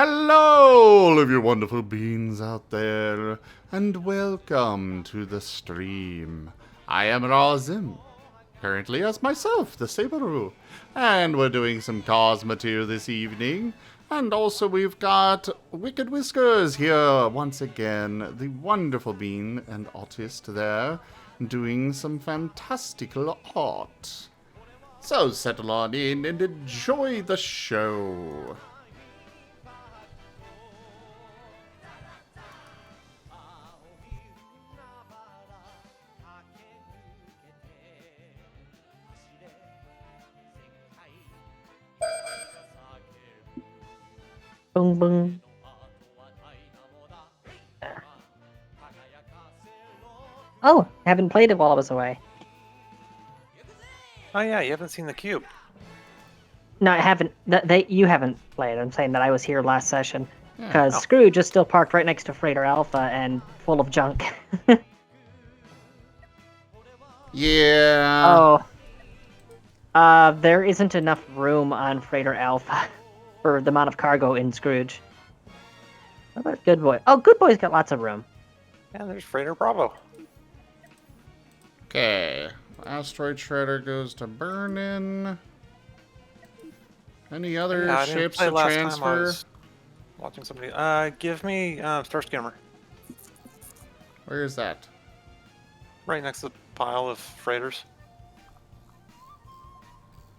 Hello, all of you wonderful beings out there, and welcome to the stream. I am Razim, currently as myself, the Sableroo, and we're doing some Cosmoteer this evening. And also we've got Wicked Whiskers here once again, the wonderful bean and artist there, doing some fantastical art. So settle on in and enjoy the show. Boom, boom. Oh, haven't played it while I was away. Oh yeah, you haven't seen the cube. No, I haven't. You haven't played. I'm saying that I was here last session because Oh. Scrooge is still parked right next to Freighter Alpha and full of junk. Yeah. There isn't enough room on Freighter Alpha for the amount of cargo in Scrooge. What about Good Boy? Oh, Good Boy's got lots of room. Yeah, there's Freighter Bravo. Okay. Asteroid Shredder goes to Burnin. Any other Yeah, I didn't ships play to last transfer? time I was watching somebody. Give me Star Skimmer. Where is that? Right next to the pile of freighters.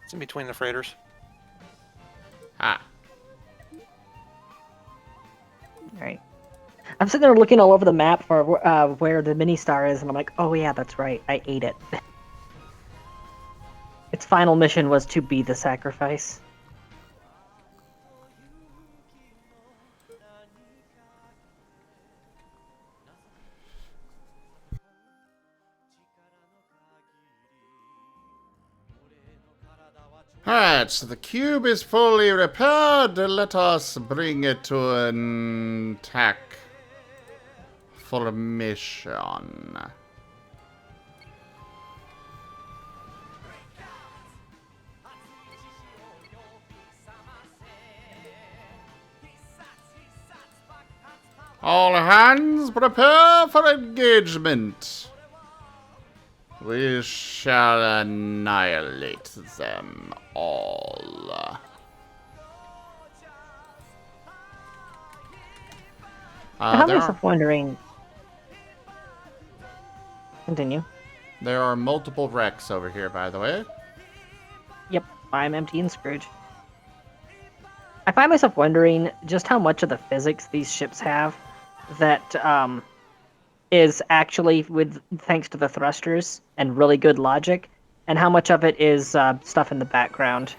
It's in between the freighters. Ah. Alright. I'm sitting there looking all over the map for where the mini star is, and I'm like, oh yeah, that's right, I ate it. Its final mission was to be the sacrifice. Alright, so the cube is fully repaired. Let us bring it to an attack formation. All hands prepare for engagement. We shall annihilate them all. I found There myself wondering... Continue. are multiple wrecks over here, by the way. Yep, I'm empty and Scrooge. I find myself wondering just how much of the physics these ships have that is actually thanks to the thrusters and really good logic, and how much of it is stuff in the background,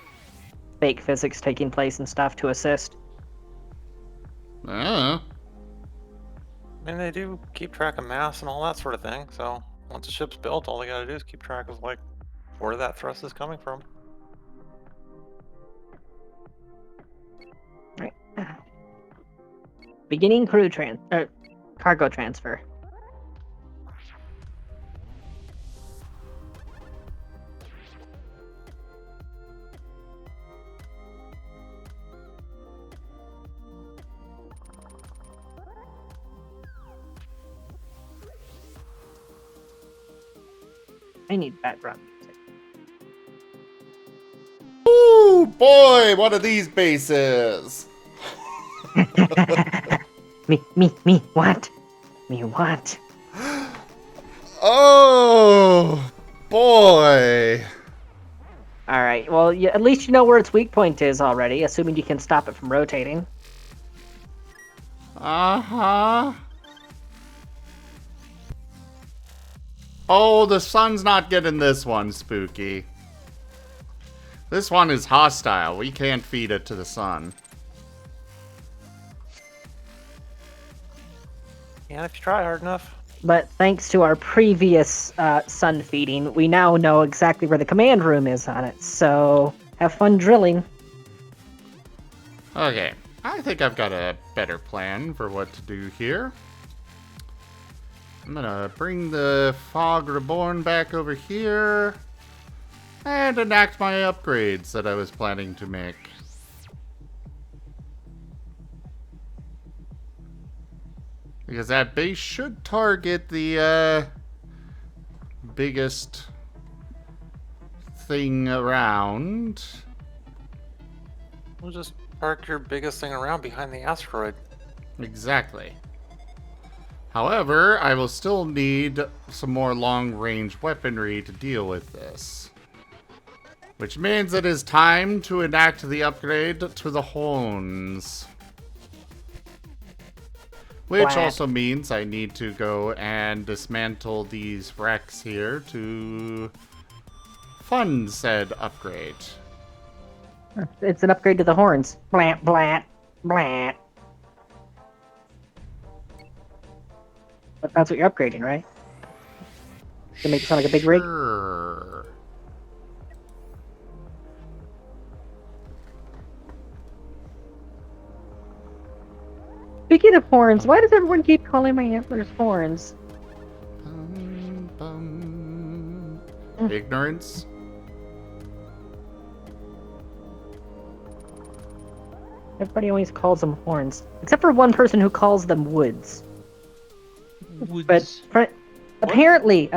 fake physics taking place and stuff to assist. I mean, they do keep track of mass and all that sort of thing, so once the ship's built, all they gotta do is keep track of, like, where that thrust is coming from. Right. Beginning cargo transfer. I need background music. Ooh, boy, what are these bases? Me, what? Me, what? Oh, boy. Alright, well, at least you know where its weak point is already, assuming you can stop it from rotating. Uh-huh. Oh, the sun's not getting this one, Spooky. This one is hostile. We can't feed it to the sun. Yeah, if you try hard enough. But thanks to our previous sun feeding, we now know exactly where the command room is on it, so have fun drilling. Okay, I think I've got a better plan for what to do here. I'm gonna bring the Fog Reborn back over here and enact my upgrades that I was planning to make. Because that base should target the biggest thing around. We'll just park your biggest thing around behind the asteroid. Exactly. However, I will still need some more long-range weaponry to deal with this. Which means it is time to enact the upgrade to the horns. Which Black. also means I need to go and dismantle these wrecks here to fund said upgrade. It's an upgrade to the horns. Blant, blant, blant. But that's what you're upgrading, right? To make it sound like a big rig? Sure. Speaking of horns, why does everyone keep calling my antlers horns? Bum, bum. Ignorance? Everybody always calls them horns. Except for one person who calls them woods. Woods. But apparently,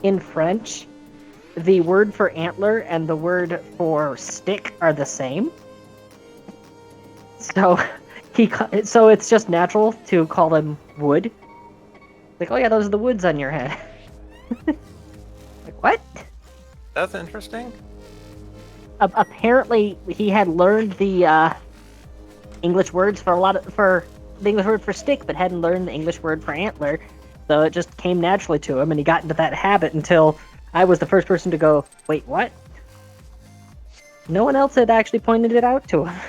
in French, the word for antler and the word for stick are the same. So so it's just natural to call them wood. Like, oh yeah, those are the woods on your head. Like, what? That's interesting. Apparently, he had learned the English words for the English word for stick, but hadn't learned the English word for antler. So it just came naturally to him, and he got into that habit until I was the first person to go, wait, what? No one else had actually pointed it out to him.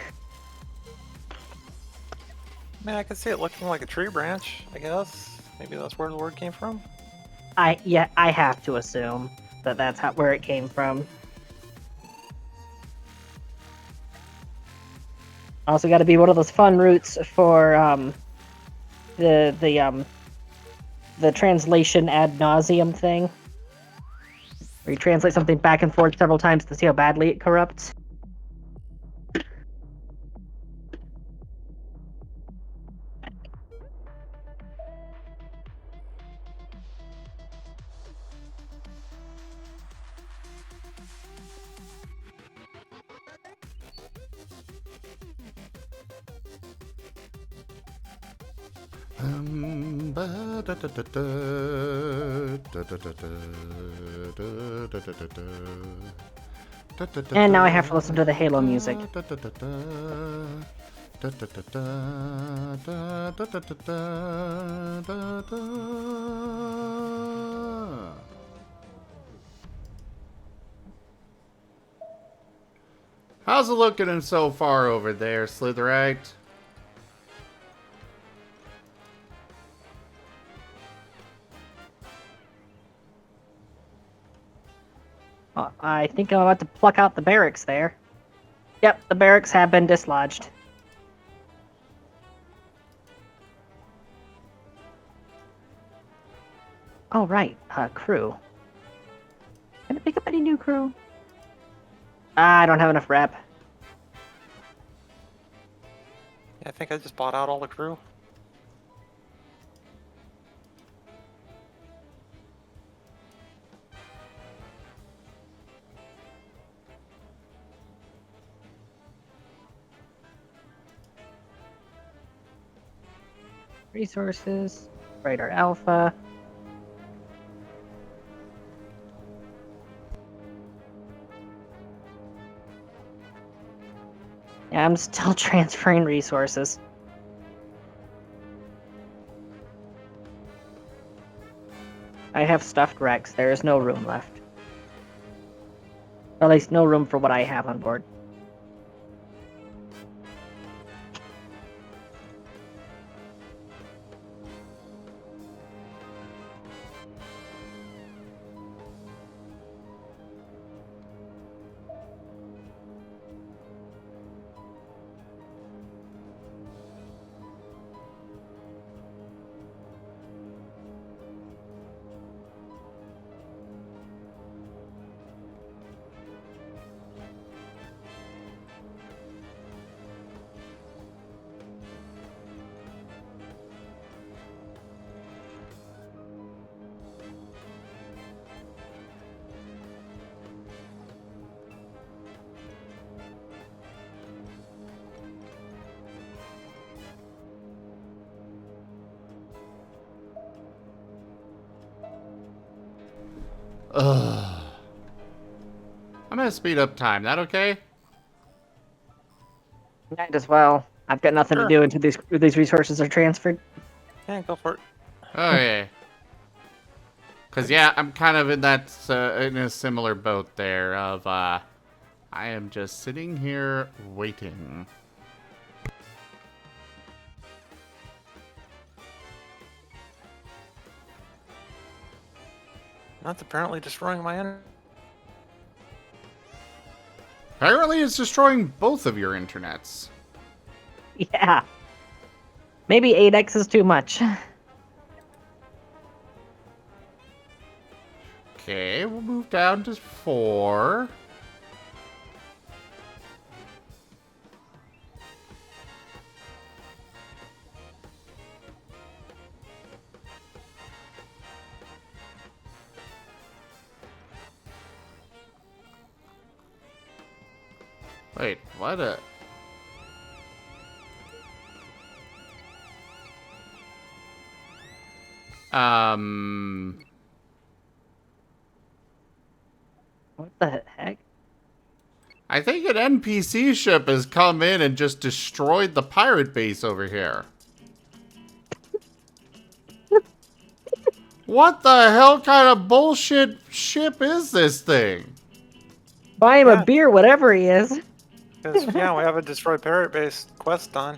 I mean, I can see it looking like a tree branch, I guess. Maybe that's where the word came from. I have to assume that that's where it came from. Also, got to be one of those fun routes for the translation ad nauseum thing, where you translate something back and forth several times to see how badly it corrupts. And now I have to listen to the Halo music. How's it looking so far over there, Slitherite? I think I'm about to pluck out the barracks there. Yep, the barracks have been dislodged. Oh, right. Crew. Can I pick up any new crew? I don't have enough rep. Yeah, I think I just bought out all the crew. Resources. Radar Alpha. Yeah, I'm still transferring resources. I have stuffed Rex. There is no room left. Or at least no room for what I have on board. Ugh. I'm gonna speed up time. That okay? Might as well. I've got nothing Sure. to do until these resources are transferred. Yeah, go for it. Okay. Cause yeah, I'm kind of in that in a similar boat there. Of I am just sitting here waiting. That's apparently destroying my Apparently, it's destroying both of your internets. Yeah. Maybe 8x is too much. Okay, we'll move down to 4. Wait, what a... What the heck? I think an NPC ship has come in and just destroyed the pirate base over here. What the hell kind of bullshit ship is this thing? Buy him Yeah. a beer, whatever he is. Because, yeah, we have a destroy parrot base quest done.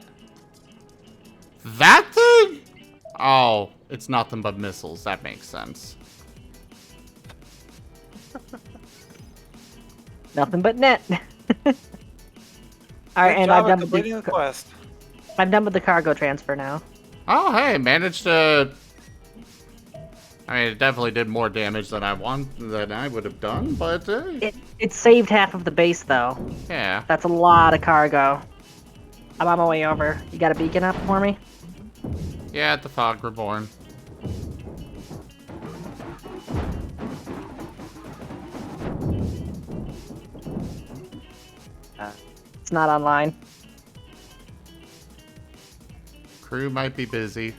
That thing? Oh, it's nothing but missiles. That makes sense. Nothing but net. All right, Good and job I'm at done with completing the the quest. I'm done with the cargo transfer now. Oh, hey, managed to... I mean, it definitely did more damage than I would have done, but It saved half of the base though. yeah. That's a lot of cargo. I'm on my way over. You got a beacon up for me? Yeah, at the Fog Reborn. It's not online. Crew might be busy.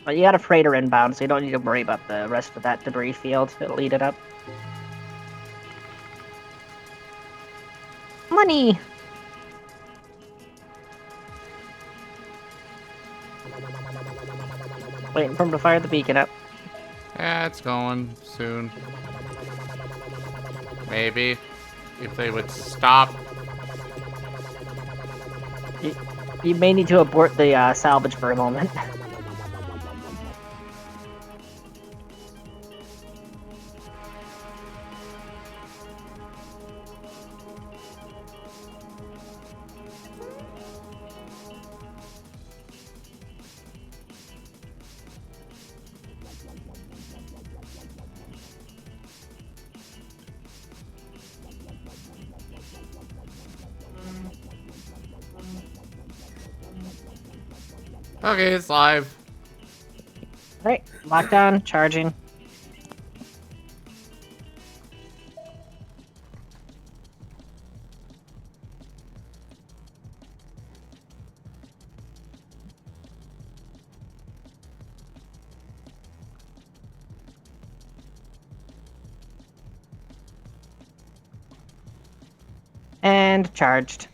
But you got a freighter inbound, so you don't need to worry about the rest of that debris field. It'll eat it up. Money! Waiting for him to fire the beacon up. Yeah, it's going soon. Maybe. If they would stop. You may need to abort the salvage for a moment. Okay, it's live. Alright, lockdown, charging. And charged.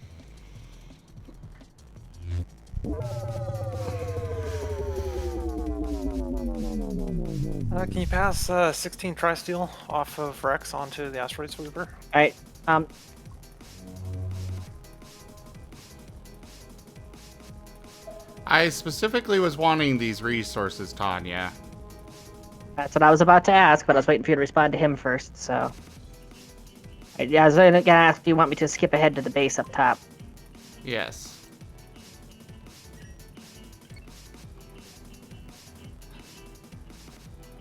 Can you pass 16 Tri-Steel off of Rex onto the asteroid sweeper? Alright, I specifically was wanting these resources, Tanya. that's what I was about to ask, but I was waiting for you to respond to him first, so... Yeah, I was gonna ask, do you want me to skip ahead to the base up top? Yes.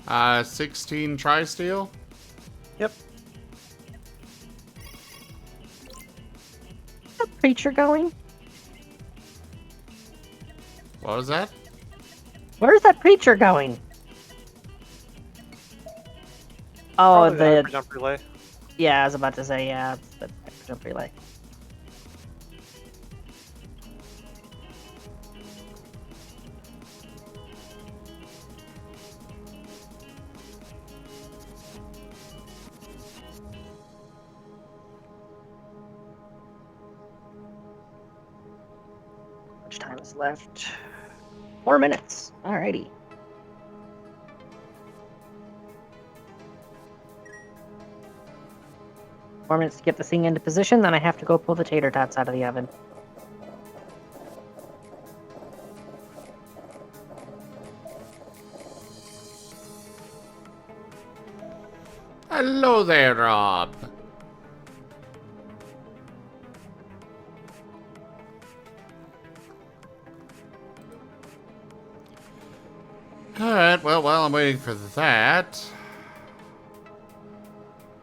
Uh, 16 Tri-Steel? Yep. Is that preacher going? What was that? Where's that preacher going? Oh, Probably the the... hyperjump relay. Yeah, I was about to say, yeah, it's the jump relay. much time is left? 4 minutes. Alrighty. Four minutes to get the thing into position, then I have to go pull the tater tots out of the oven. Hello there, Rob. Alright, well, while I'm waiting for that...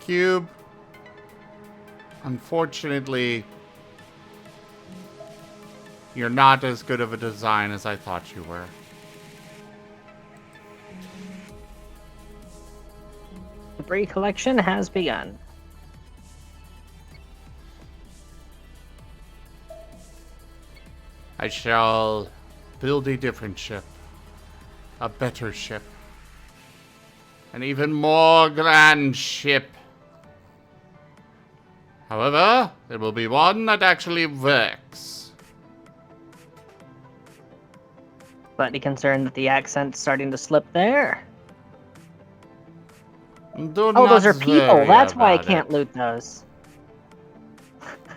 Cube. Unfortunately, you're not as good of a design as I thought you were. Debris collection has begun. I shall build a different ship. A better ship. An even more grand ship. However, it will be one that actually works. Slightly concerned that the accent's starting to slip there. Do Oh, those not are people. worry That's why I about can't it. loot those.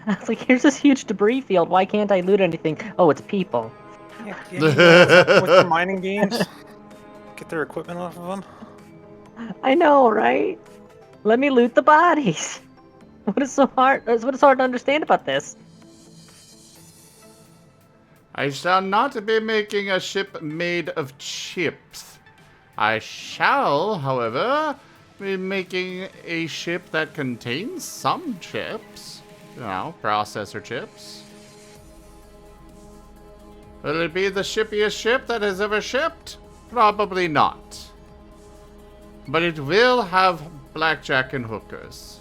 It's like, here's this huge debris field. Why can't I loot anything? Oh, it's people. Yeah, can you with your mining games? Get their equipment off of them? I know, right? Let me loot the bodies. What is so hard? What is hard to understand about this? I shall not be making a ship made of chips. I shall, however, be making a ship that contains some chips. You know, processor chips. Will it be the shippiest ship that has ever shipped? Probably not. But it will have blackjack and hookers.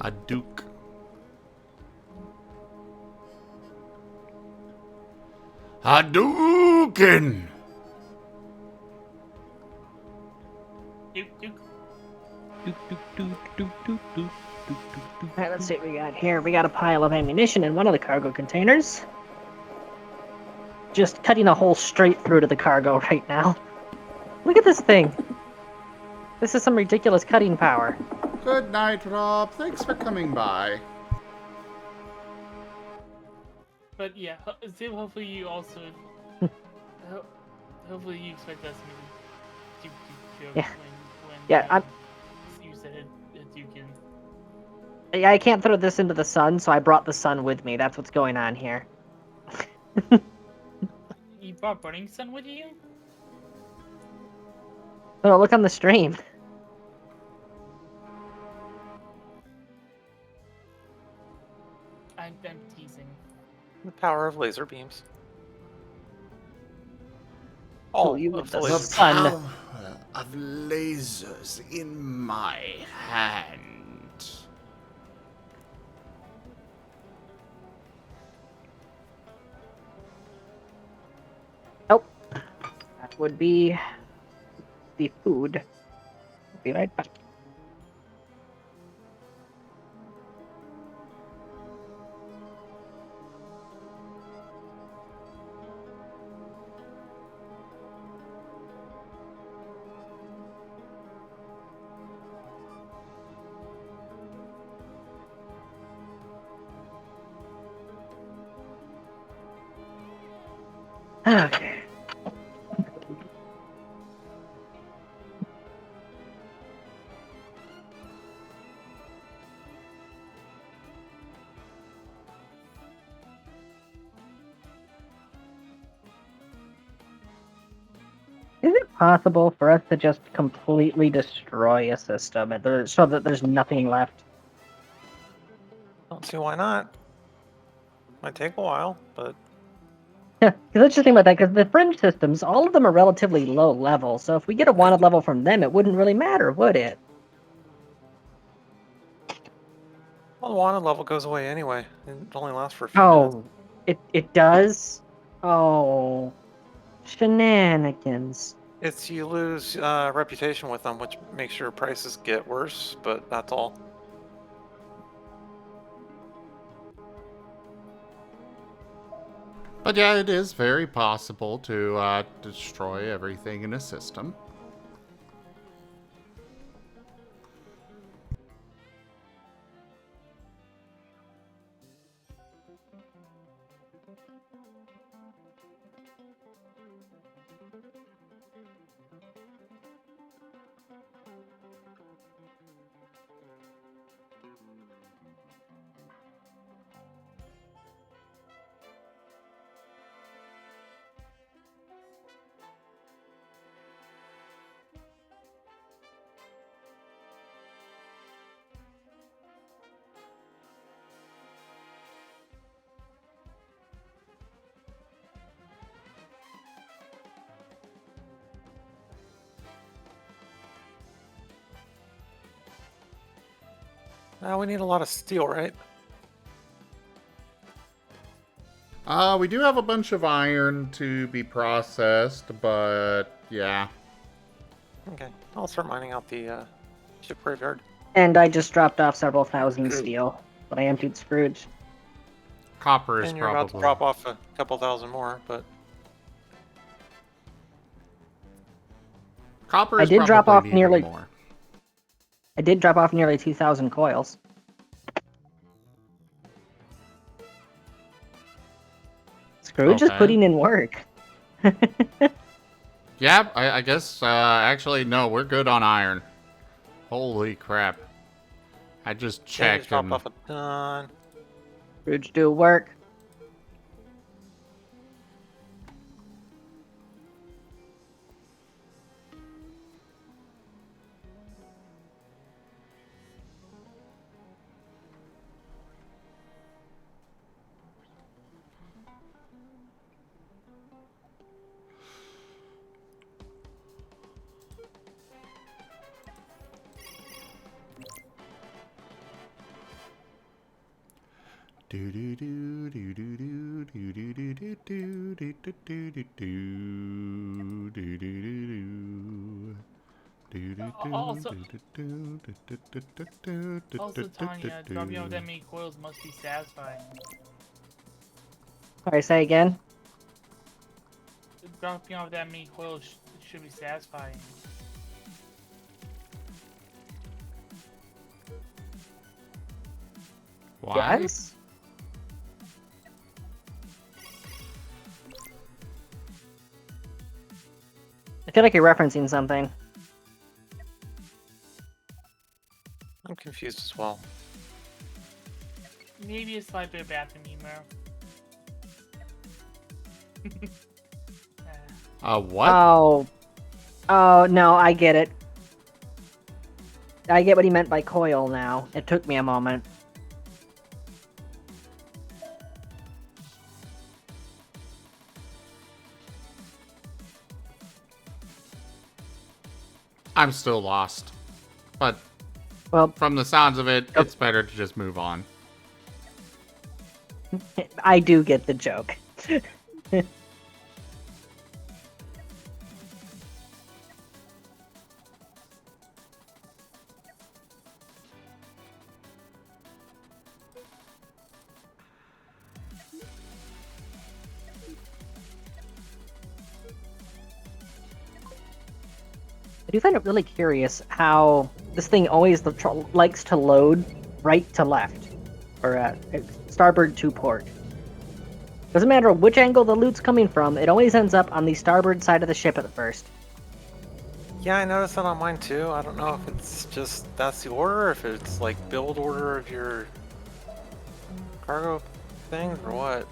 A duke. Hadouken! Alright, let's see what we got here. We got a pile of ammunition in one of the cargo containers. Just cutting a hole straight through to the cargo right now. Look at this thing. This is some ridiculous cutting power. Good night, Rob. Thanks for coming by. But yeah, Zib, hopefully you also. Hopefully you expect us to joke Yeah. when Yeah, you said you can. Yeah, I can't throw this into the sun, so I brought the sun with me. That's what's going on here. You brought Burning Sun with you? Oh, look on the stream. I'm teasing. The power of laser beams. Oh, All you of with the the laser sun. Power of lasers in my hand. Oh, that would be the food. Be right back. Okay. Is it possible for us to just completely destroy a system so that there's nothing left? Don't see why not. Might take a while, but Yeah, because let's just think about that. Because the fringe systems, all of them are relatively low level. So if we get a wanted level from them, it wouldn't really matter, would it? well, the wanted level goes away anyway. It only lasts for a few minutes. Oh, it does. Oh, shenanigans. It's you lose reputation with them, which makes your prices get worse, but that's all. But yeah, it is very possible to destroy everything in a system. Now we need a lot of steel, right? We do have a bunch of iron to be processed, but yeah. Okay, I'll start mining out the ship graveyard. And I just dropped off several thousand steel, but I emptied Scrooge. Copper is And you're about to probably... drop off a couple thousand more, but Copper I is did drop probably off needed nearly- more. I did drop off nearly 2,000 coils. Scrooge is Okay. putting in work. Yeah, I guess, actually, no, we're good on iron. Holy crap. I just yeah, you checked just dropped and... off a ton. Scrooge do work. Do do do do do do do do do do do do do do do do do do do. Also, Tanya, dropping off that many coils must be satisfying. Sorry, say again. Dropping off that many coils should be satisfying. Why? Yes? I feel like you're referencing something. I'm confused as well. Maybe a slight bit of bathroom humor. What? Oh, no, I get it. I get what he meant by coil now. It took me a moment. I'm still lost. But Well, from the sounds of it, it's better to just move on. I do get the joke. I do find it really curious how this thing always likes to load right to left, or starboard to port. Doesn't matter which angle the loot's coming from, it always ends up on the starboard side of the ship at first. Yeah, I noticed that on mine too. I don't know if it's just that's the order, or if it's like build order of your cargo things or what.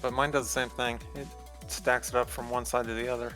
But mine does the same thing. It stacks it up from one side to the other.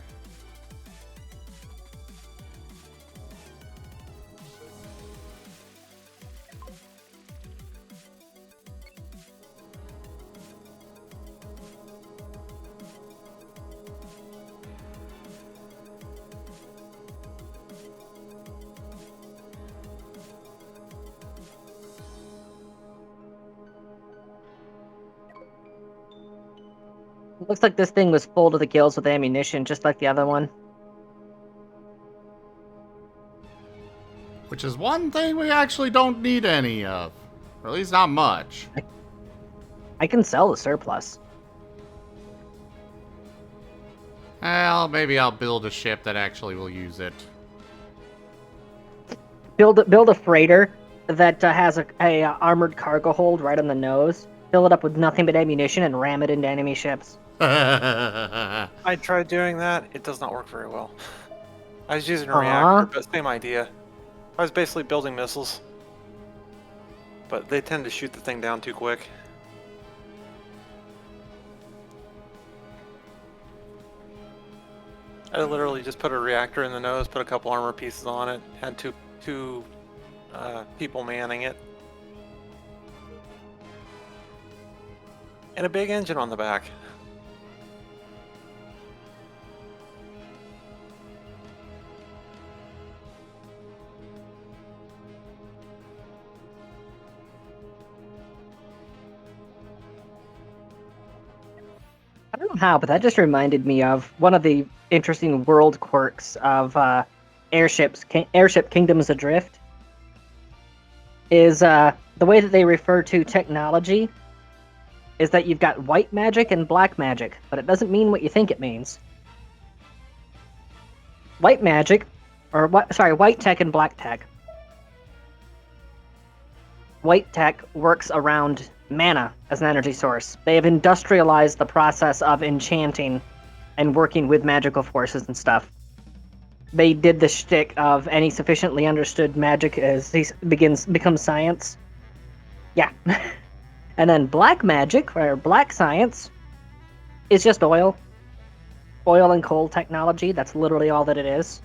It looks like this thing was full to the gills with ammunition, just like the other one. Which is one thing we actually don't need any of. Or at least not much. I can sell the surplus. Well, maybe I'll build a ship that actually will use it. Build a freighter that has a armored cargo hold right on the nose. Fill it up with nothing but ammunition and ram it into enemy ships. I tried doing that. It does not work very well. I was using a Aw. reactor, but same idea. I was basically building missiles. But they tend to shoot the thing down too quick. I literally just put a reactor in the nose, put a couple armor pieces on it, had two people manning it. And a big engine on the back. I don't know how, but that just reminded me of one of the interesting world quirks of Airship Kingdoms Adrift. Is the way that they refer to technology is that you've got white magic and black magic, but it doesn't mean what you think it means. White magic, white tech and black tech. White tech works around mana as an energy source. They have industrialized the process of enchanting and working with magical forces and stuff. They did the shtick of any sufficiently understood magic as becomes science. Yeah. And then black magic, or black science, is just oil. Oil and coal technology, that's literally all that it is.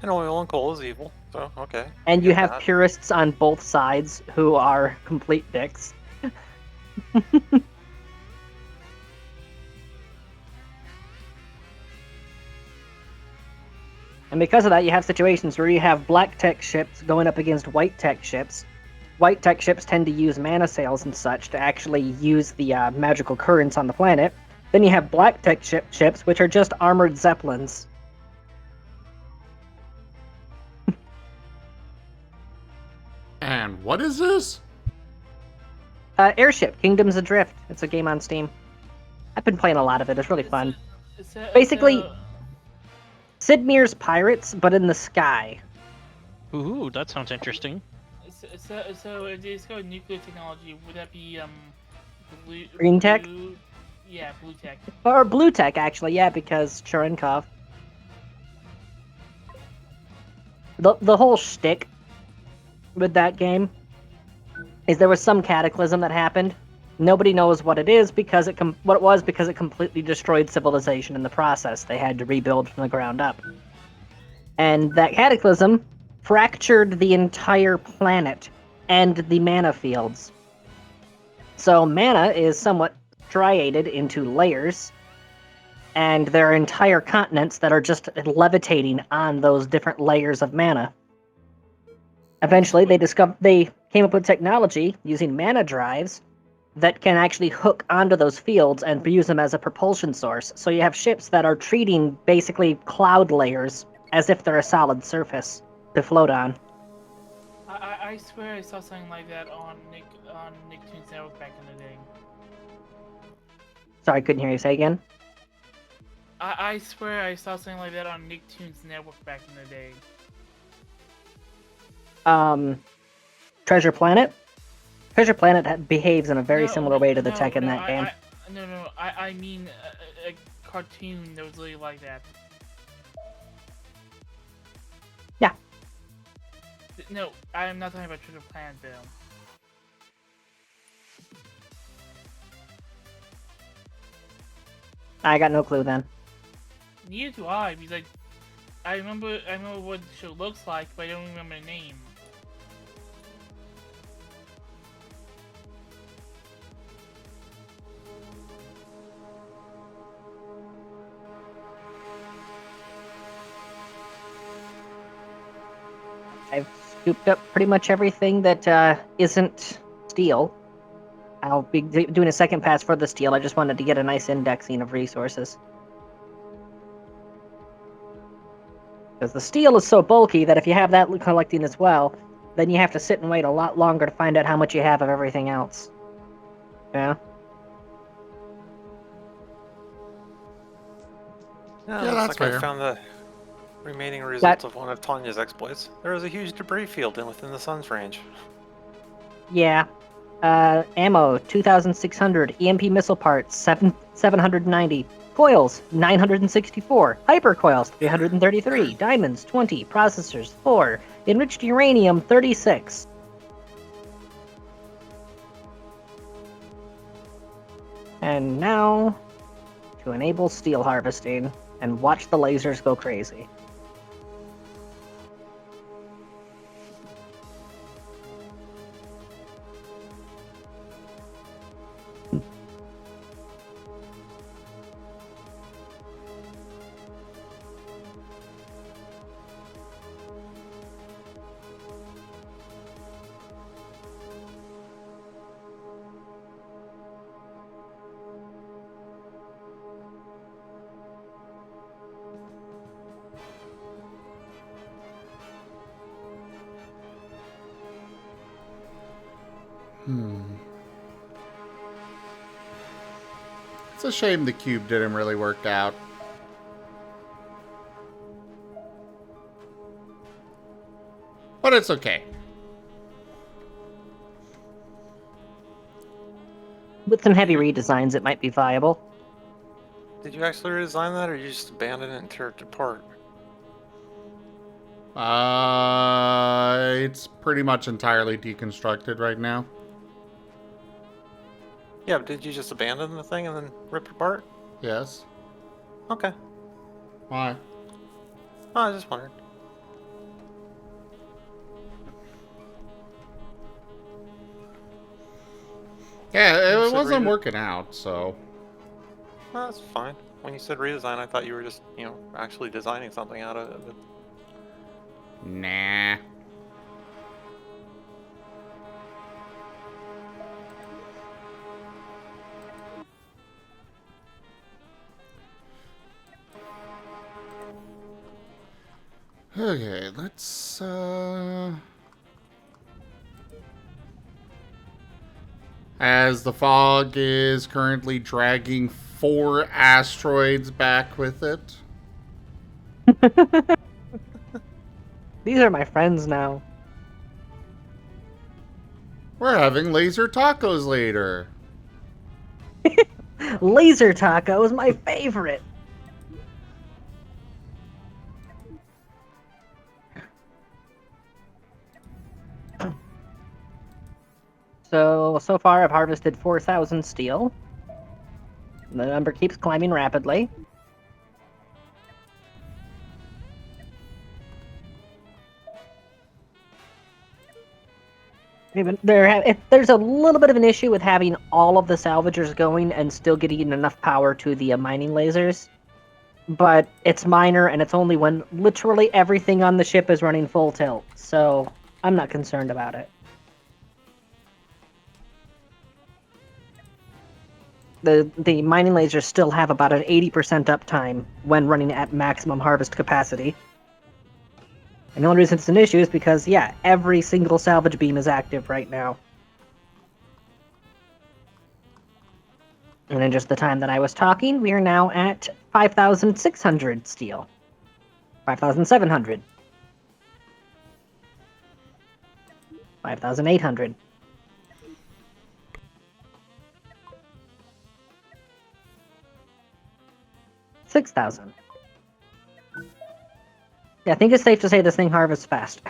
And oil and coal is evil, so okay. And you Get have that. purists on both sides who are complete dicks. And because of that, you have situations where you have black tech ships going up against white tech ships. White tech ships tend to use mana sails and such to actually use the magical currents on the planet. Then you have black tech ships, which are just armored zeppelins. And what is this? Airship Kingdoms Adrift. It's a game on Steam. I've been playing a lot of it. It's really fun. Basically, Sid Meier's Pirates, but in the sky. Ooh, that sounds interesting. So if they go nuclear technology, would that be blue? Green tech? Yeah, blue tech. Or blue tech, actually, yeah, because Cherenkov. The whole shtick with that game is there was some cataclysm that happened. Nobody knows what it is because it completely destroyed civilization in the process. They had to rebuild from the ground up. And that cataclysm fractured the entire planet and the mana fields. So mana is somewhat striated into layers, and there are entire continents that are just levitating on those different layers of mana. Eventually, they came up with technology using mana drives that can actually hook onto those fields and use them as a propulsion source. So you have ships that are treating basically cloud layers as if they're a solid surface to float on. I swear I saw something like that on Nicktoons Network back in the day. Sorry, I couldn't hear you say again. I swear I saw something like that on Nicktoons Network back in the day. Treasure Planet. Treasure Planet behaves in a very No, similar way to the no, tech in no, that game. I mean a cartoon that was really like that. Yeah. No, I am not talking about Treasure Planet, though. I got no clue then. Neither do I, because like, I remember what the show looks like, but I don't remember the name. I've scooped up pretty much everything that isn't steel. I'll be doing a second pass for the steel. I just wanted to get a nice indexing of resources. Because the steel is so bulky that if you have that collecting as well, then you have to sit and wait a lot longer to find out how much you have of everything else. Yeah? Yeah, Yeah, looks that's like fair. I found the remaining results of one of Tanya's exploits. There was a huge debris field within the sun's range. Yeah. Ammo, 2,600. EMP missile parts, 790. Coils, 964. Hyper coils, 333. Diamonds, 20. Processors, 4. Enriched uranium, 36. And now, to enable steel harvesting, and watch the lasers go crazy. It's a shame the cube didn't really work out. But it's okay. With some heavy redesigns, it might be viable. Did you actually redesign that, or you just abandon it and tear it apart? It's pretty much entirely deconstructed right now. Yeah, but did you just abandon the thing and then rip it apart? Yes. Okay. Why? Oh, I just wondered. Yeah, You it said wasn't rede- working out, so. Oh, that's fine. When you said redesign, I thought you were just, actually designing something out of it. But Nah. Okay, let's, as the fog is currently dragging 4 asteroids back with it. These are my friends now. We're having laser tacos later. Laser taco is my favorite. So far I've harvested 4,000 steel. The number keeps climbing rapidly. There's a little bit of an issue with having all of the salvagers going and still getting enough power to the mining lasers. But it's minor, and it's only when literally everything on the ship is running full tilt. So I'm not concerned about it. The mining lasers still have about an 80% uptime when running at maximum harvest capacity. And the only reason it's an issue is because, yeah, every single salvage beam is active right now. And in just the time that I was talking, we are now at 5,600 steel. 5,700. 5,800. 6,000. Yeah, I think it's safe to say this thing harvests fast.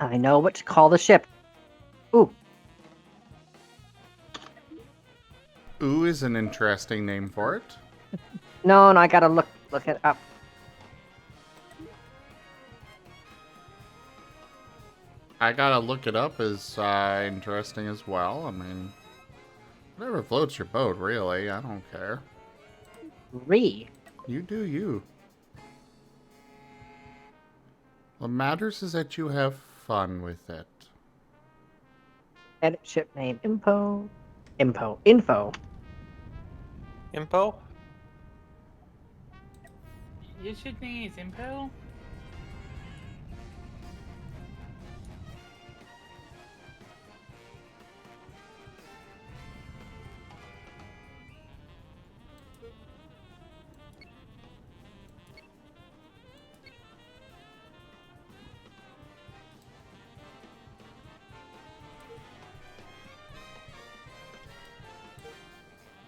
I know what to call the ship. Ooh, Ooh is an interesting name for it. no, I gotta look it up. I gotta look it up is interesting as well. I mean, whatever floats your boat, really. I don't care. You do you. What matters is that you have fun with it. Edit ship name. Info. Impo? Your ship name is Impel?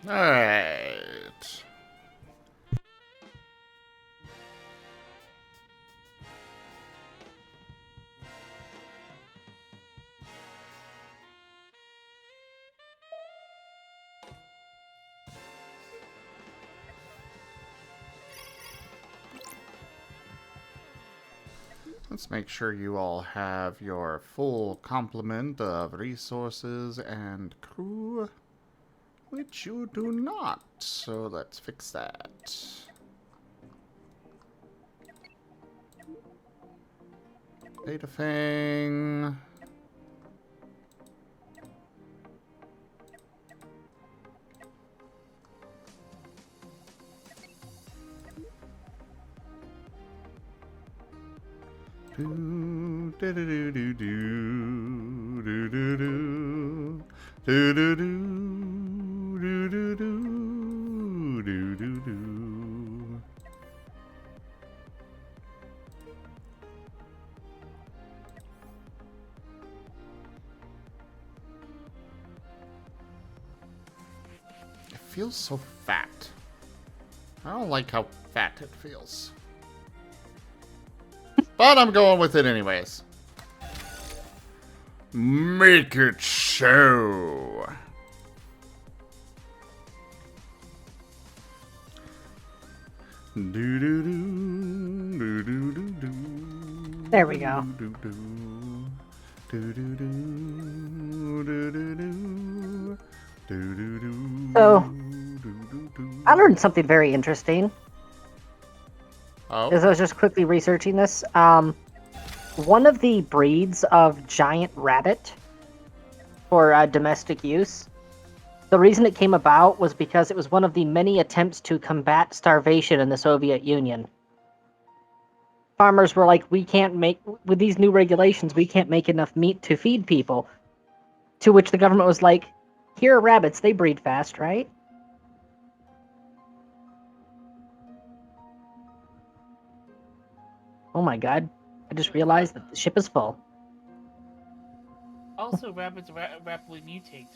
Alright. Let's make sure you all have your full complement of resources and crew, which you do not. So let's fix that. Beta Fang. Do do do do do do do do do do do do do do do do do. It feels so fat. I don't like how fat it feels. But I'm going with it anyways. Make it so. Do do do do do do do. There we go. Do do do do do do do do do do. So, I learned something very interesting Oh, as I was just quickly researching this. One of the breeds of giant rabbit for domestic use, the reason it came about was because it was one of the many attempts to combat starvation in the Soviet Union. Farmers were like, we can't make, with these new regulations, we can't make enough meat to feed people. To which the government was like, here are rabbits, they breed fast, right? Oh my god, I just realized that the ship is full. Also, rabbits rapidly mutate.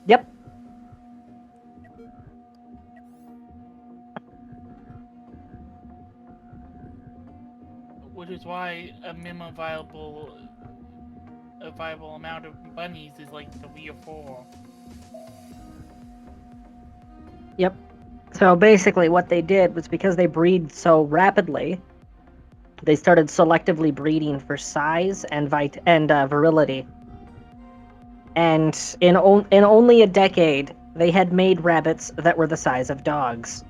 Yep. Which is why a minimum viable amount of bunnies is like 3 or 4. Yep. So basically what they did was because they breed so rapidly, they started selectively breeding for size and virility. And in only a decade, they had made rabbits that were the size of dogs.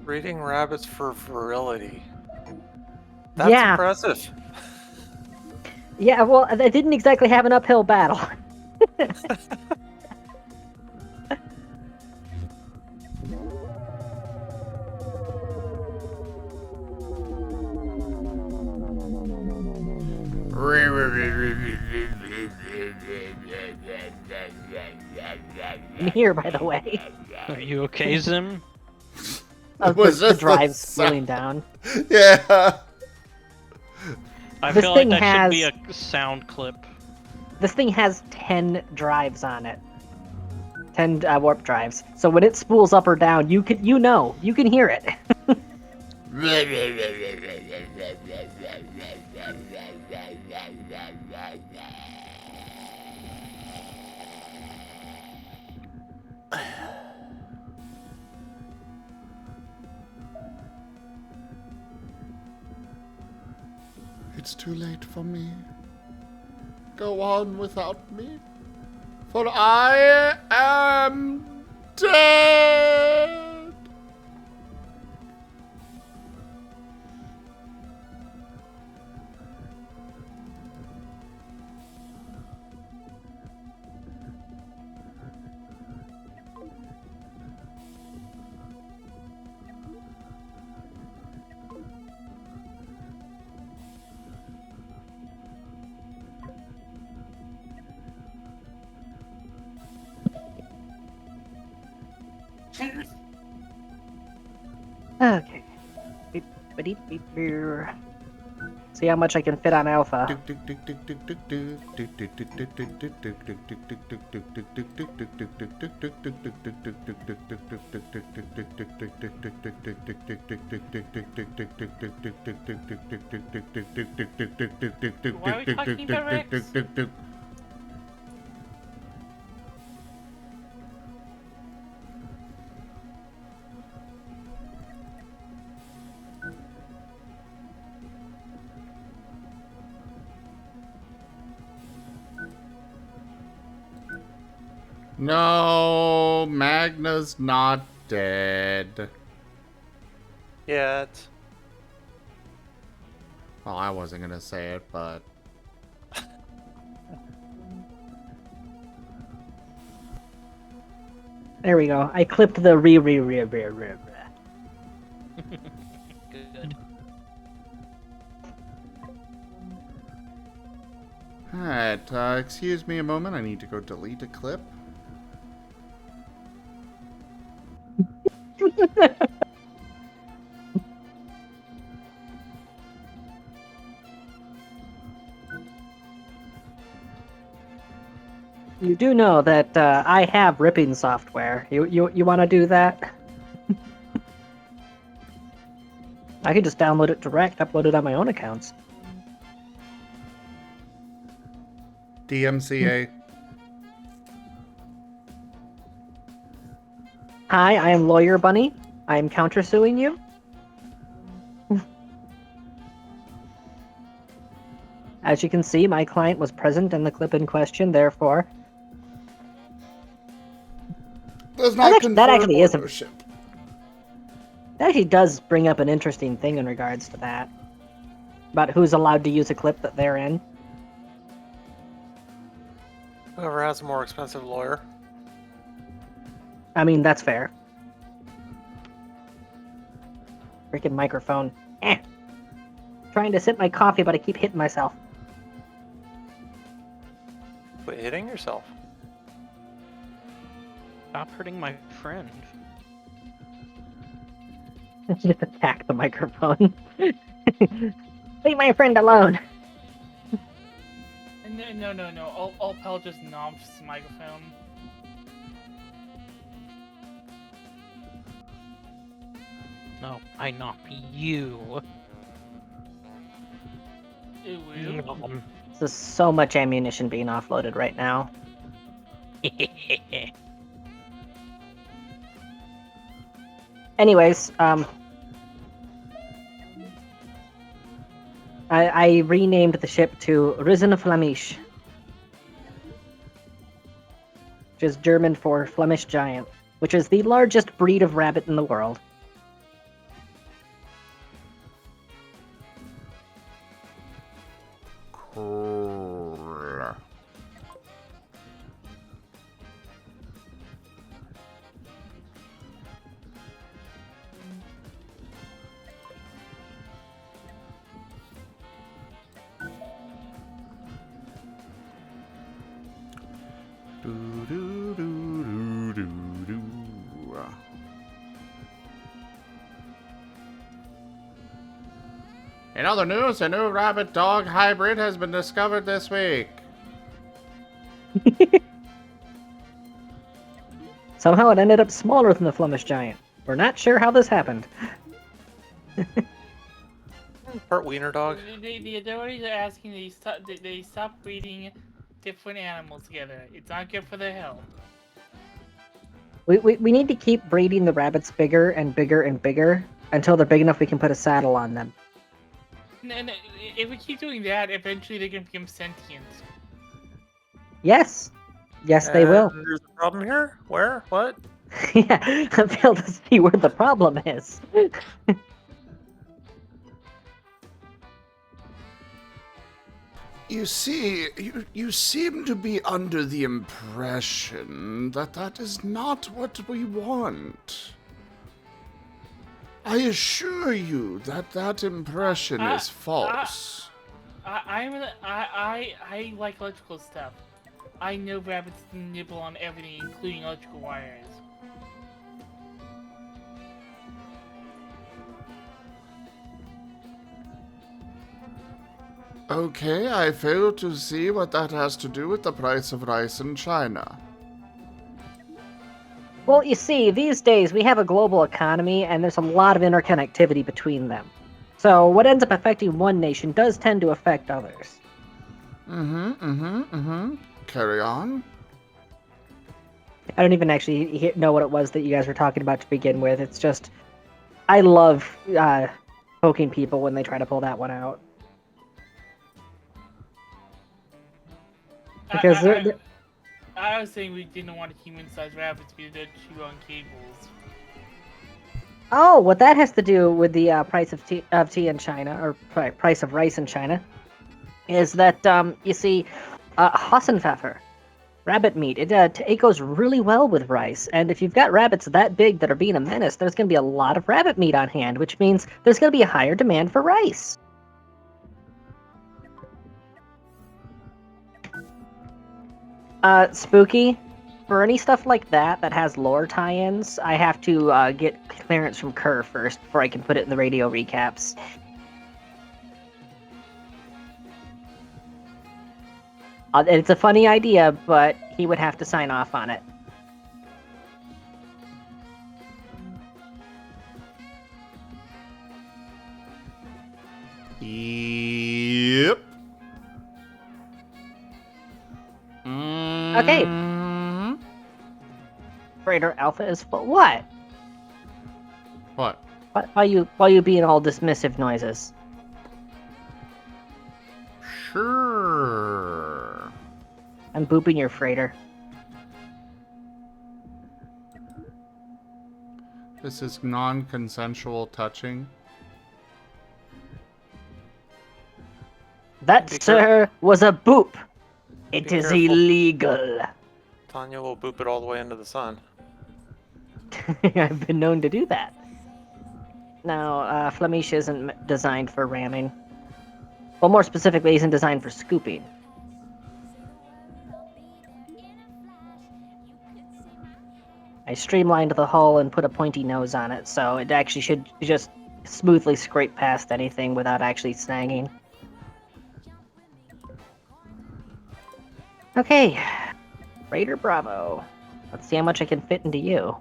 Breeding rabbits for virility. That's Yeah. impressive. Yeah, well, I didn't exactly have an uphill battle. I'm here, by the way. Are you okay, Zim? It was The just a drive's sound. wheeling down. Yeah. I This feel like thing that should be has- a sound clip. This thing has 10 drives on it. 10 warp drives. So when it spools up or down, you can hear it. It's too late for me. Go on without me, for I am dead. Okay. Beep, beep, beep, beep. See how much I can fit on Alpha. Why are we talking about Rex? No, Magna's not dead. Yet. Well, I wasn't gonna say it, but There we go. I clipped the re. Good. alright. Excuse me a moment. I need to go delete a clip. You do know that I have ripping software. You want to do that? I can just download it direct, upload it on my own accounts. DMCA. Hi, I am Lawyer Bunny. I am countersuing you. As you can see, my client was present in the clip in question, therefore... Does That not actually- that confirm actually is a- ownership. That actually does bring up an interesting thing in regards to that. About who's allowed to use a clip that they're in. Whoever has a more expensive lawyer. I mean, that's fair. Freaking microphone. Trying to sip my coffee, but I keep hitting myself. Quit hitting yourself. Stop hurting my friend. Just attack the microphone. Leave my friend alone. No. All Pal just knobs the microphone. No, I not you. Ew. There's so much ammunition being offloaded right now. Anyways, I renamed the ship to Risen Flemish, which is German for Flemish Giant, which is the largest breed of rabbit in the world. In other news, a new rabbit-dog hybrid has been discovered this week. Somehow it ended up smaller than the Flemish giant. We're not sure how this happened. Part wiener dog. The authorities are asking they stop breeding different animals together. It's not good for their health. We need to keep breeding the rabbits bigger and bigger and bigger until they're big enough we can put a saddle on them. And if we keep doing that, eventually they're gonna become sentient. Yes. Yes, they will. And there's a problem here? Where? What? Yeah, I fail to see where the problem is. You see, you seem to be under the impression that that is not what we want. I assure you that that impression is false. I like electrical stuff. I know rabbits nibble on everything, including electrical wires. Okay, I fail to see what that has to do with the price of rice in China. Well, you see, these days we have a global economy and there's a lot of interconnectivity between them. So what ends up affecting one nation does tend to affect others. Carry on. I don't even actually know what it was that you guys were talking about to begin with. It's just, I love poking people when they try to pull that one out. Because I was saying we didn't want human-sized rabbits because they're chew on cables. oh, what that has to do with the price of tea in China, or price of rice in China, is that you see, Hassenpfeffer, rabbit meat, it goes really well with rice. And if you've got rabbits that big that are being a menace, there's going to be a lot of rabbit meat on hand, which means there's going to be a higher demand for rice. Spooky, for any stuff like that has lore tie-ins, I have to get clearance from Kerr first before I can put it in the radio recaps. It's a funny idea, but he would have to sign off on it. Yep. Okay. Raider Alpha is full. What? What? Why you being all dismissive noises? Sure. I'm booping your freighter. This is non-consensual touching. That, Be sir, was a boop. It Be is careful. illegal. Tanya will boop it all the way into the sun. I've been known to do that. Now, Flemish isn't designed for ramming. Well, more specifically, isn't designed for scooping. I streamlined the hull and put a pointy nose on it, so it actually should just smoothly scrape past anything without actually snagging. Okay, Raider Bravo. Let's see how much I can fit into you.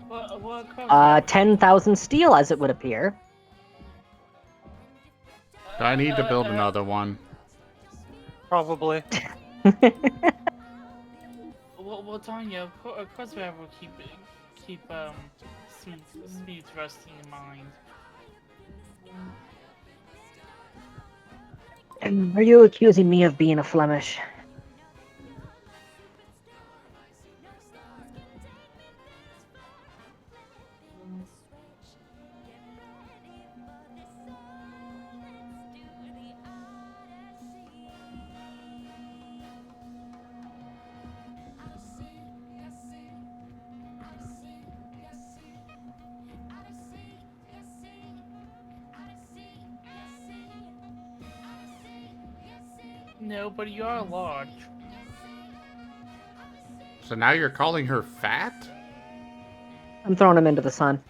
What 10,000 steel, as it would appear. Do I need to build another one? Probably. Well, Tanya, of course we will keep speed thrusting in mind. Are you accusing me of being a Flemish? No, but you are large. So now you're calling her fat? I'm throwing him into the sun.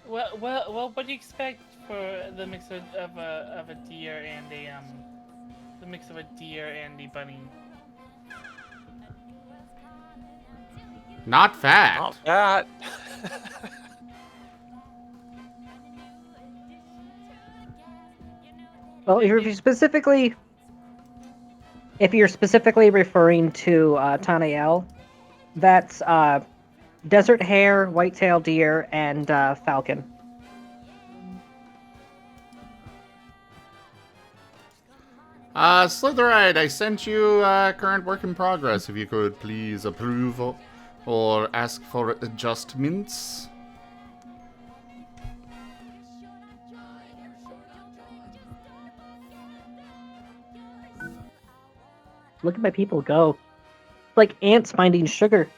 Well, what do you expect for the mix of a deer and a the mix of a deer and a bunny? Not fat. Not that. Well, if you're specifically referring to Tanael, that's desert hare, white-tailed deer, and falcon. Slitherite, I sent you current work in progress. If you could please approve or ask for adjustments. Look at my people go. It's like ants finding sugar.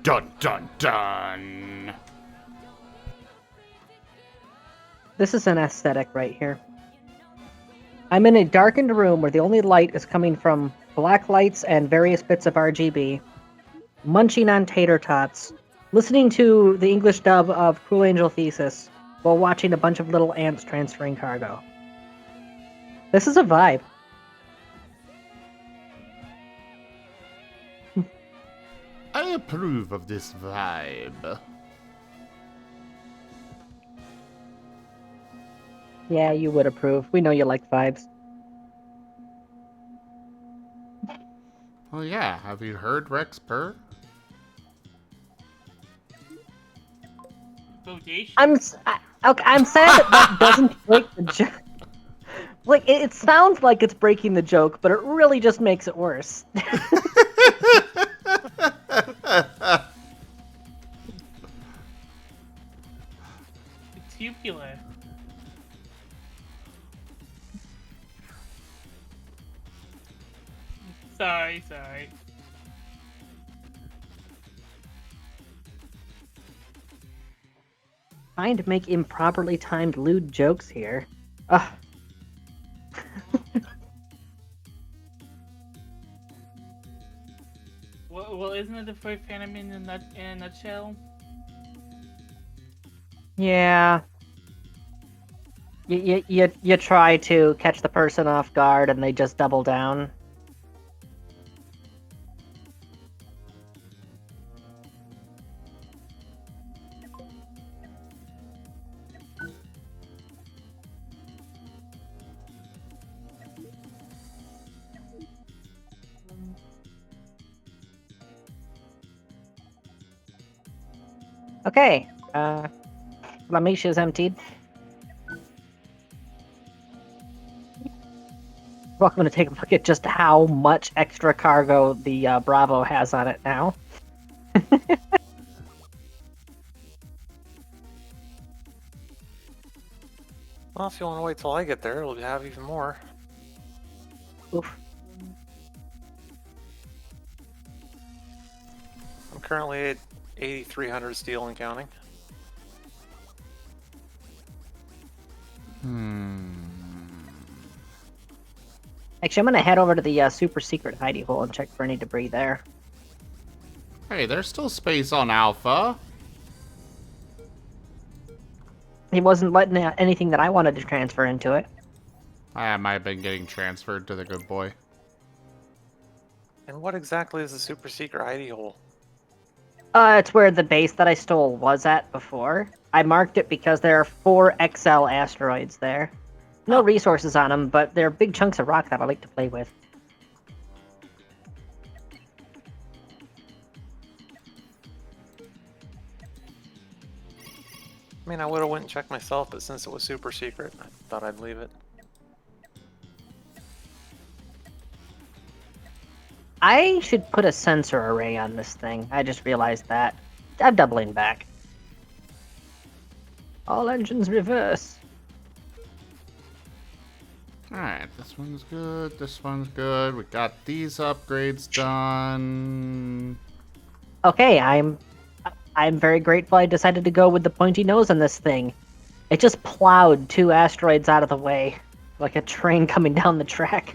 Dun dun dun! This is an aesthetic right here. I'm in a darkened room where the only light is coming from black lights and various bits of RGB, munching on tater tots, listening to the English dub of Cruel Angel Thesis, while watching a bunch of little ants transferring cargo. This is a vibe. I approve of this vibe. Yeah, you would approve. We know you like vibes. Oh yeah, have you heard Rex purr? Bodacious. I'm sad that doesn't break the joke. Like, it sounds like it's breaking the joke, but it really just makes it worse. Tubular. Sorry. Trying to make improperly timed lewd jokes here. Ugh. Well, isn't it the first anime in a nutshell? Yeah. You try to catch the person off guard and they just double down. Okay, Lamisha's emptied. Welcome to take a look at just how much extra cargo the Bravo has on it now. Well, if you want to wait till I get there, it'll have even more. Oof. I'm currently at 8,300 steel and counting. Actually, I'm gonna head over to the super secret hidey hole and check for any debris there. Hey, there's still space on Alpha. He wasn't letting anything that I wanted to transfer into it. I might have been getting transferred to the good boy. And what exactly is the super secret hidey hole? It's where the base that I stole was at before. I marked it because there are 4 XL asteroids there. No resources on them, but they're big chunks of rock that I like to play with. I mean, I would have went and checked myself, but since it was super secret, I thought I'd leave it. I should put a sensor array on this thing. I just realized that. I'm doubling back. All engines reverse. Alright, this one's good, this one's good. We got these upgrades done. Okay, I'm very grateful I decided to go with the pointy nose on this thing. It just plowed 2 asteroids out of the way, like a train coming down the track.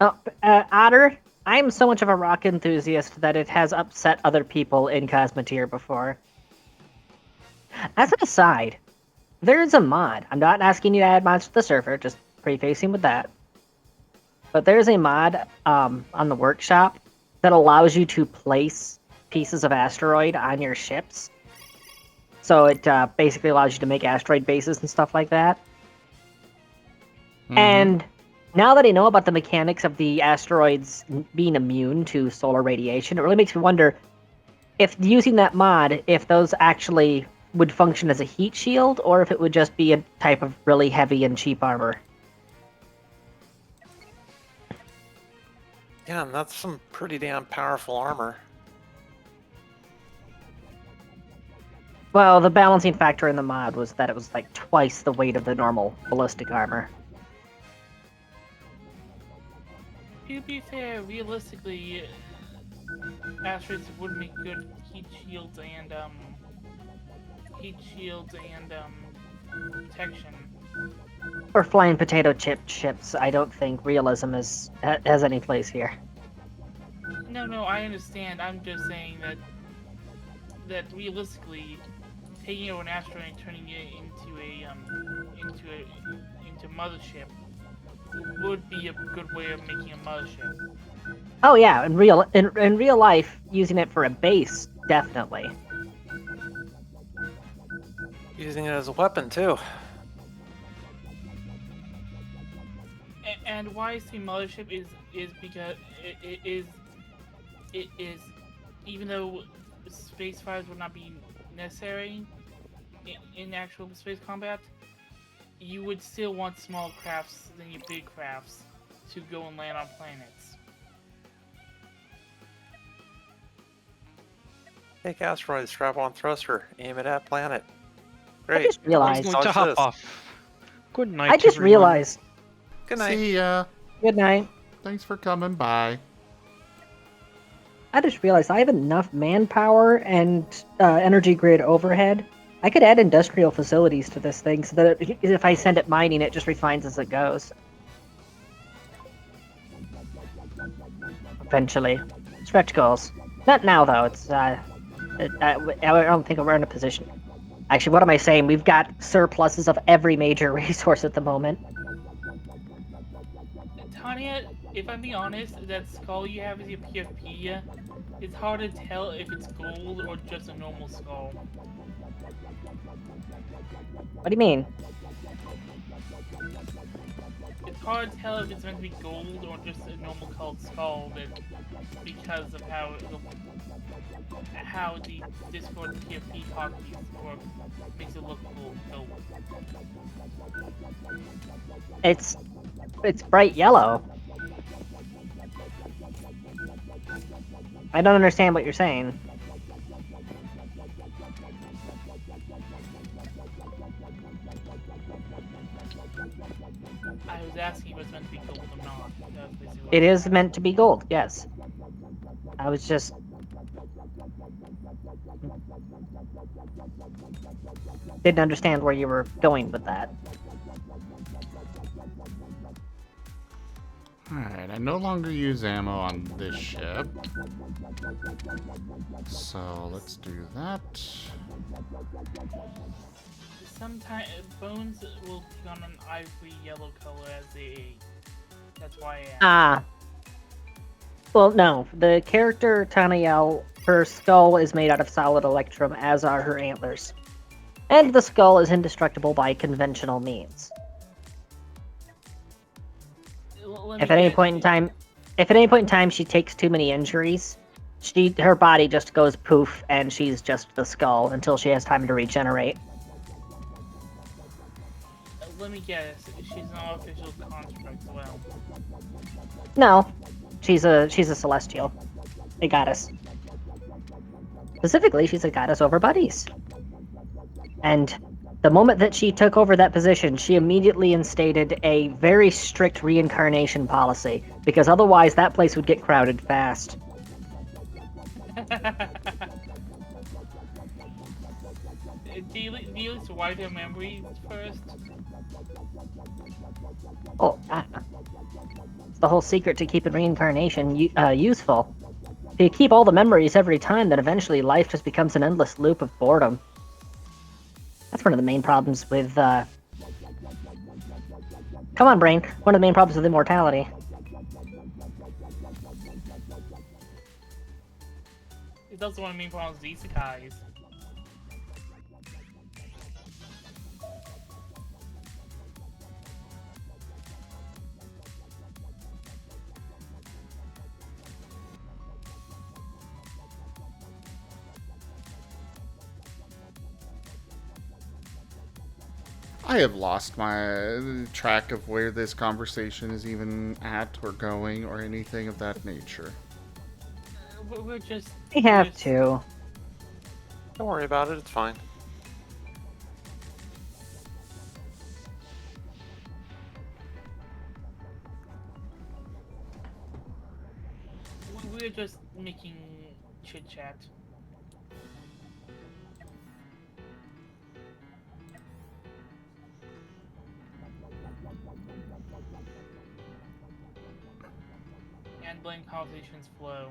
Oh, Otter, I'm so much of a rock enthusiast that it has upset other people in Cosmoteer before. As an aside, there's a mod. I'm not asking you to add mods to the server, just prefacing with that. But there's a mod on the workshop that allows you to place pieces of asteroid on your ships. So it basically allows you to make asteroid bases and stuff like that. And now that I know about the mechanics of the asteroids being immune to solar radiation, it really makes me wonder if using that mod, if those actually would function as a heat shield, or if it would just be a type of really heavy and cheap armor. Yeah, and that's some pretty damn powerful armor. Well, the balancing factor in the mod was that it was like twice the weight of the normal ballistic armor. To be fair, realistically, asteroids would make good heat shields and protection. For flying potato chip ships, I don't think realism has any place here. No, I understand. I'm just saying that realistically, taking over an asteroid and turning it into mothership would be a good way of making a mothership. Oh yeah, in real life, using it for a base, definitely. Using it as a weapon, too. And why I say mothership is because it is even though space fires would not be necessary in actual space combat, you would still want small crafts than your big crafts to go and land on planets. Take asteroid, strap on thruster, aim it at planet. I Great. just realized. I'm going to Watch hop this. off. Good night, I just everyone. realized. Good night. See ya. Good night. Thanks for coming by. I just realized I have enough manpower and energy grid overhead. I could add industrial facilities to this thing so that if I send it mining, it just refines as it goes. Eventually. Stretch goals. Not now, though. It's I don't think we're in a position. Actually, what am I saying? We've got surpluses of every major resource at the moment. Tanya, if I'm being honest, that skull you have as your PFP, it's hard to tell if it's gold or just a normal skull. What do you mean? It's hard to tell if it's meant to be gold or just a normal colored skull because of how the Discord PFP hotkeys work makes it look gold. It's bright yellow. I don't understand what you're saying. I was asking if it's meant to be gold or not. That was basically what It is meant to be gold, yes. I was just... didn't understand where you were going with that. Alright, I no longer use ammo on this ship. So let's do that. Sometimes bones will become an ivory yellow color as they age. That's why I asked. Ah. Well, no. The character Tanael, her skull is made out of solid electrum, as are her antlers. And the skull is indestructible by conventional means. let me If at any guess, point in time she takes too many injuries, her body just goes poof, and she's just the skull until she has time to regenerate. let me guess. She's an artificial construct as well. No, she's a celestial, a goddess. Specifically, she's a goddess over buddies. And the moment that she took over that position, she immediately instated a very strict reincarnation policy, because otherwise that place would get crowded fast. Do you at least wipe their memories first? Oh, it's the whole secret to keeping reincarnation useful. If you keep all the memories every time, then eventually life just becomes an endless loop of boredom. That's one of the main problems with, Come on, brain. One of the main problems with immortality. It's also one of the main problems with isekais. I have lost my track of where this conversation is even at or going or anything of that nature. We're just. We have to. Don't worry about it, it's fine. We're just making chit chat. And letting conversations flow.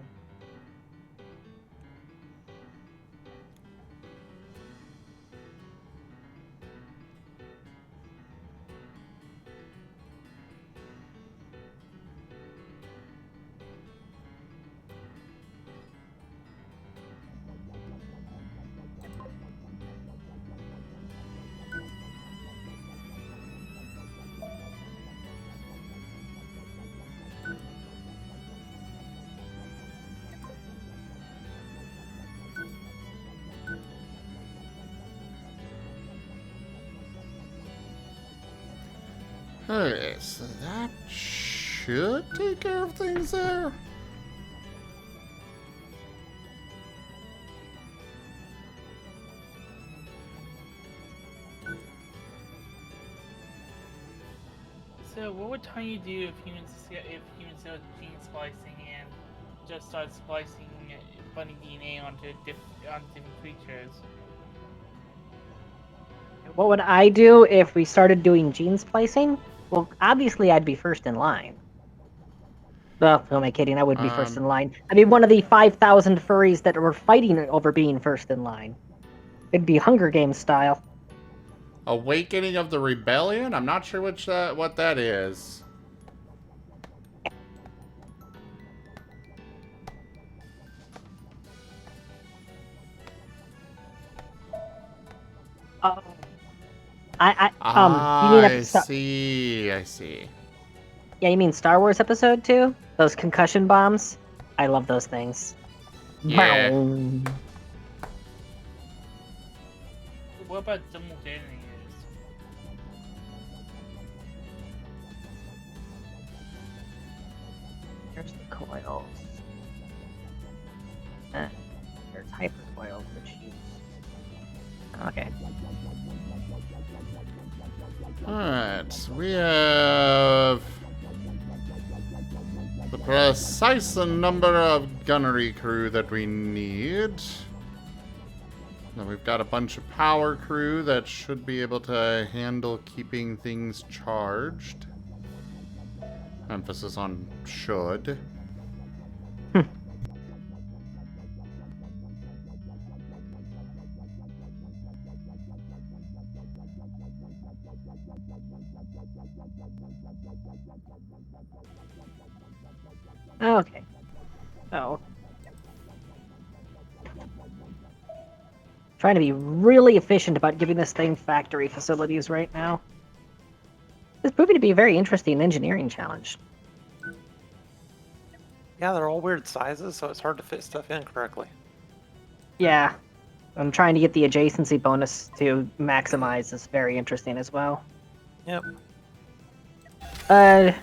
Okay, so that should take care of things there. So, what would Tiny do if humans started gene splicing and just started splicing funny DNA onto different creatures? What would I do if we started doing gene splicing? Well, obviously I'd be first in line. Well, who am I kidding? I would be first in line. I'd be one of the 5,000 furries that were fighting over being first in line. It'd be Hunger Games style. Awakening of the Rebellion? I'm not sure what that is. Oh. You mean I see. Yeah, you mean Star Wars Episode 2? Those concussion bombs? I love those things. Yeah. Boom. What about simultaneous? Here's the coils. There's hyper coils, which use. Okay. Alright, we have the precise number of gunnery crew that we need. Then we've got a bunch of power crew that should be able to handle keeping things charged. Emphasis on should. Okay. So. Trying to be really efficient about giving this thing factory facilities right now. It's proving to be a very interesting engineering challenge. Yeah, they're all weird sizes, so it's hard to fit stuff in correctly. Yeah. I'm trying to get the adjacency bonus to maximize. Is very interesting as well. Yep. As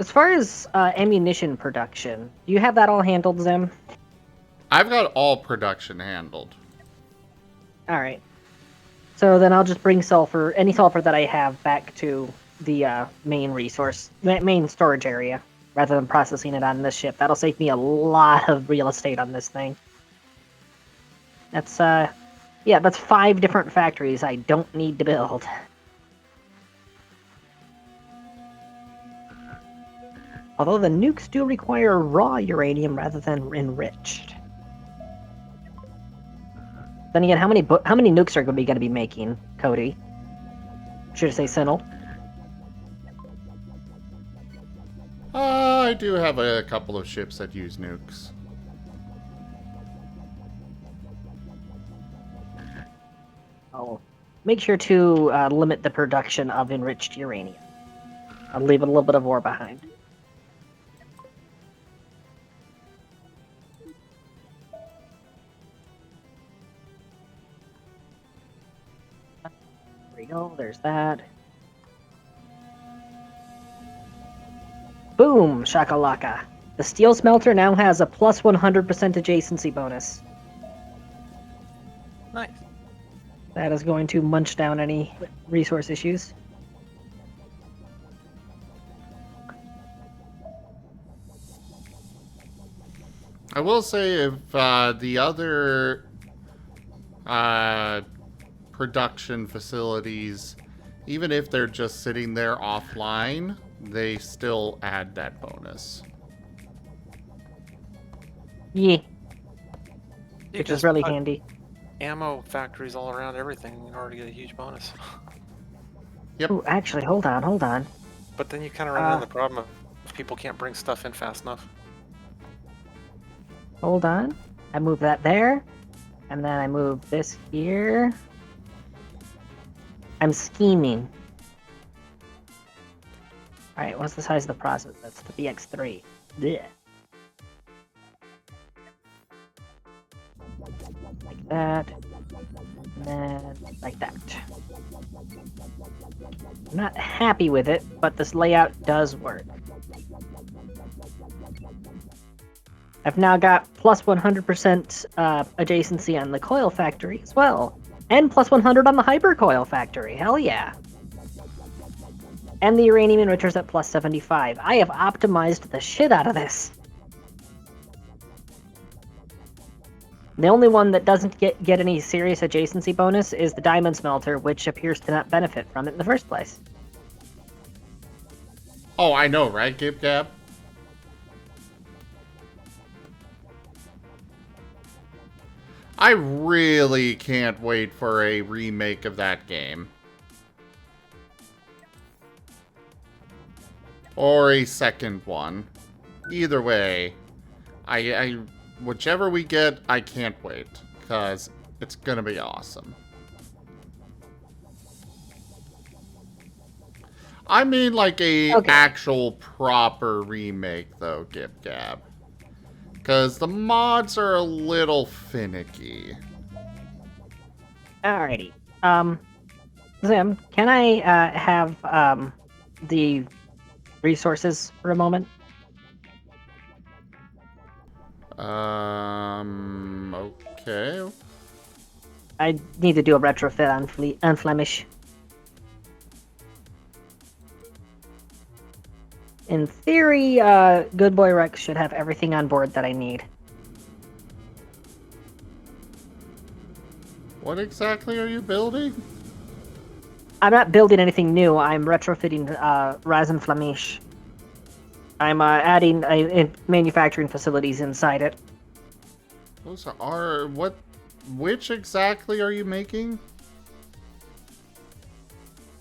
far as ammunition production, do you have that all handled, Zim? I've got all production handled. All right. So then I'll just bring any sulfur that I have back to the main storage area, rather than processing it on this ship. That'll save me a lot of real estate on this thing. That's yeah, that's 5 different factories I don't need to build. Although the nukes do require raw uranium rather than enriched. Then again, how many nukes are we going to be making, Cody? Should I say Sinnel? I do have a couple of ships that use nukes. I'll make sure to limit the production of enriched uranium. I'll leave a little bit of ore behind. There we go, there's that. Boom! Shakalaka. The steel smelter now has a plus 100% adjacency bonus. Nice. That is going to munch down any resource issues. I will say if the other production facilities, even if they're just sitting there offline, they still add that bonus. Yeah, You which is just really put handy. ammo factories all around everything in order to get a huge bonus. Yep. Ooh, actually, hold on. But then you kind of run into the problem of people can't bring stuff in fast enough. Hold on. I move that there. And then I move this here. I'm scheming. Alright, what's the size of the process? That's the BX3. Yeah. Like that. And then like that. I'm not happy with it, but this layout does work. I've now got plus 100% adjacency on the coil factory as well. And plus 100 on the hypercoil factory. Hell yeah. And the uranium enricher's at plus 75. I have optimized the shit out of this. The only one that doesn't get any serious adjacency bonus is the diamond smelter, which appears to not benefit from it in the first place. Oh, I know, right, Gib Gab? I really can't wait for a remake of that game. Or a second one. Either way, whichever we get, I can't wait. Because it's gonna be awesome. I mean like a actual proper remake though, Gib Gab. Because the mods are a little finicky. Alrighty. Zim, can I have the resources for a moment? Okay. I need to do a retrofit on Flemish. In theory, Good Boy Rex should have everything on board that I need. What exactly are you building? I'm not building anything new. I'm retrofitting Rasen Flemish. I'm adding manufacturing facilities inside it. Those are which exactly are you making?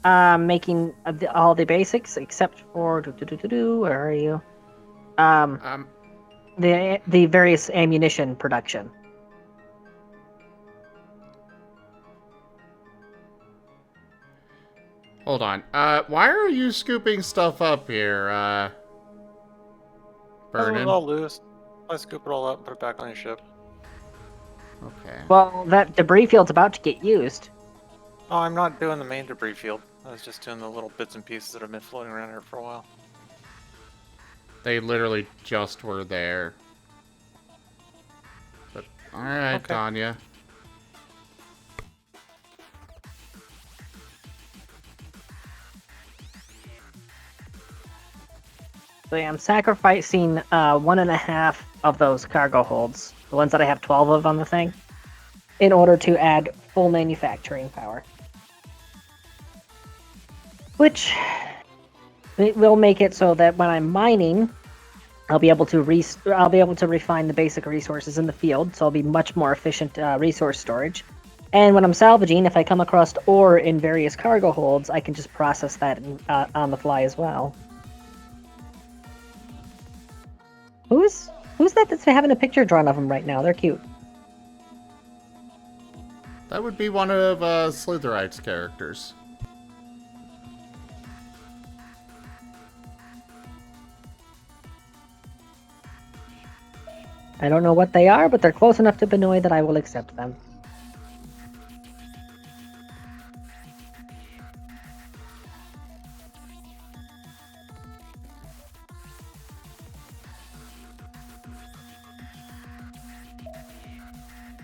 Making all the basics except for where are you? The various ammunition production. Hold on. Why are you scooping stuff up here? burn It him? all loose. I scoop it all up and put it back on your ship. Okay. Well, that debris field's about to get used. Oh, I'm not doing the main debris field. I was just doing the little bits and pieces that have been floating around here for a while. They literally just were there. But alright, Okay. Tanya. So yeah, I'm sacrificing 1.5 of those cargo holds, the ones that I have 12 of on the thing, in order to add full manufacturing power. Which it will make it so that when I'm mining, I'll be able to refine the basic resources in the field, so I'll be much more efficient resource storage. And when I'm salvaging, if I come across ore in various cargo holds, I can just process that on the fly as well. Who's that that's having a picture drawn of them right now? They're cute. That would be one of Slitherite's characters. I don't know what they are, but they're close enough to Benoit that I will accept them.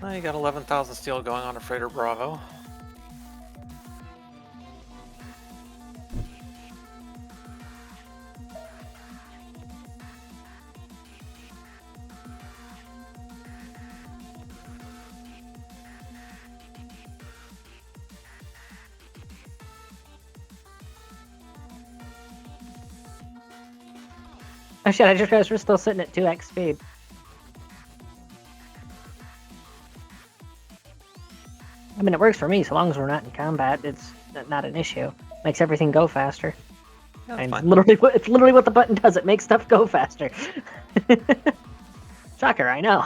Well, you got 11,000 steel going on a freighter Bravo. Oh shit, I just realized we're still sitting at 2x speed. I mean, it works for me, so long as we're not in combat, it's not an issue. Makes everything go faster. Yeah, that's And fine. it's literally what the button does, it makes stuff go faster. Shocker, I know.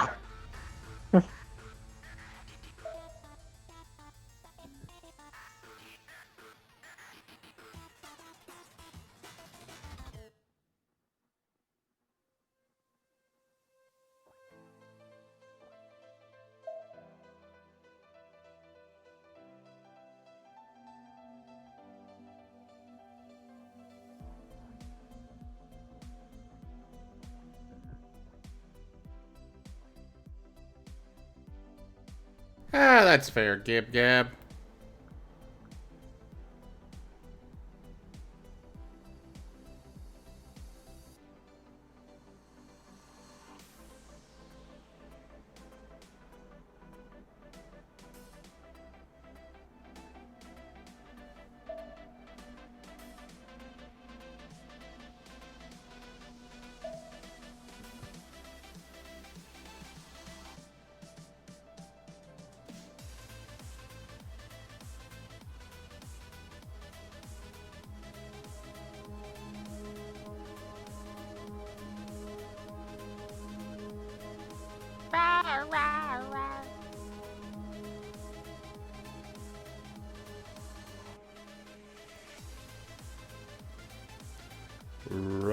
Ah, that's fair, Gib Gab.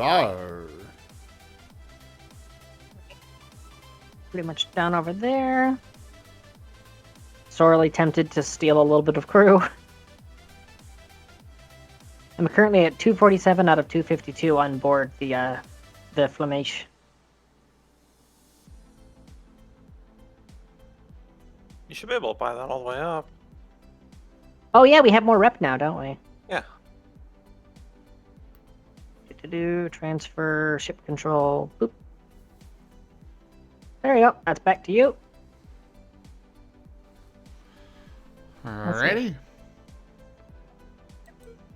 Rawr. Pretty much down over there. Sorely tempted to steal a little bit of crew. I'm currently at 247 out of 252 on board the Flemish. You should be able to buy that all the way up. Oh yeah, we have more rep now, don't we? Yeah. Transfer, ship control, boop. There you go, that's back to you. Alrighty.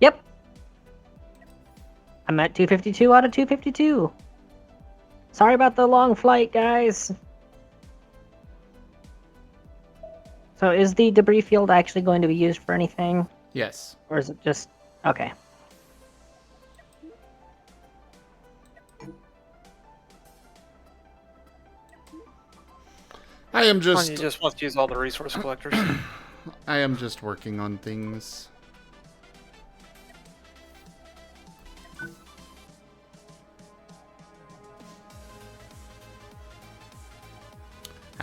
Yep. I'm at 252 out of 252. Sorry about the long flight, guys. So is the debris field actually going to be used for anything? Yes. Or is it just... Okay. I am You just just want to use all the resource collectors. I am just working on things.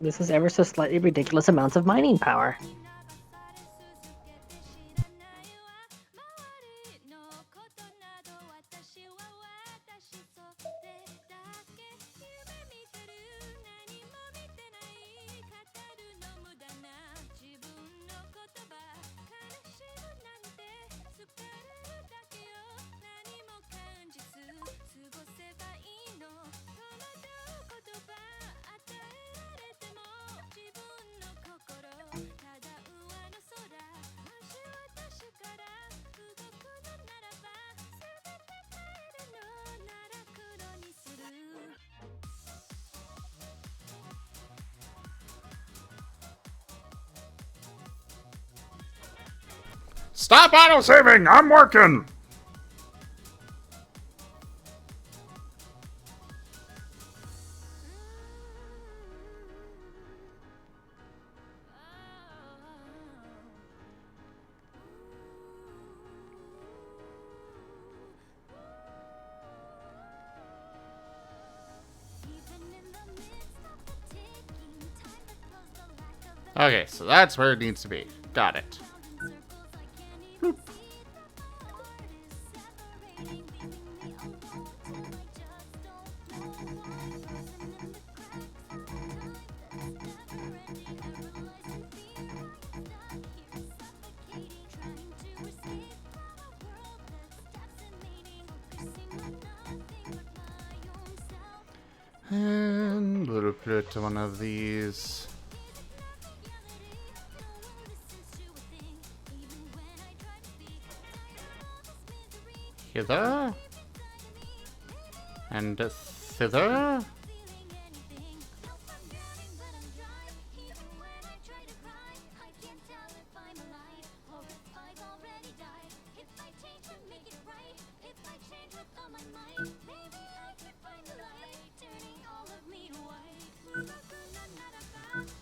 This is ever so slightly ridiculous amounts of mining power. Stop autosaving! I'm working! Okay, so that's where it needs to be. Got it. Bloop. And we'll put it to one of these. Hither. And thither.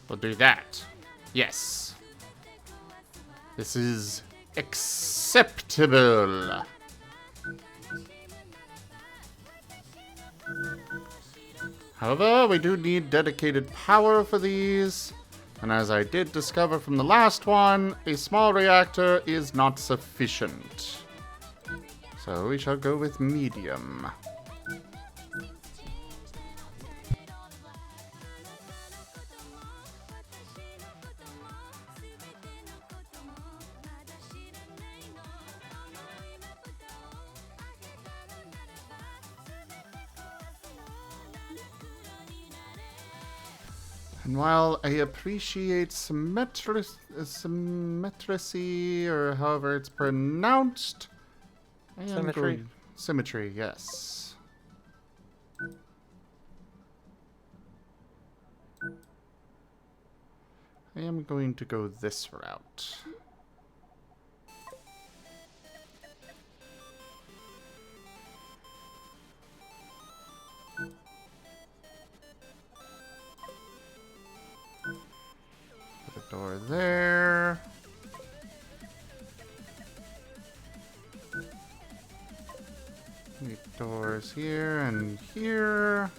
We'll do that. Yes. This is acceptable. However, we do need dedicated power for these. And as I did discover from the last one, a small reactor is not sufficient. So we shall go with medium. And while I appreciate symmetry, or however it's pronounced, I am Symmetry. Symmetry, yes. I am going to go this route. Put a door there. Need doors here and here.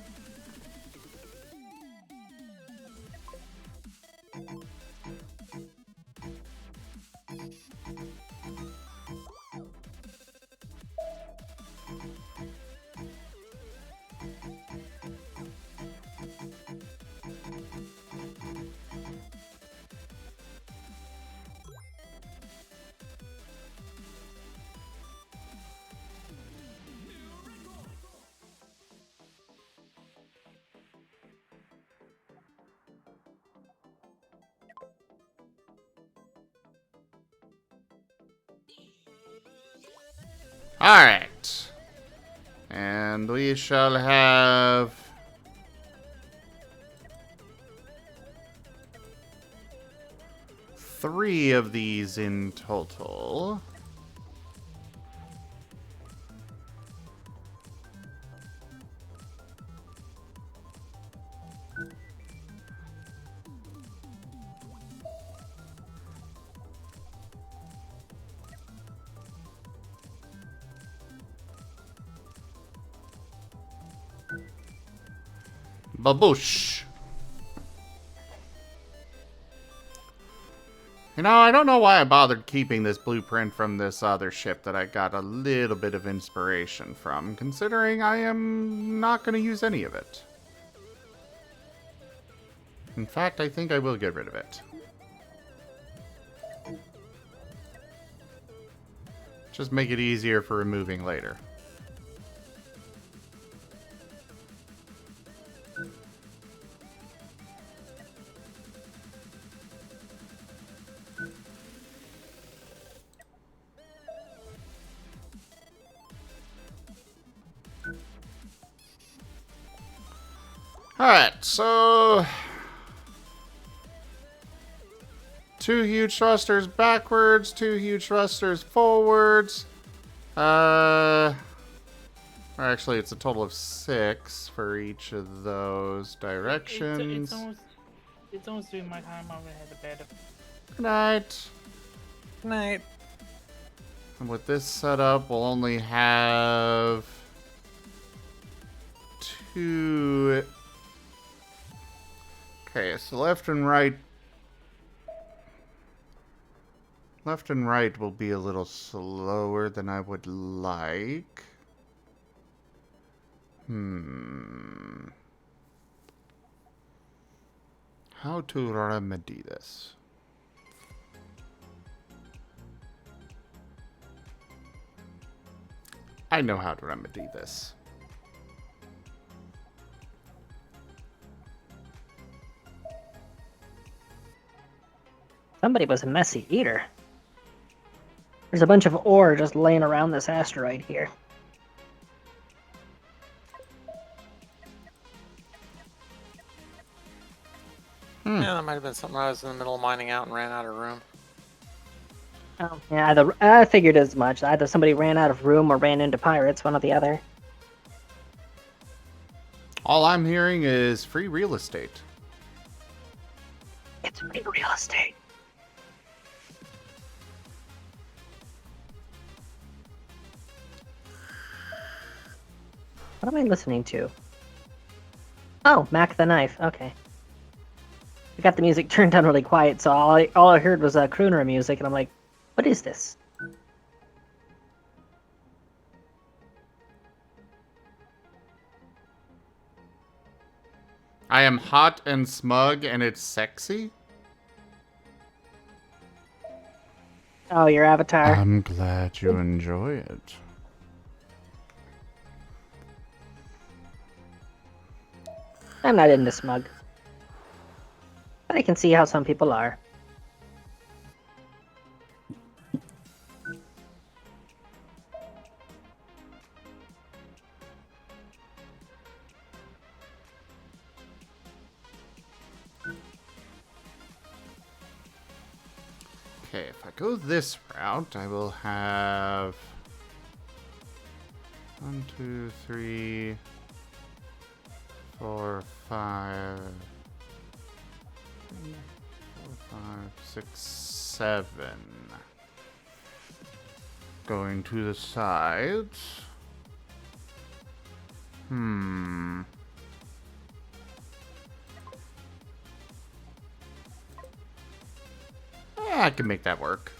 Alright. And we shall have... three of these in total. Baboosh. You know, I don't know why I bothered keeping this blueprint from this other ship that I got a little bit of inspiration from, considering I am not going to use any of it. In fact, I think I will get rid of it. Just make it easier for removing later. Alright, so 2 huge thrusters backwards, 2 huge thrusters forwards. Actually, it's a total of 6 for each of those directions. It's almost doing my time. I'm gonna head to bed. Good night. Good night. And with this setup, we'll only have 2. Okay, so left and right will be a little slower than I would like. How to remedy this? I know how to remedy this. Somebody was a messy eater. There's a bunch of ore just laying around this asteroid here. Yeah, that might have been something I was in the middle of mining out and ran out of room. Oh, yeah, I figured as much. Either somebody ran out of room or ran into pirates, one or the other. All I'm hearing is free real estate. It's free real estate. What am I listening to? Oh, Mac the Knife. Okay. I got the music turned down really quiet, so all I heard was crooner music, and I'm like, what is this? I am hot and smug and it's sexy? Oh, your avatar. I'm glad you enjoy it. I'm not into smug. But I can see how some people are. Okay, if I go this route, I will have 1, 2, 3, 4, 5, 4, 5, 6, 7. Going to the sides. I can make that work.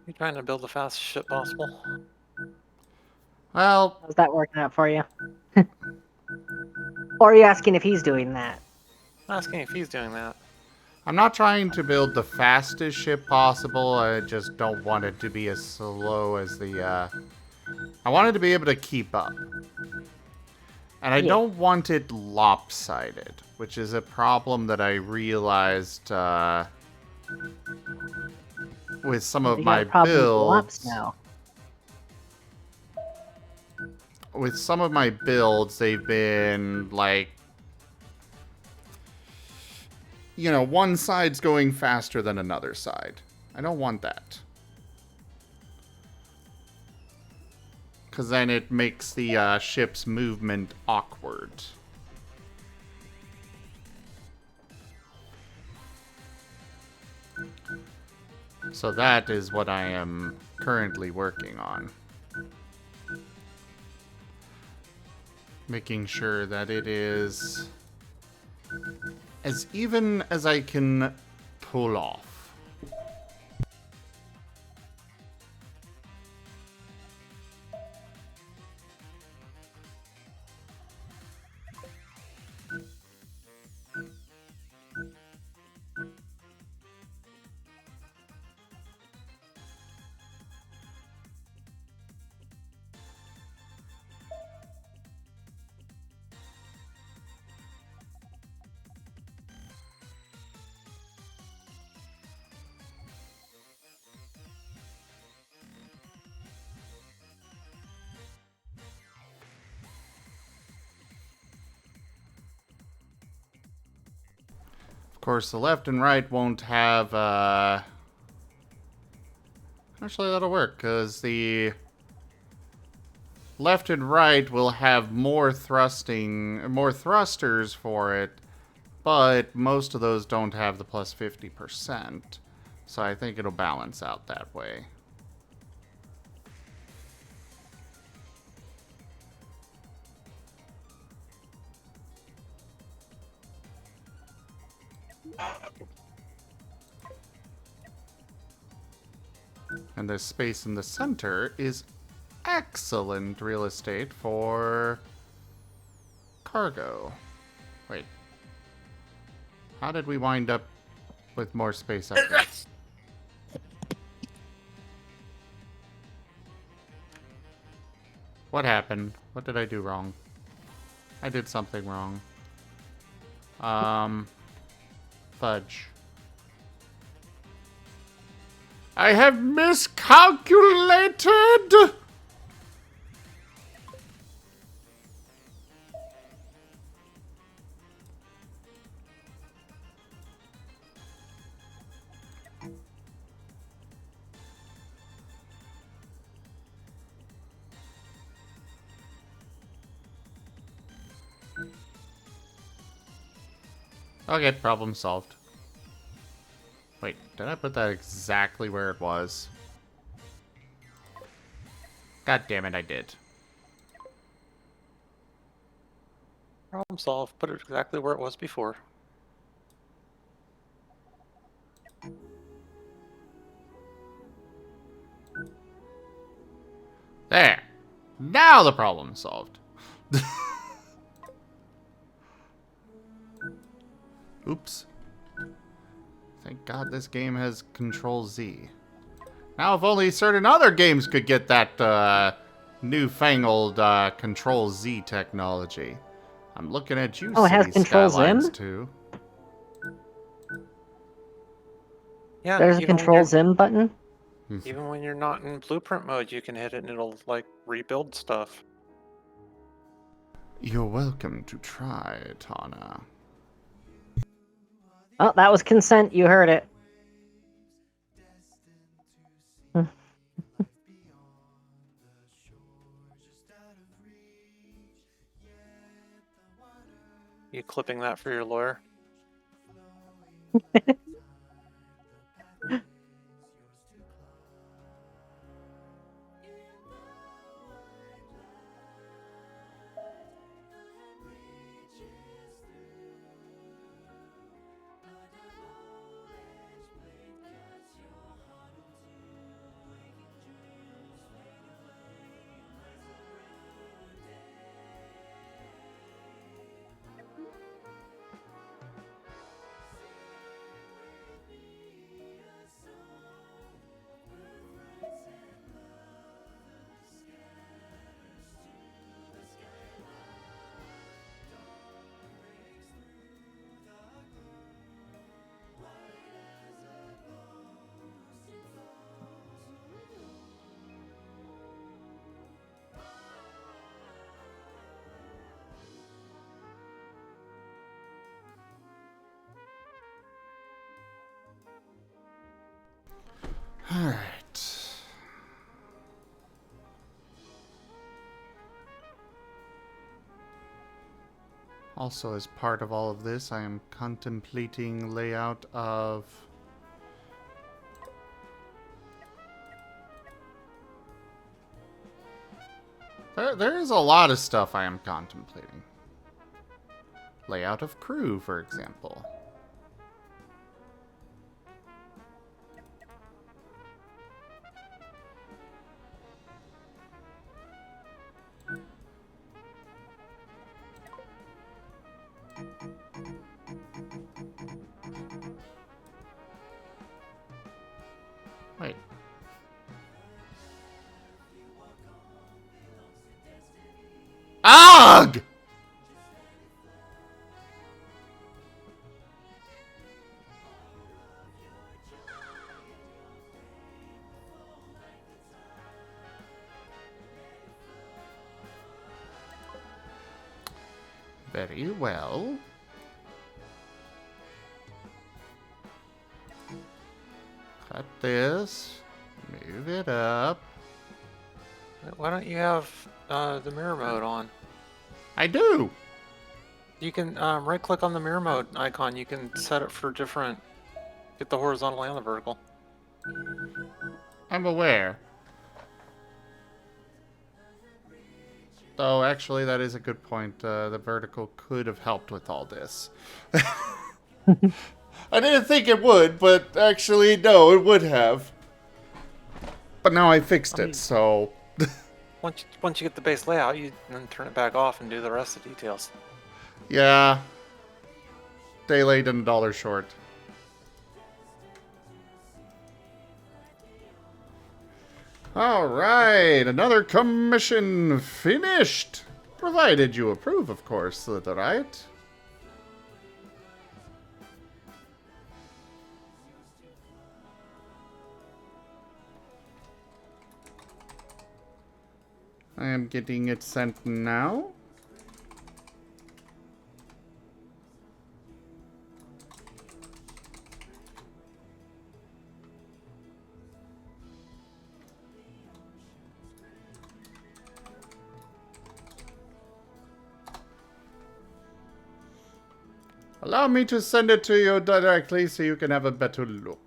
You trying to build the fastest ship possible? Well, How's that working out for you? Or are you asking if he's doing that? I'm asking if he's doing that. I'm not trying to build the fastest ship possible. I just don't want it to be as slow as the, I want it to be able to keep up. And I don't want it lopsided, which is a problem that I realized, with some of You got my a problem with lops builds. now. With some of my builds, they've been, like, you know, one side's going faster than another side. I don't want that. Because then it makes the ship's movement awkward. So that is what I am currently working on. Making sure that it is as even as I can pull off. Of course, the left and right won't have, actually, that'll work, because the left and right will have more thrusters for it, but most of those don't have the plus 50%. So I think it'll balance out that way. And the space in the center is excellent real estate for cargo. Wait. How did we wind up with more space up there? What happened? What did I do wrong? I did something wrong. Fudge. I have miscalculated! Okay, problem solved. Wait, did I put that exactly where it was? God damn it, I did. Problem solved. Put it exactly where it was before. There! Now the problem's solved. Oops. Thank God this game has Control Z. Now if only certain other games could get that newfangled Control Z technology. I'm looking at you, Oh, it has City Control Skylines Zim? 2. Yeah, There's a even when Control you're- Zim button. Even when you're not in blueprint mode, you can hit it and it'll like rebuild stuff. You're welcome to try, Tana. Oh, that was consent. You heard it. You clipping that for your lawyer? Alright. Also, as part of all of this, I am contemplating layout of There is a lot of stuff I am contemplating. Layout of crew, for example. Wait. Ugh! Very well. Cut this. Move it up. Why don't you have the mirror mode on? I do! You can right click on the mirror mode icon. You can set it for different. Get the horizontal and the vertical. I'm aware. Though, actually, that is a good point. The vertical could have helped with all this. I didn't think it would, but actually, no, it would have. But now I fixed it, so... Once you get the base layout, you then turn it back off and do the rest of the details. Yeah. Day late and $1 short. Alright, another commission finished. Provided you approve, of course, right? I am getting it sent now. Allow me to send it to you directly so you can have a better look.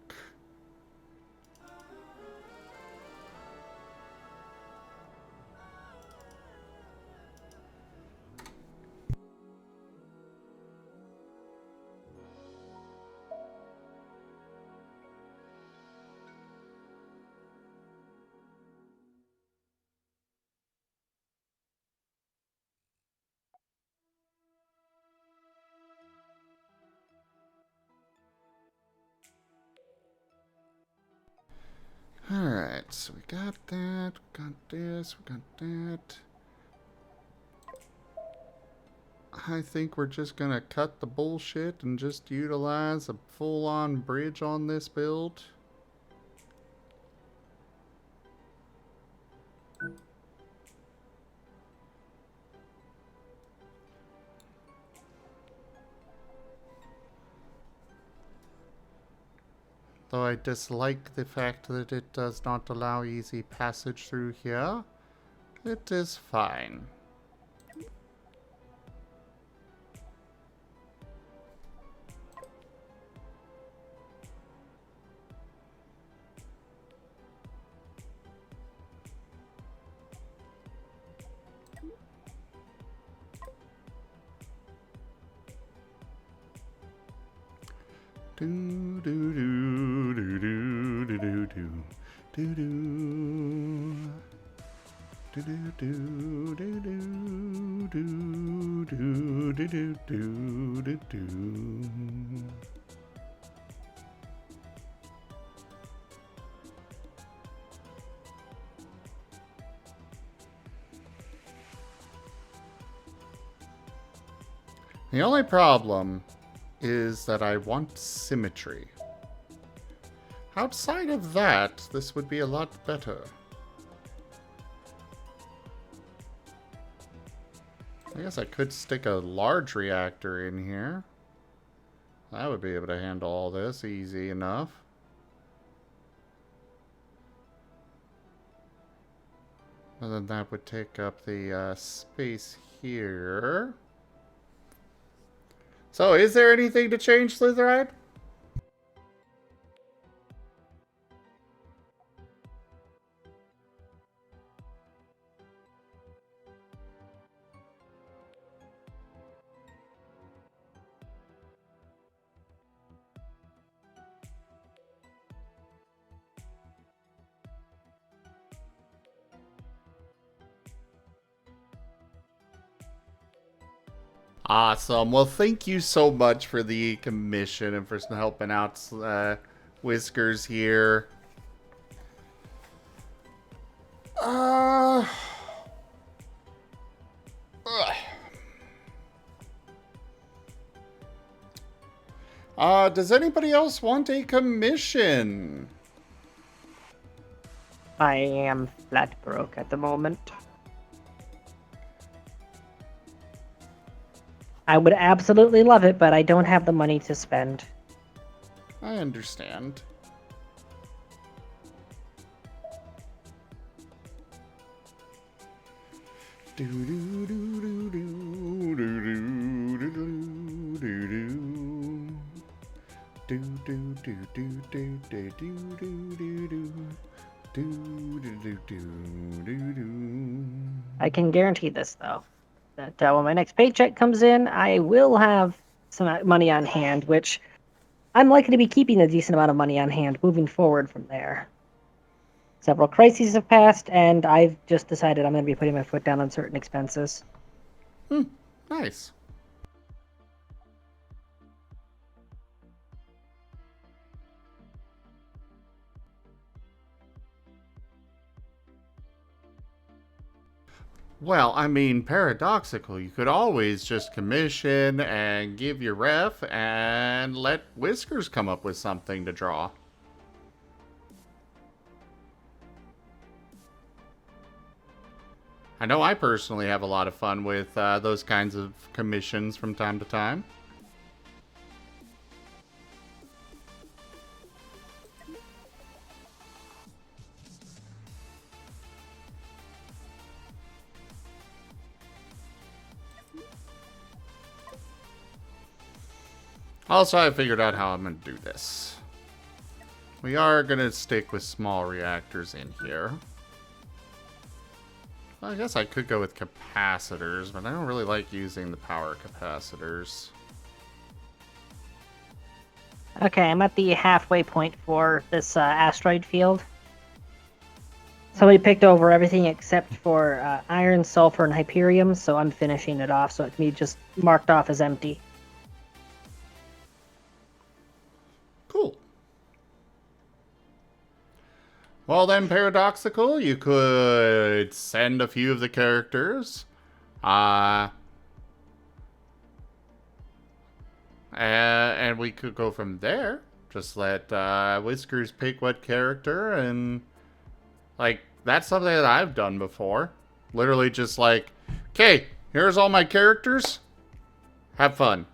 Alright, so we got that, we got this, we got that. I think we're just gonna cut the bullshit and just utilize a full-on bridge on this build. Though I dislike the fact that it does not allow easy passage through here, it is fine. Do do do do do do do do do do do do do do do do do do do. The only problem is that I want symmetry. Outside of that, this would be a lot better. I guess I could stick a large reactor in here. That would be able to handle all this easy enough. And then that would take up the space here. So, is there anything to change, Slytherin? Awesome. Well, thank you so much for the commission and for helping out Whiskers here. Ugh. Does anybody else want a commission? I am flat broke at the moment. I would absolutely love it, but I don't have the money to spend. I understand. I can guarantee this, though, that when my next paycheck comes in, I will have some money on hand, which I'm likely to be keeping a decent amount of money on hand moving forward from there. Several crises have passed, and I've just decided I'm going to be putting my foot down on certain expenses. Nice. Well, I mean, paradoxical. You could always just commission and give your ref and let Whiskers come up with something to draw. I know I personally have a lot of fun with those kinds of commissions from time to time. Also, I figured out how I'm going to do this. We are going to stick with small reactors in here. Well, I guess I could go with capacitors, but I don't really like using the power capacitors. Okay, I'm at the halfway point for this asteroid field. Somebody picked over everything except for iron, sulfur, and hyperium, so I'm finishing it off so it can be just marked off as empty. Cool. Well then, Paradoxical, you could send a few of the characters. And we could go from there. Just let Whiskers pick what character, and like, that's something that I've done before. Literally just like, okay, here's all my characters. Have fun.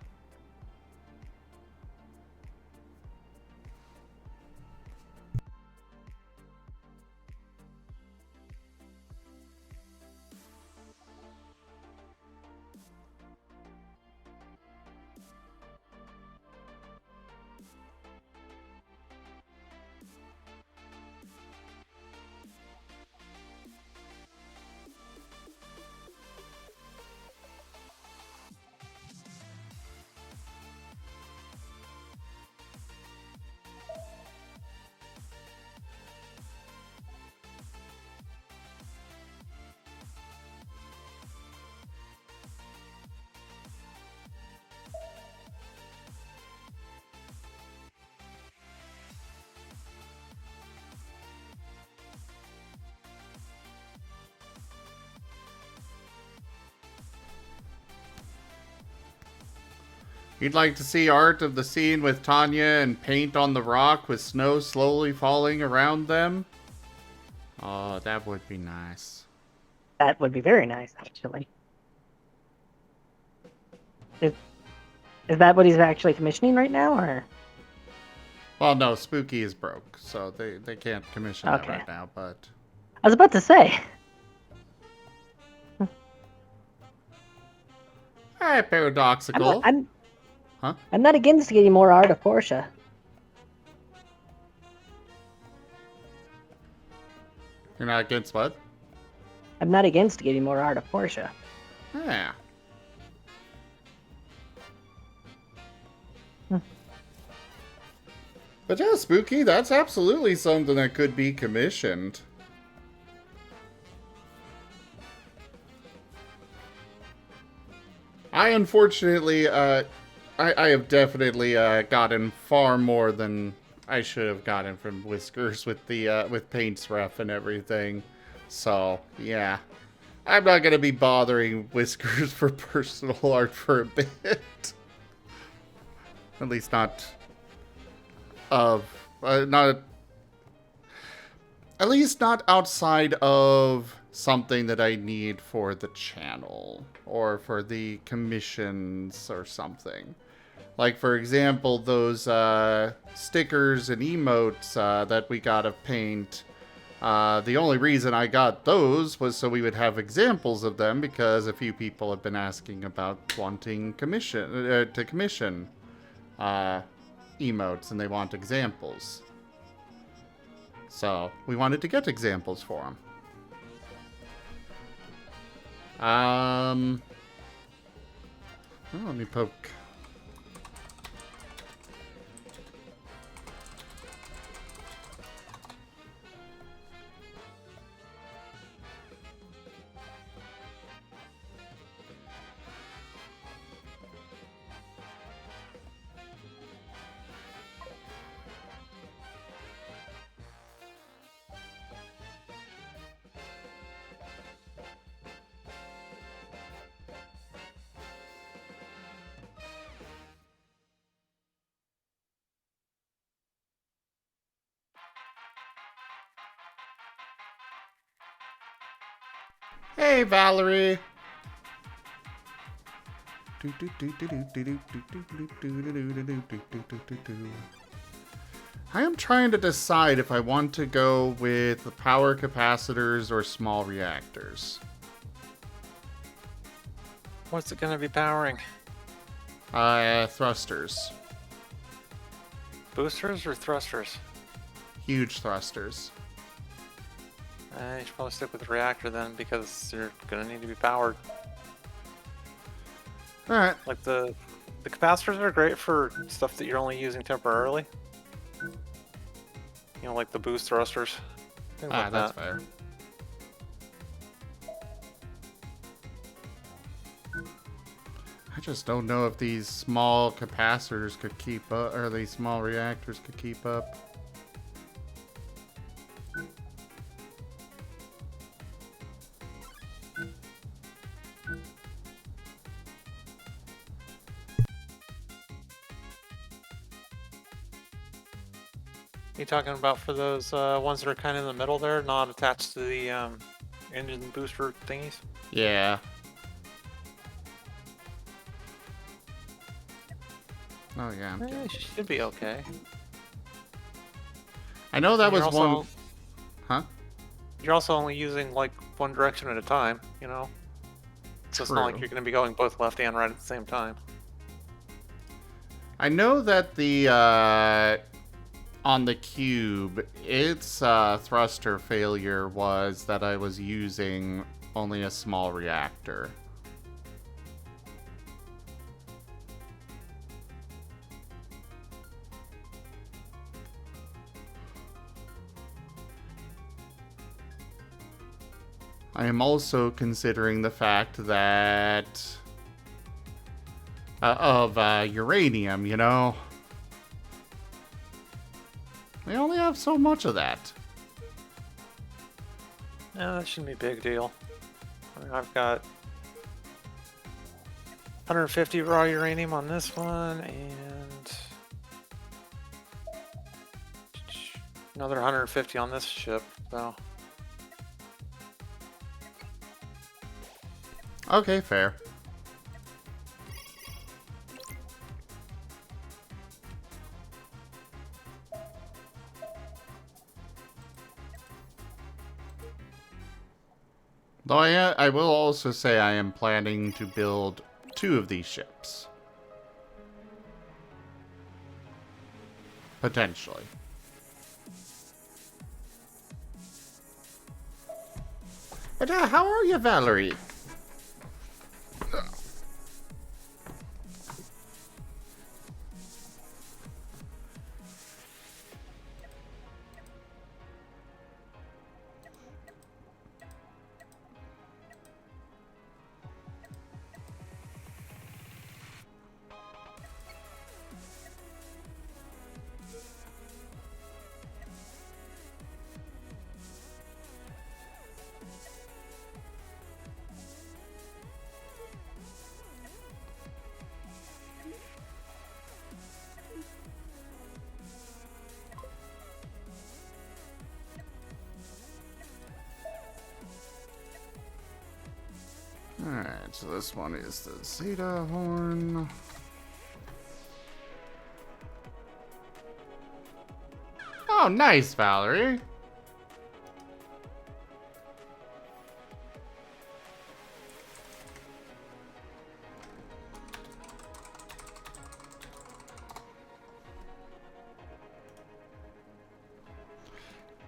You'd like to see art of the scene with Tanya and paint on the rock with snow slowly falling around them? Oh, that would be nice. That would be very nice, actually. Is that what he's actually commissioning right now, or? Well, no, Spooky is broke, so they can't commission that Okay. right now, but... I was about to say. Alright, Paradoxical. Huh? I'm not against getting more art of Portia. You're not against what? I'm not against getting more art of Portia. Yeah. But yeah, Spooky, that's absolutely something that could be commissioned. I unfortunately, I have definitely gotten far more than I should have gotten from Whiskers with the with paints ref and everything. So yeah, I'm not gonna be bothering Whiskers for personal art for a bit. At least not of not at least not outside of something that I need for the channel or for the commissions or something. Like, for example, those stickers and emotes that we got of paint. The only reason I got those was so we would have examples of them, because a few people have been asking about wanting to commission emotes, and they want examples. So we wanted to get examples for them. Let me poke. Hey, Valerie. I am trying to decide if I want to go with the power capacitors or small reactors. What's it gonna be powering? Thrusters. Boosters or thrusters? Huge thrusters. You should probably stick with the reactor then, because you're gonna need to be powered. Alright. Like the capacitors are great for stuff that you're only using temporarily. You know, like the boost thrusters. Things like That's that. fair. I just don't know if these small capacitors could keep up, or these small reactors could keep up. You talking about for those ones that are kind of in the middle there, not attached to the engine booster thingies? Yeah. Oh yeah, I'm Eh, kidding. should be okay. I know that And was you're also- one. Huh? You're also only using like one direction at a time, you know? So it's not like True. you're going to be going both left and right at the same time. I know that the on the cube, its thruster failure was that I was using only a small reactor. I am also considering the fact that of uranium, you know? We only have so much of that. No, that shouldn't be a big deal. I mean, I've got 150 raw uranium on this one, and another 150 on this ship, so... Okay, fair. Though I will also say I am planning to build 2 of these ships. Potentially. But how are you, Valerie? Alright, so this one is the Zeta horn. Oh, nice, Valerie.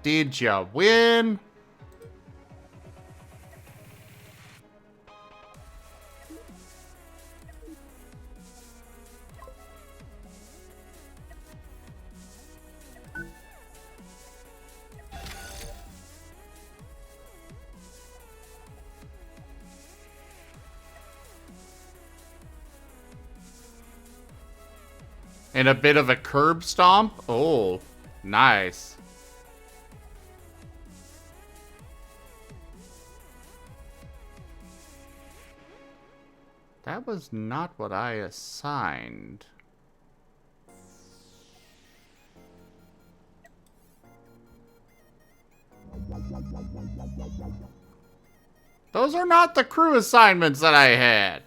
Did ya win? And a bit of a curb stomp? Oh, nice. That was not what I assigned. Those are not the crew assignments that I had.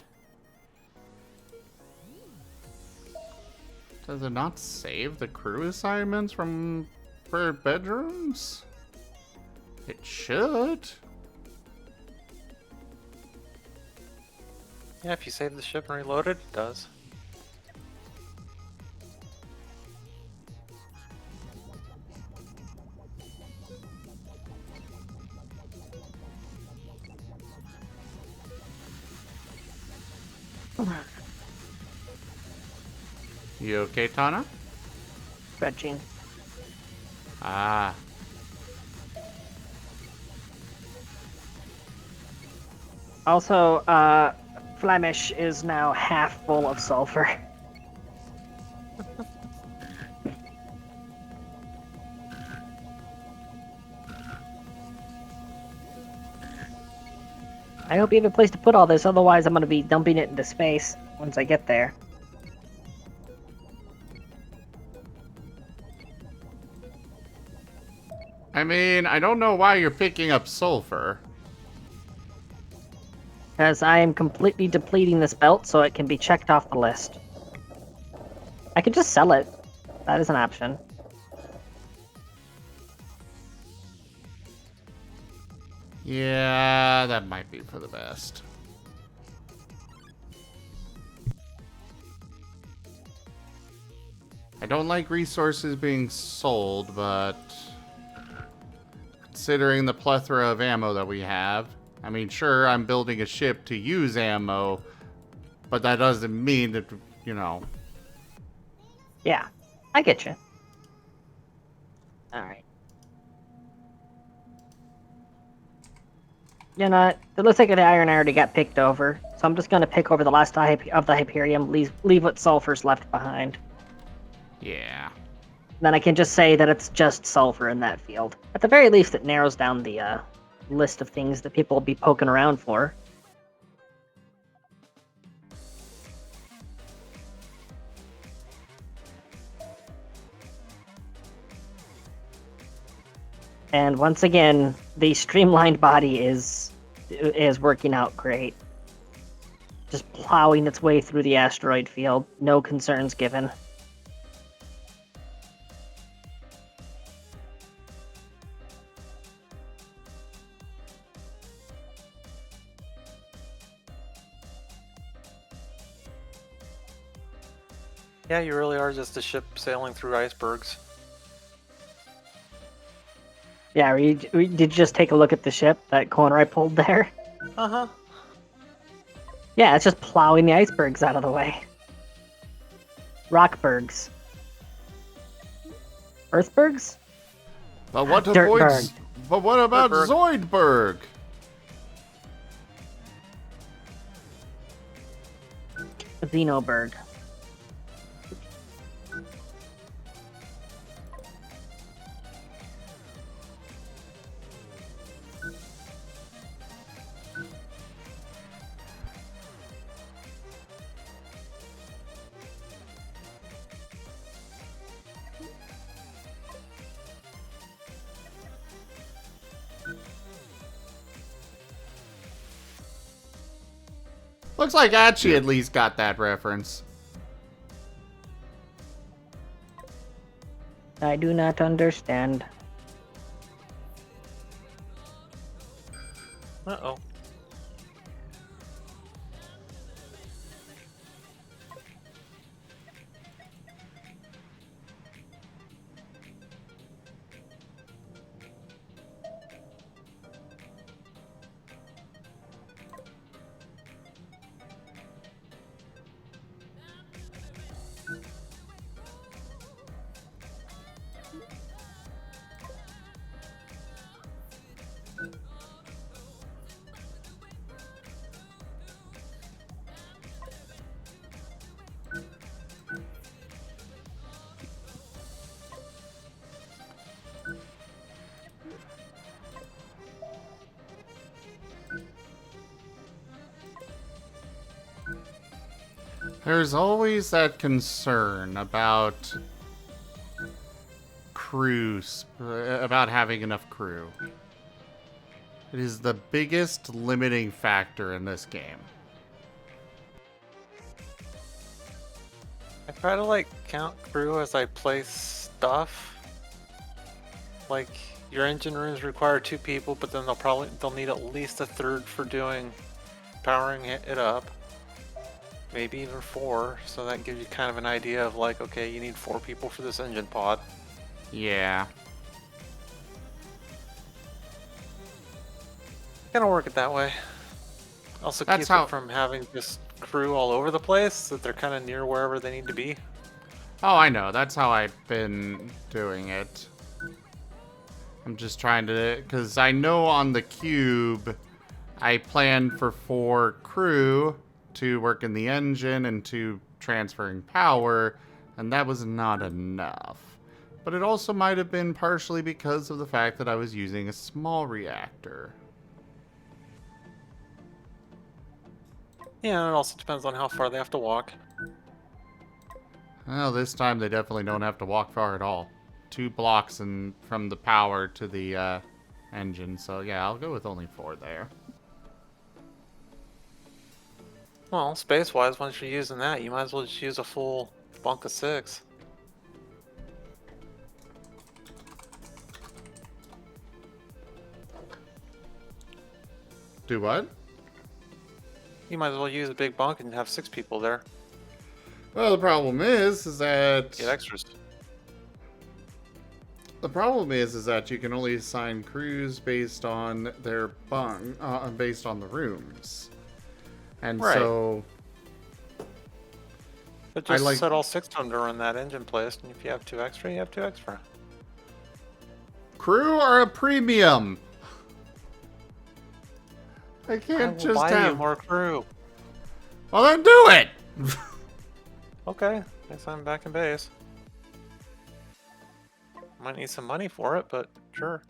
Does it not save the crew assignments for bedrooms? It should. Yeah, if you save the ship and reload it, it does. You okay, Tana? Stretching. Ah. Also, Flemish is now half full of sulfur. I hope you have a place to put all this, otherwise I'm going to be dumping it into space once I get there. I mean, I don't know why you're picking up sulfur. Because I am completely depleting this belt so it can be checked off the list. I could just sell it. That is an option. Yeah, that might be for the best. I don't like resources being sold, but considering the plethora of ammo that we have, I mean, sure, I'm building a ship to use ammo, but that doesn't mean that, you know. Yeah, I get you. Alright. You know, it looks like the iron already got picked over, so I'm just going to pick over the last of the Hyperium, leave what sulfur's left behind. Yeah. Then I can just say that it's just sulfur in that field. At the very least, it narrows down the list of things that people will be poking around for. And once again, the streamlined body is working out great. Just plowing its way through the asteroid field, no concerns given. Yeah, you really are just a ship sailing through icebergs. Yeah, did you just take a look at the ship, that corner I pulled there? Uh-huh. Yeah, it's just plowing the icebergs out of the way. Rockbergs. Earthbergs? But what Dirtberg. avoids... But what about Dirtberg. Zoidberg? Xenoberg. Looks like Artsy at least got that reference. I do not understand. Uh-oh. There's always that concern about about having enough crew. It is the biggest limiting factor in this game. I try to like count crew as I place stuff. Like your engine rooms require 2 people, but then they'll need at least a third for doing powering it up. Maybe even 4, so that gives you kind of an idea of like, okay, you need 4 people for this engine pod. Yeah. Gonna work it that way. Also That's keep how- it from having just crew all over the place, so that they're kind of near wherever they need to be. Oh, I know. That's how I've been doing it. I'm just trying to... Because I know on the cube, I planned for 4 crew to work in the engine and 2 transferring power, and that was not enough. But it also might have been partially because of the fact that I was using a small reactor. Yeah, and it also depends on how far they have to walk. Well, this time they definitely don't have to walk far at all. 2 blocks from the power to the engine, so yeah, I'll go with only 4 there. Well, space-wise, once you're using that, you might as well just use a full bunk of 6. Do what? You might as well use a big bunk and have 6 people there. Well, the problem is that... Get extras. The problem is that you can only assign crews based on their based on the rooms. And Right. so... But just like- set all 6 of them to run that engine place, and if you have 2 extra, you have 2 extra. Crew are a premium! I I can't will just buy you have... more crew. Well, then do it! Okay, guess I'm back in base. Might need some money for it, but sure.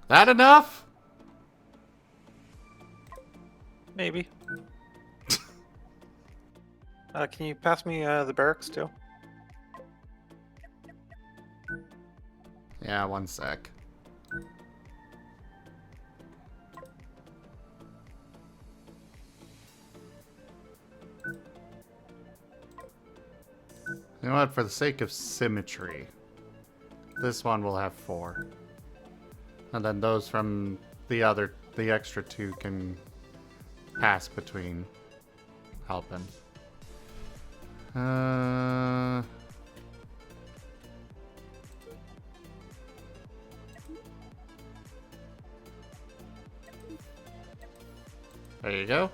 That enough? Maybe. Can you pass me the barracks too? Yeah, one sec. You know what? For the sake of symmetry, this one will have 4. And then those from the extra 2 can pass between helping. There you go.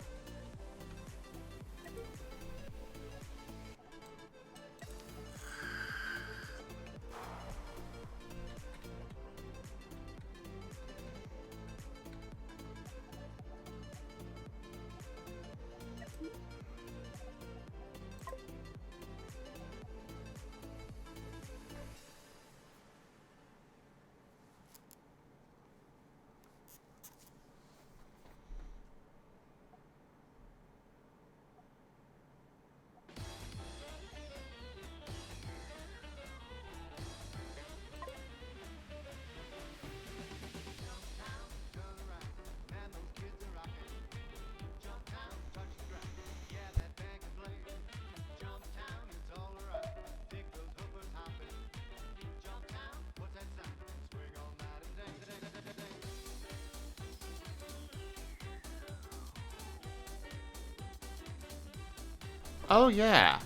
Oh, yeah.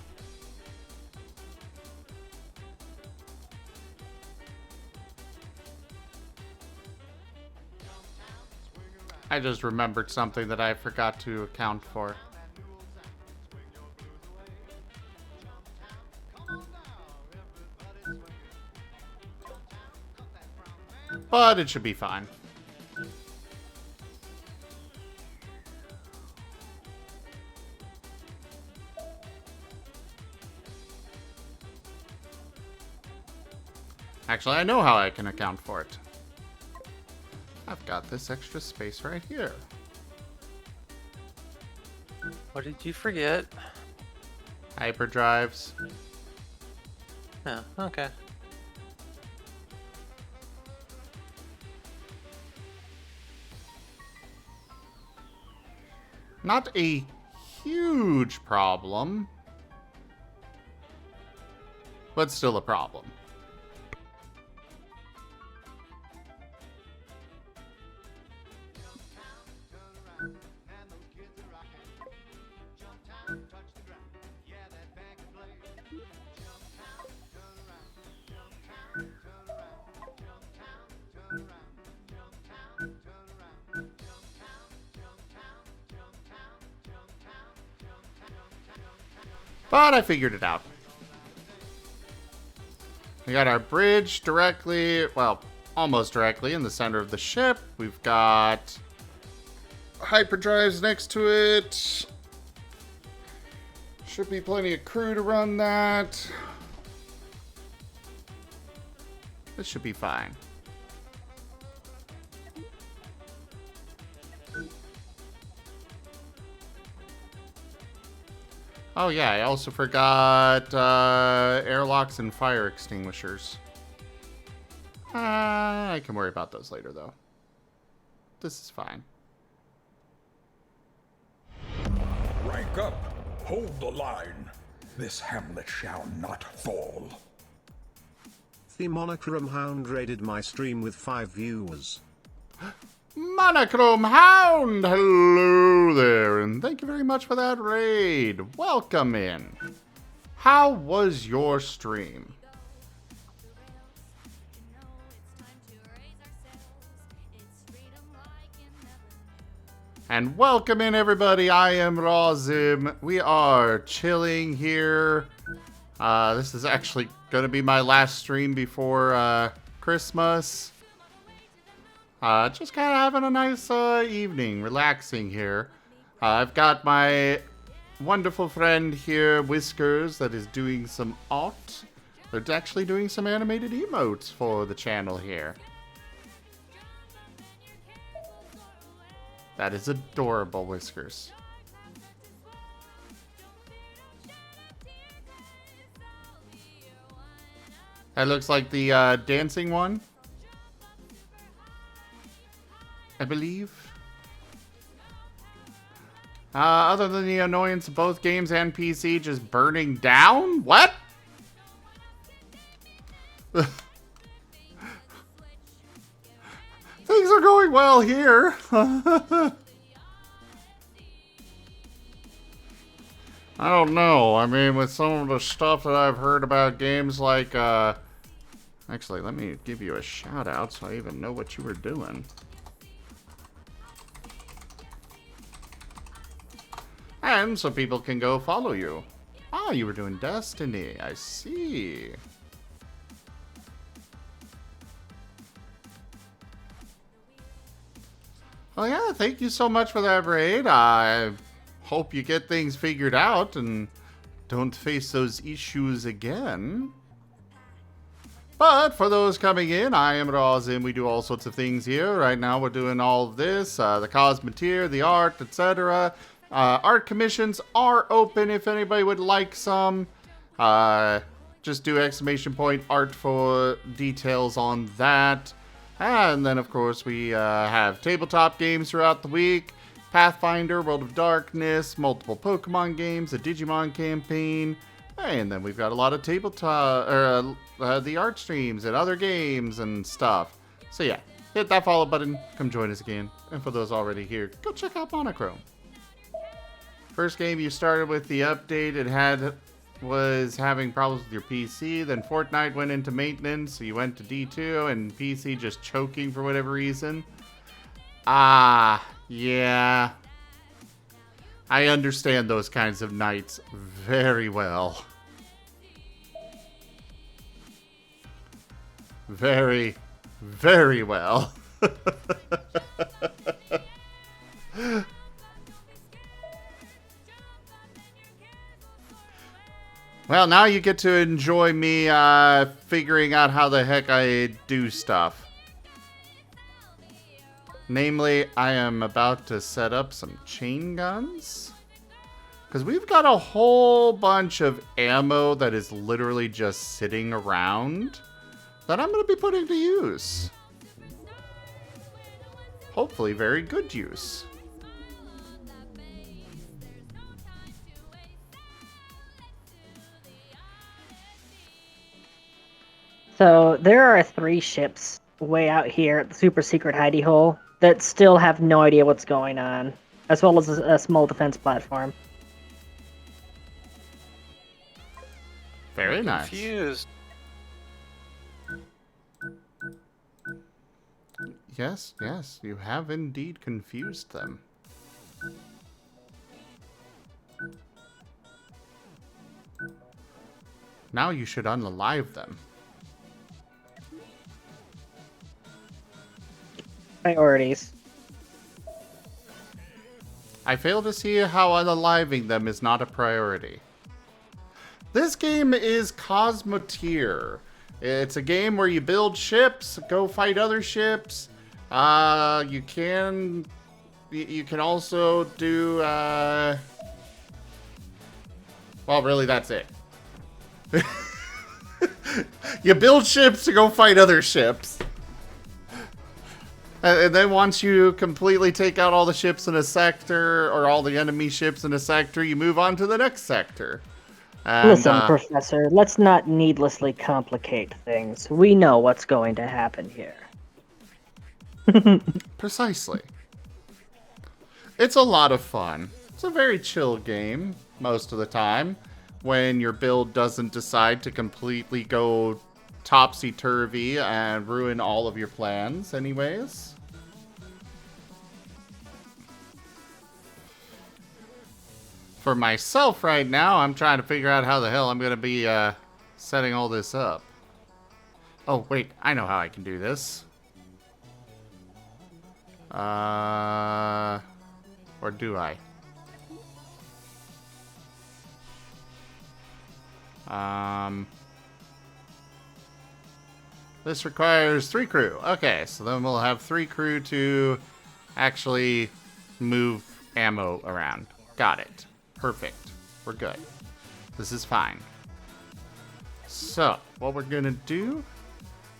I just remembered something that I forgot to account for. But it should be fine. Actually, I know how I can account for it. I've got this extra space right here. What did you forget? Hyperdrives. Yeah, okay. Not a huge problem, but still a problem. But I figured it out. We got our bridge directly, well, almost directly in the center of the ship. We've got hyperdrives next to it. Should be plenty of crew to run that. This should be fine. Oh yeah, I also forgot airlocks and fire extinguishers. I can worry about those later, though. This is fine. Rank up. Hold the line. This hamlet shall not fall. The Monochrome Hound raided my stream with 5 viewers. Monochrome Hound! Hello there, and thank you very much for that raid. Welcome in. How was your stream? And welcome in, everybody. I am Razim. We are chilling here. This is actually going to be my last stream before Christmas. Just kind of having a nice evening, relaxing here. I've got my wonderful friend here, Whiskers, that is doing some art. They're actually doing some animated emotes for the channel here. That is adorable, Whiskers. That looks like the dancing one, I believe. Other than the annoyance of both games and PC just burning down? What? Things are going well here. I don't know. I mean, with some of the stuff that I've heard about games like, actually, let me give you a shout out so I even know what you were doing. And so people can go follow you. Ah, you were doing Destiny. I see. Well, yeah, thank you so much for that raid. I hope you get things figured out and don't face those issues again. But for those coming in, I am Razim. We do all sorts of things here. Right now we're doing all of this, the Cosmoteer, the art, etc. Art commissions are open if anybody would like some. Just do !art for details on that. And then, of course, we have tabletop games throughout the week. Pathfinder, World of Darkness, multiple Pokemon games, a Digimon campaign. And then we've got a lot of tabletop, the art streams and other games and stuff. So yeah, hit that follow button, come join us again. And for those already here, go check out Monochrome. First game you started with the update, it was having problems with your PC. Then Fortnite went into maintenance, so you went to D2, and PC just choking for whatever reason. Ah, yeah. I understand those kinds of nights very well. Very, very well. Well, now you get to enjoy me figuring out how the heck I do stuff. Namely, I am about to set up some chain guns. Because we've got a whole bunch of ammo that is literally just sitting around that I'm going to be putting to use. Hopefully very good use. So there are 3 ships way out here at the super secret hidey hole that still have no idea what's going on, as well as a small defense platform. Very nice. Confused. Yes, yes, you have indeed confused them. Now you should unalive them. Priorities. I fail to see how unaliving them is not a priority. This game is Cosmoteer. It's a game where you build ships, go fight other ships. You can also do, well, really, that's it. You build ships to go fight other ships. And then once you completely take out all the ships in a sector, or all the enemy ships in a sector, you move on to the next sector. And, Listen, Professor, let's not needlessly complicate things. We know what's going to happen here. Precisely. It's a lot of fun. It's a very chill game most of the time when your build doesn't decide to completely go topsy-turvy and ruin all of your plans anyways. For myself right now, I'm trying to figure out how the hell I'm going to be setting all this up. Oh, wait, I know how I can do this. Or do I? This requires 3 crew. Okay, so then we'll have 3 crew to actually move ammo around. Got it. Perfect. We're good. This is fine. So, what we're gonna do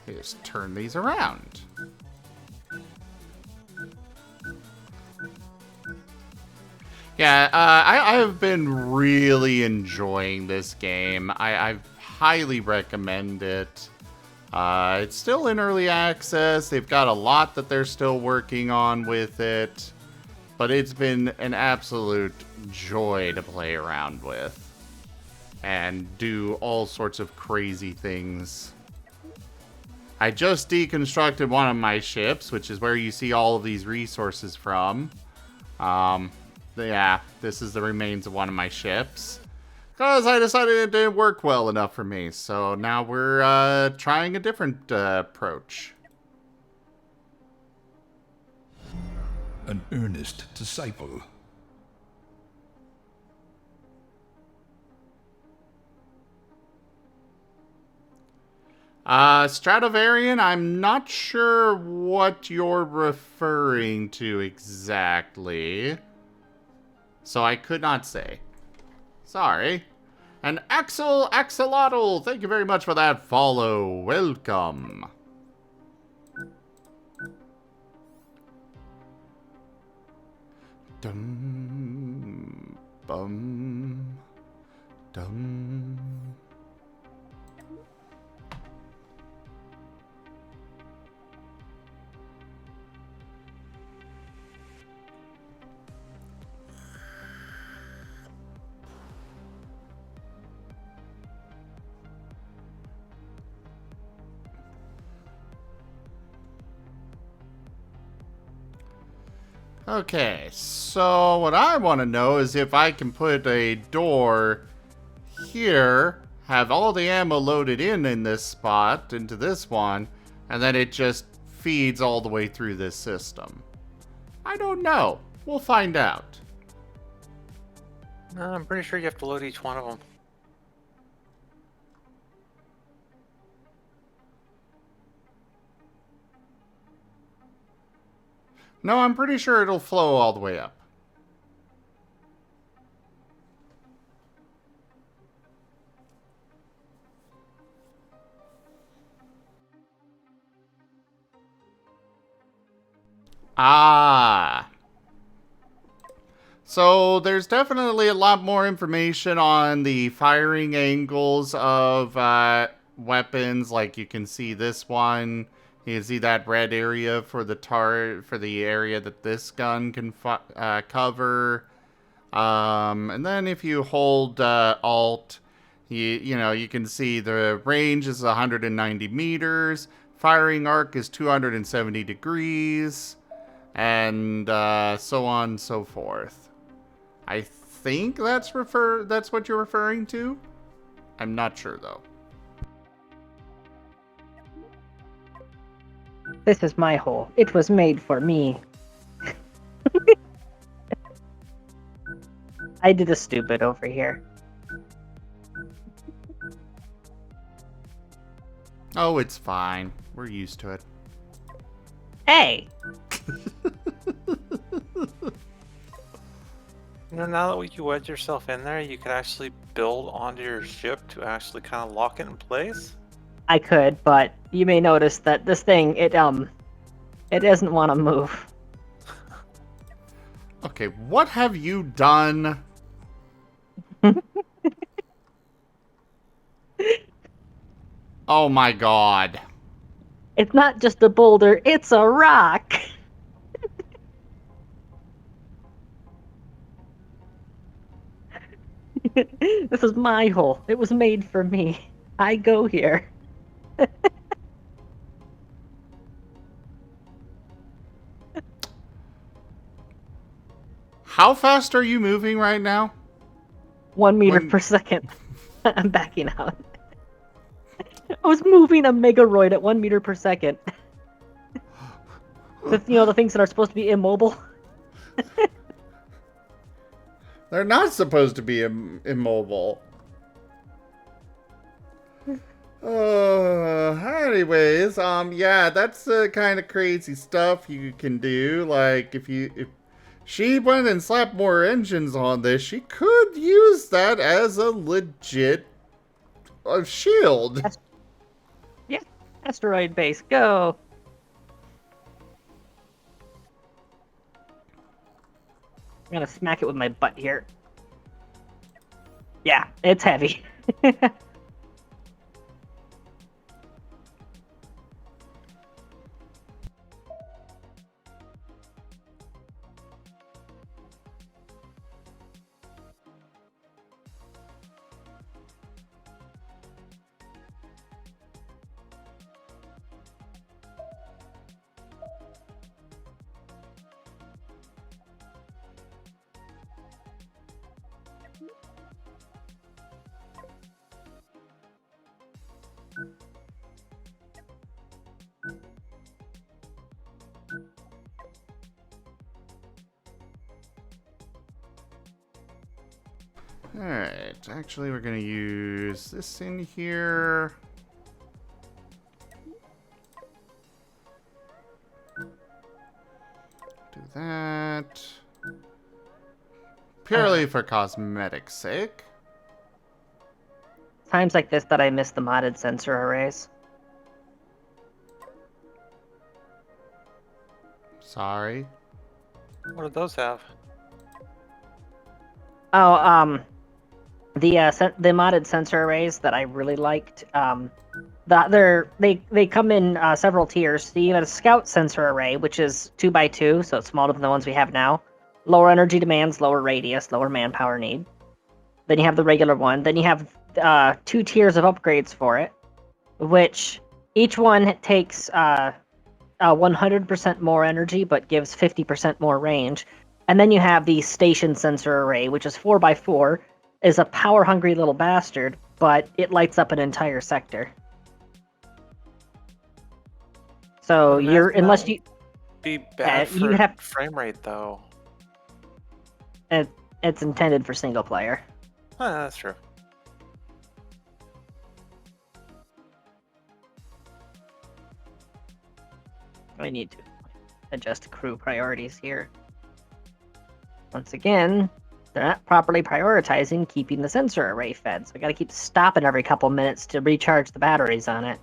is turn these around. Yeah, I have been really enjoying this game. I highly recommend it. It's still in early access. They've got a lot that they're still working on with it. But it's been an absolute joy to play around with. And do all sorts of crazy things. I just deconstructed one of my ships, which is where you see all of these resources from. Yeah, this is the remains of one of my ships. Because I decided it didn't work well enough for me. So now we're trying a different approach. An earnest disciple. Stradivarian, I'm not sure what you're referring to exactly. So I could not say. Sorry. And Axolotl, thank you very much for that follow. Welcome. Dum, bum, dum. Okay, so what I want to know is if I can put a door here, have all the ammo loaded in this spot, into this one, and then it just feeds all the way through this system. I don't know. We'll find out. No, I'm pretty sure you have to load each one of them. No, I'm pretty sure it'll flow all the way up. Ah. So there's definitely a lot more information on the firing angles of weapons. Like you can see this one. You can see that red area for the area that this gun can cover. And then if you hold Alt, you can see the range is 190 meters. Firing arc is 270 degrees. And so on and so forth. I think that's what you're referring to. I'm not sure though. This is my hole. It was made for me. I did a stupid over here. Oh, it's fine. We're used to it. Hey! You know, now that you wedge yourself in there, you could actually build onto your ship to actually kind of lock it in place. I could, but you may notice that this thing, it doesn't want to move. Okay, what have you done? Oh my god. It's not just a boulder, it's a rock! This is my hole. It was made for me. I go here. How fast are you moving right now? 1 meter per second. I'm backing out. I was moving a Megaroid at 1 meter per second. The things that are supposed to be immobile. They're not supposed to be immobile. Anyways, yeah, that's the kind of crazy stuff you can do. Like, if she went and slapped more engines on this, she could use that as a legit shield. Yeah, asteroid base, go! I'm gonna smack it with my butt here. Yeah, it's heavy. Alright, actually we're gonna use this in here. Do that. Purely for cosmetic sake. Times like this that I miss the modded sensor arrays. Sorry. What do those have? Oh, the modded sensor arrays that I really liked. They come in several tiers. So you have a scout sensor array, which is 2x2, so it's smaller than the ones we have now. Lower energy demands, lower radius, lower manpower need. Then you have the regular one. Then you have 2 tiers of upgrades for it, which each one takes 100% more energy, but gives 50% more range. And then you have the station sensor array, which is 4x4, is a power-hungry little bastard, but it lights up an entire sector. So But you're, imagine unless that you, be bad you for have, frame rate, though. it's intended for single player. That's true. I need to adjust crew priorities here. Once again, they're not properly prioritizing keeping the sensor array fed, so I gotta keep stopping every couple minutes to recharge the batteries on it.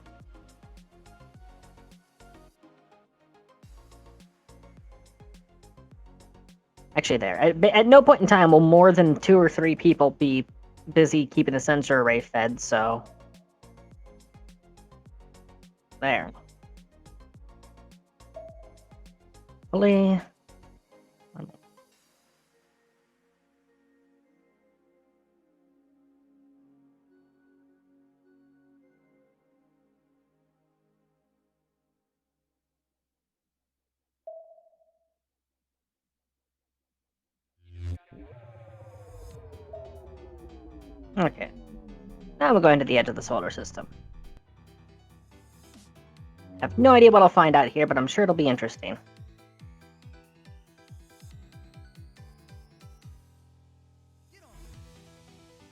Actually, there. At no point in time will more than 2 or 3 people be busy keeping the sensor array fed, so... There. Hopefully... Okay. Now we're going to the edge of the solar system. I have no idea what I'll find out here, but I'm sure it'll be interesting.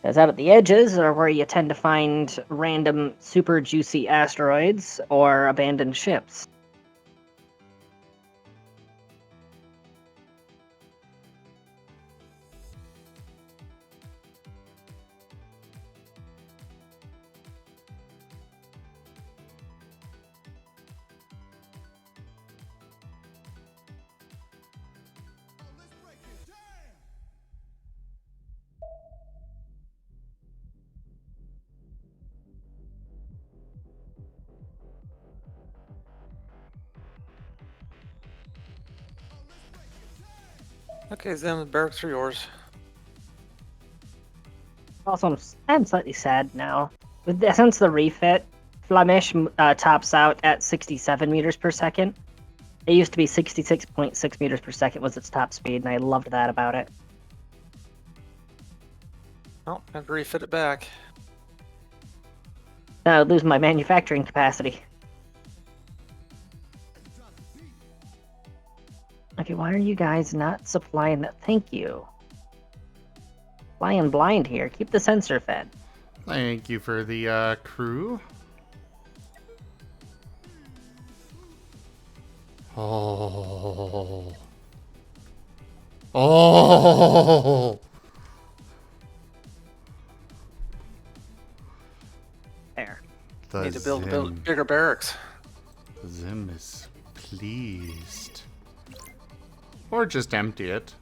Because out at the edges are where you tend to find random super juicy asteroids or abandoned ships. Okay, Zim, the barracks are yours. Also, I'm slightly sad now. Since the refit, Flemish tops out at 67 meters per second. It used to be 66.6 meters per second was its top speed, and I loved that about it. Oh, I have to refit it back. Then I would lose my manufacturing capacity. Okay, why are you guys not supplying that? Thank you. Flying blind here. Keep the sensor fed. Thank you for the crew. Oh. Oh. There. The Need to build Zim. bigger barracks. The Zim is pleased. Or just empty it.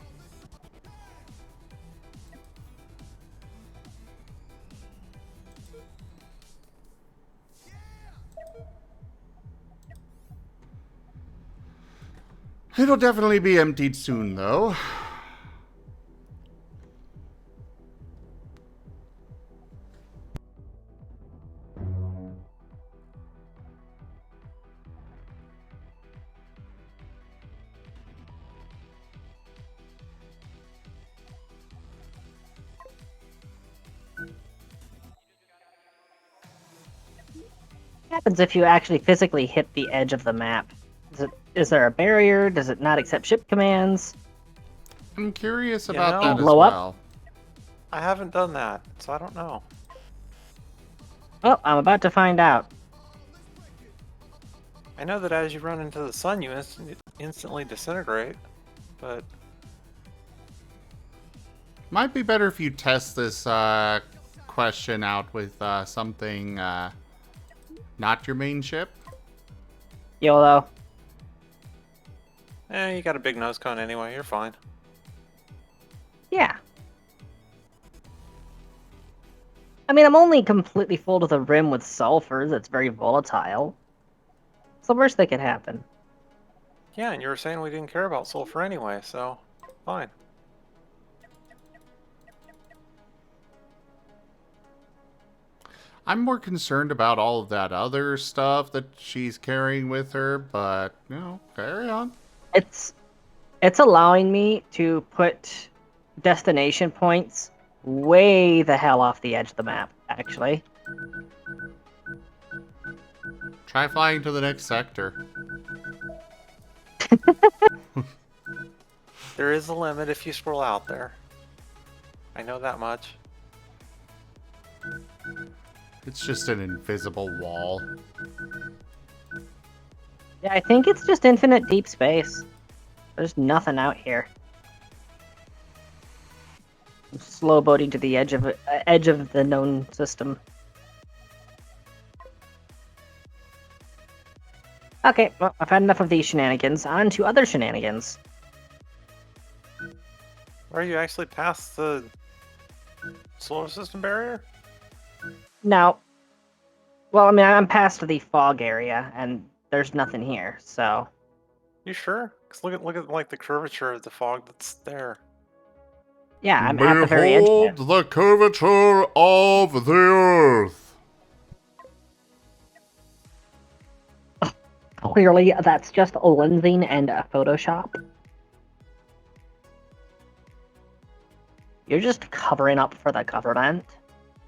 It'll definitely be emptied soon, though. What happens if you actually physically hit the edge of the map? Is there a barrier? Does it not accept ship commands? I'm curious You about know- that as Blow up? well. I haven't done that, so I don't know. Oh, I'm about to find out. I know that as you run into the sun, you instantly disintegrate, but Might be better if you test this question out with something not your main ship. YOLO. you got a big nose cone anyway. You're fine. Yeah. I mean, I'm only completely full to the rim with sulfur that's very volatile. It's the worst that could happen. Yeah, and you were saying we didn't care about sulfur anyway, so fine. I'm more concerned about all of that other stuff that she's carrying with her, but, carry on. It's allowing me to put destination points way the hell off the edge of the map, actually. Try flying to the next sector. There is a limit if you scroll out there. I know that much. It's just an invisible wall. Yeah, I think it's just infinite deep space. There's nothing out here. I'm slow boating to the edge of the known system. Okay, well, I've had enough of these shenanigans. On to other shenanigans. Are you actually past the solar system barrier? Now, well, I mean, I'm past the fog area, and there's nothing here, so... You sure? 'Cause look at like the curvature of the fog that's there. Yeah, I'm at the very edge of it. Behold the curvature of the earth. Clearly, that's just a lensing and a Photoshop. You're just covering up for the government.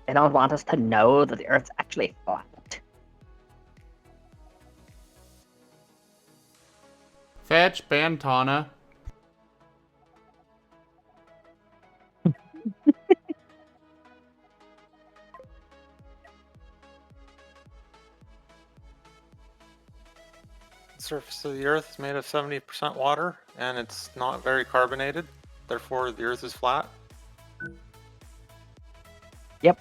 They don't want us to know that the Earth's actually flat. Fetch Bantana. The surface of the Earth is made of 70% water, and it's not very carbonated. Therefore, the Earth is flat. Yep.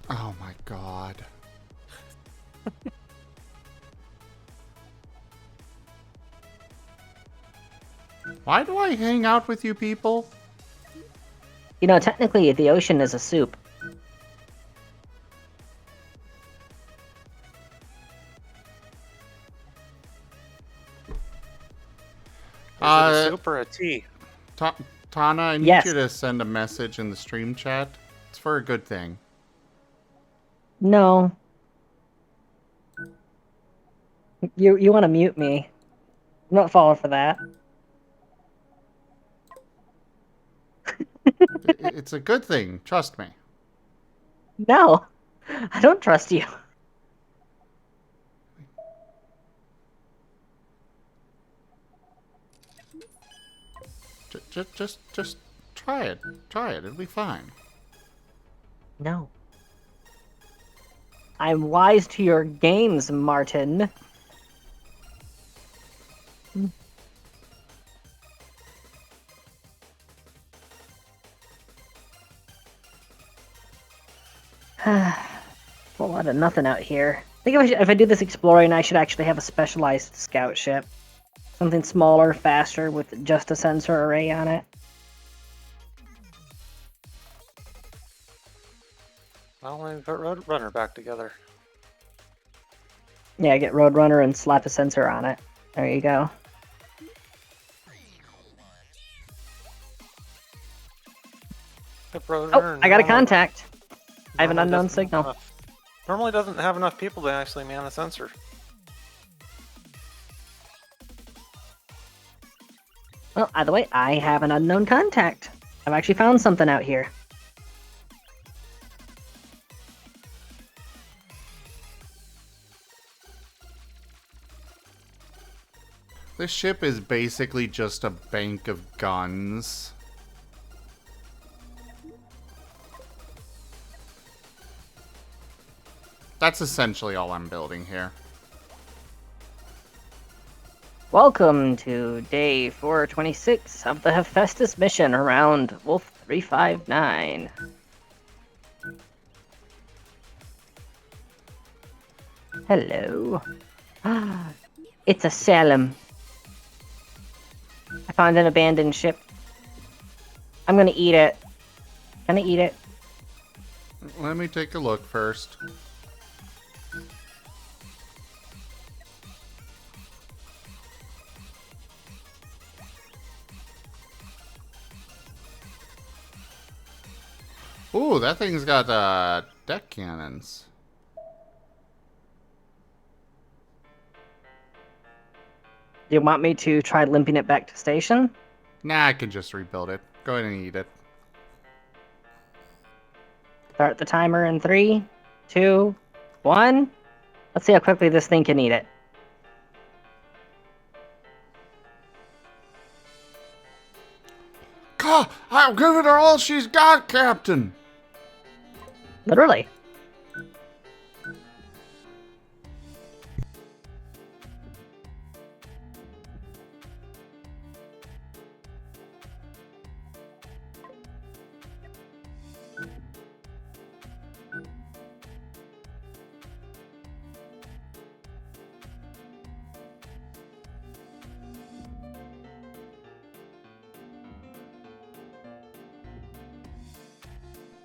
Oh my god. Why do I hang out with you people? You know, technically, the ocean is a soup. Is it a soup or a tea? Tana, I need Yes. you to send a message in the stream chat. It's for a good thing. No. You want to mute me. I'm not falling for that. It's a good thing, trust me. No. I don't trust you. Just try it. Try it. It'll be fine. No. I'm wise to your games, Marten. A lot of nothing out here. I think if I do this exploring, I should actually have a specialized scout ship. Something smaller, faster, with just a sensor array on it. Well, we put Roadrunner back together. Yeah, get Roadrunner and slap a sensor on it. There you go. Oh, I got a contact. I have an unknown signal. Normally doesn't have enough people to actually man a sensor. Well, either way, I have an unknown contact. I've actually found something out here. This ship is basically just a bank of guns. That's essentially all I'm building here. Welcome to day 426 of the Hephaestus mission around Wolf 359. Hello. It's a Salem. I found an abandoned ship. I'm gonna eat it. Gonna eat it. Let me take a look first. Ooh, that thing's got deck cannons. Do you want me to try limping it back to station? Nah, I can just rebuild it. Go ahead and eat it. Start the timer in 3, 2, 1. Let's see how quickly this thing can eat it. God, I've given her all she's got, Captain. Literally.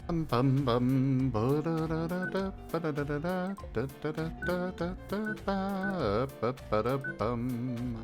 Bum bum bum ba da da da da ba da da da da da da da da da da ba ba da bum.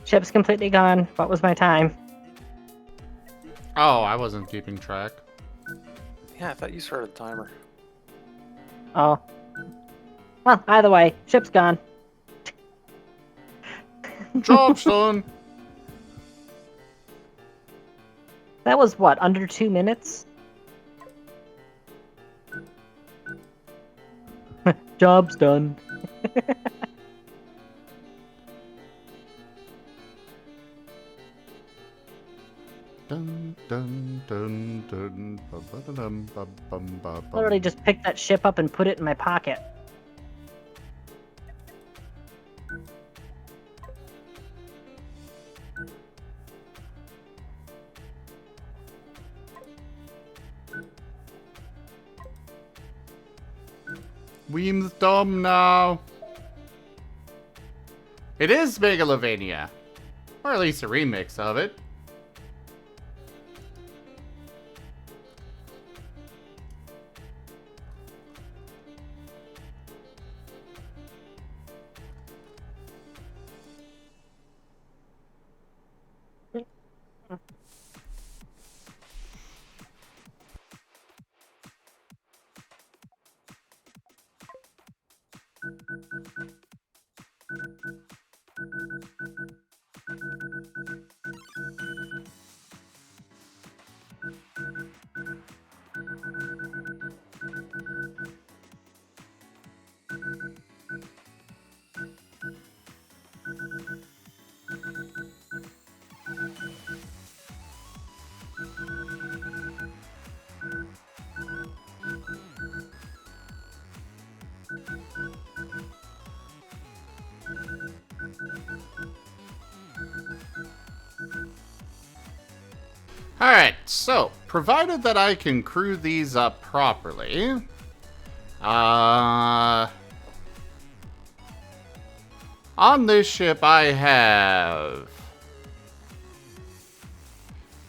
Ship's completely gone. What was my time? Oh, I wasn't keeping track. Yeah, I thought you started the timer. Oh. Well, either way, ship's gone. Job's done. That was what, under 2 minutes? Job's done. Dun dun dun dun ba ba da dum ba bum ba bum. Literally just picked that ship up and put it in my pocket. Weem's dumb now. It is Megalovania. Or at least a remix of it. Alright, so, provided that I can crew these up properly, on this ship I have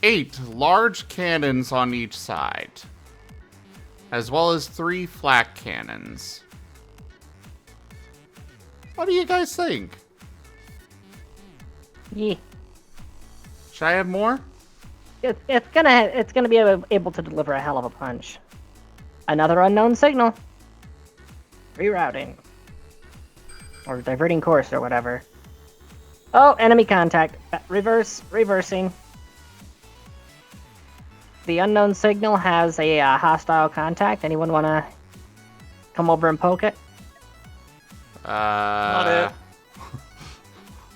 8 large cannons on each side, as well as 3 flak cannons. What do you guys think? Yeah. Should I have more? It's gonna be able to deliver a hell of a punch. Another unknown signal. Rerouting. Or diverting course or whatever. Oh, enemy contact. Reversing. The unknown signal has a hostile contact. Anyone wanna come over and poke it? Not it.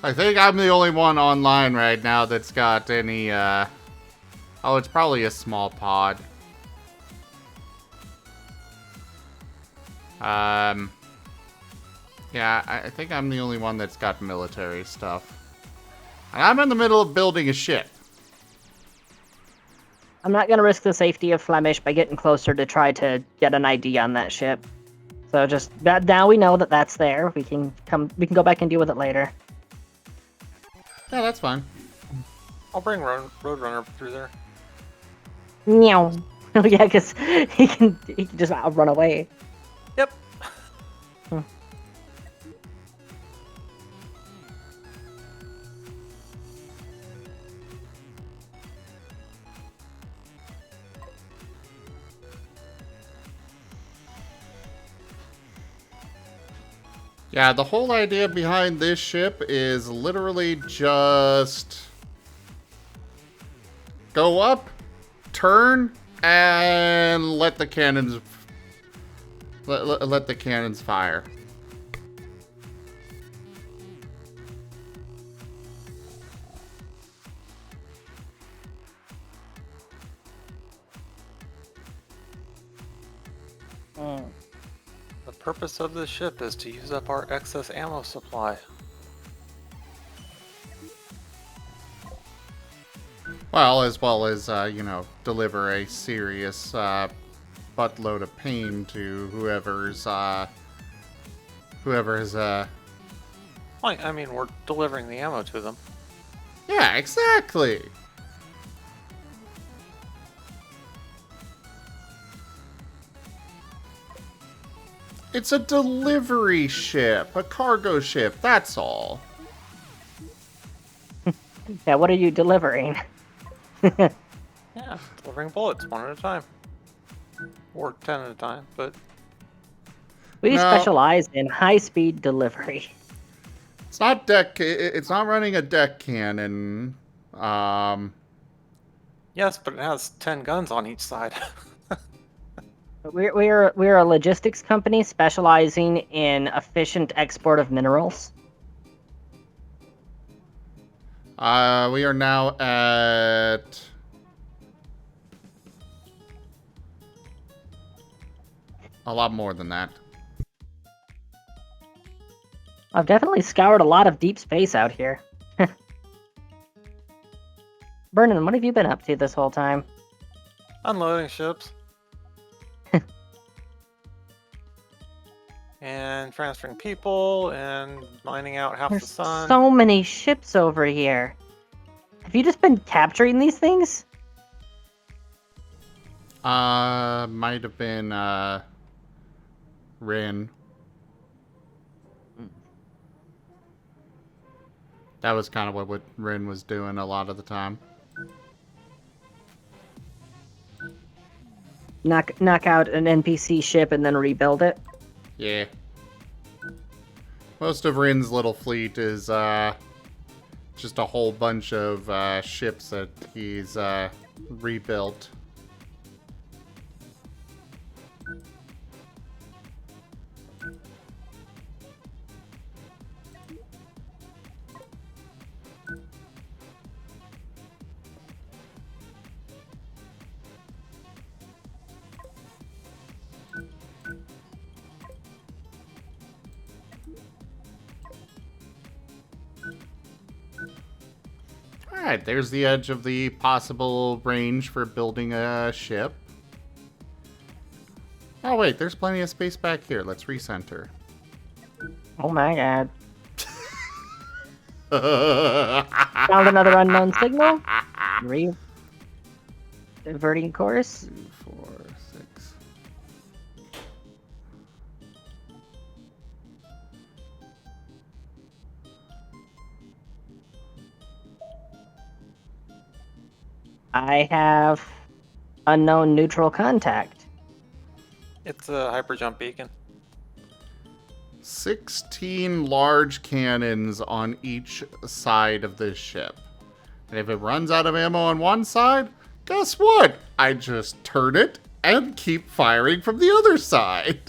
I think I'm the only one online right now that's got any, oh, it's probably a small pod. Yeah, I think I'm the only one that's got military stuff. And I'm in the middle of building a ship. I'm not gonna risk the safety of Flemish by getting closer to try to get an ID on that ship. So just now we know that that's there. We can go back and deal with it later. Yeah, that's fine. I'll bring Roadrunner through there. Meow. Yeah, because he can just run away. Yep. Yeah, the whole idea behind this ship is literally just go up, turn, and let the cannons let the cannons fire. The purpose of this ship is to use up our excess ammo supply. Well as, you know, deliver a serious buttload of pain to whoever is, Well, I mean, we're delivering the ammo to them. yeah, exactly. It's a delivery ship, a cargo ship, that's all. Yeah, what are you delivering? Yeah, delivering bullets one at a time. Or 10 at a time, but We No. specialize in high-speed delivery. It's not it's not running a deck cannon. yes, but it has 10 guns on each side. We're a logistics company specializing in efficient export of minerals. We are now at a lot more than that. I've definitely scoured a lot of deep space out here. Vernon, what have you been up to this whole time? Unloading ships. And transferring people and mining out half the There's sun. so many ships over here. Have you just been capturing these things? Might have been Rin. That was kind of what Rin was doing a lot of the time. Knock out an NPC ship and then rebuild it? Yeah. Most of Rin's little fleet is just a whole bunch of ships that he's rebuilt. Alright, there's the edge of the possible range for building a ship. Oh wait, there's plenty of space back here. Let's recenter. Oh my god. Found another unknown signal. Diverting course. 2, 4, 6. I have unknown neutral contact. It's a hyperjump beacon. 16 large cannons on each side of this ship. And if it runs out of ammo on one side, guess what? I just turn it and keep firing from the other side.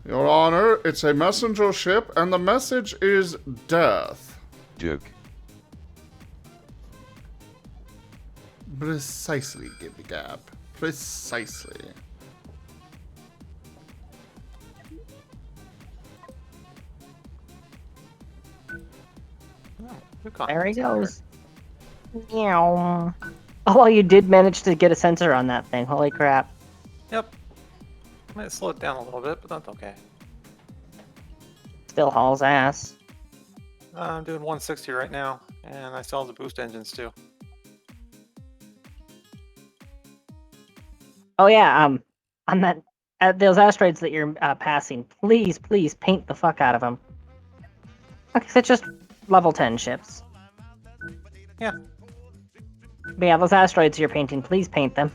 Your Honor, it's a messenger ship, and the message is death. Joke. Precisely, Gibby Gab. Precisely. There he goes. Meow. Oh, well, you did manage to get a sensor on that thing. Holy crap. Yep. Might slow it down a little bit, but that's okay. Still hauls ass. I'm doing 160 right now, and I still have the boost engines too. Oh yeah, on that, those asteroids that you're passing, please paint the fuck out of them. Okay, so it's just level 10 ships. Yeah. But yeah, those asteroids you're painting, please paint them.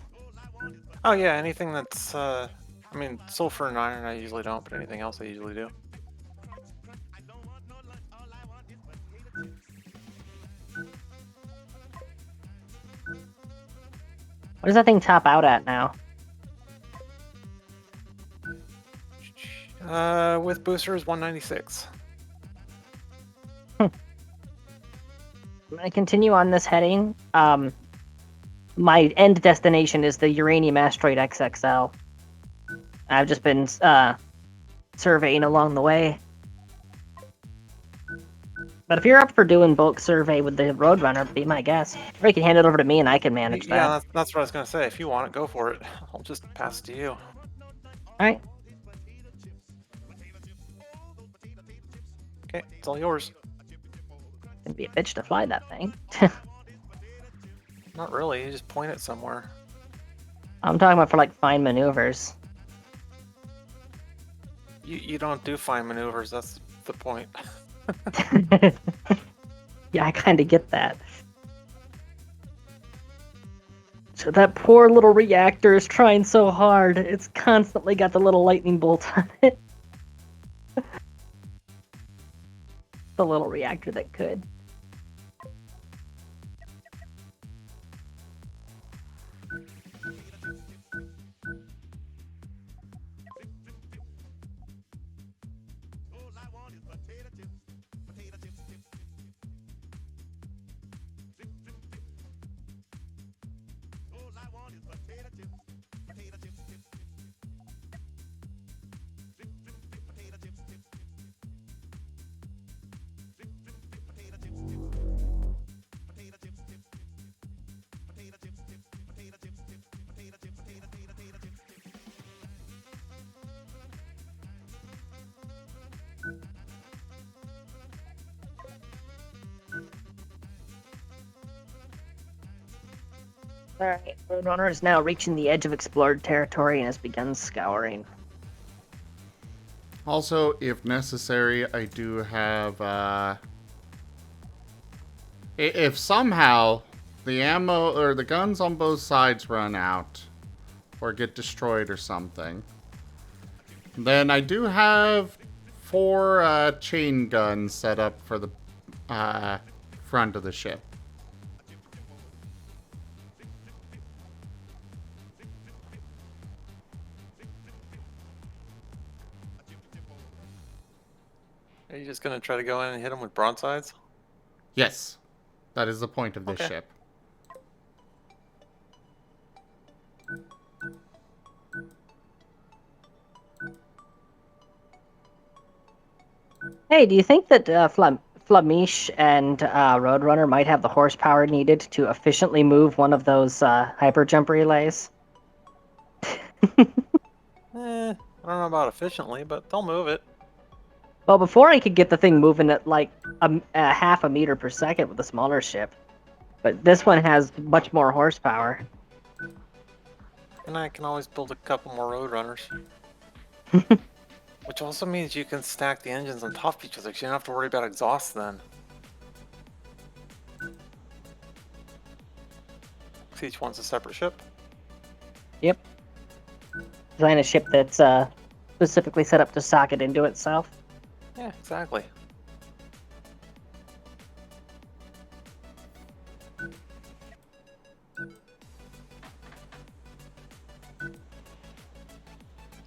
Oh yeah, anything that's, I mean, sulfur and iron I usually don't, but anything else I usually do. What does that thing top out at now? With boosters, 196. I'm gonna continue on this heading. My end destination is the uranium asteroid XXL. I've just been surveying along the way. But if you're up for doing bulk survey with the Roadrunner, be my guest. Or you can hand it over to me and I can manage that. Yeah, that's what I was gonna say. If you want it, go for it. I'll just pass it to you. Alright. Okay, it's all yours. It'd be a bitch to fly that thing. Not really, you just point it somewhere. I'm talking about for like fine maneuvers. You don't do fine maneuvers, that's the point. Yeah, I kind of get that. So that poor little reactor is trying so hard. It's constantly got the little lightning bolt on it. The little reactor that could. Alright, Roadrunner is now reaching the edge of explored territory and has begun scouring. Also, if necessary, I do have, if somehow the ammo or the guns on both sides run out or get destroyed or something, then I do have 4 chain guns set up for the front of the ship. Are you just gonna try to go in and hit them with broadsides? Yes, that is the point of this Okay. ship. Hey, do you think that Flamish and Roadrunner might have the horsepower needed to efficiently move one of those hyper jump relays? I don't know about efficiently, but they'll move it. Well, before I could get the thing moving at like a half a meter per second with a smaller ship, but this one has much more horsepower. And I can always build a couple more Roadrunners. Which also means you can stack the engines on top of each other, so you don't have to worry about exhaust then. So each one's a separate ship. Yep. Design a ship that's specifically set up to socket into itself. Yeah, exactly.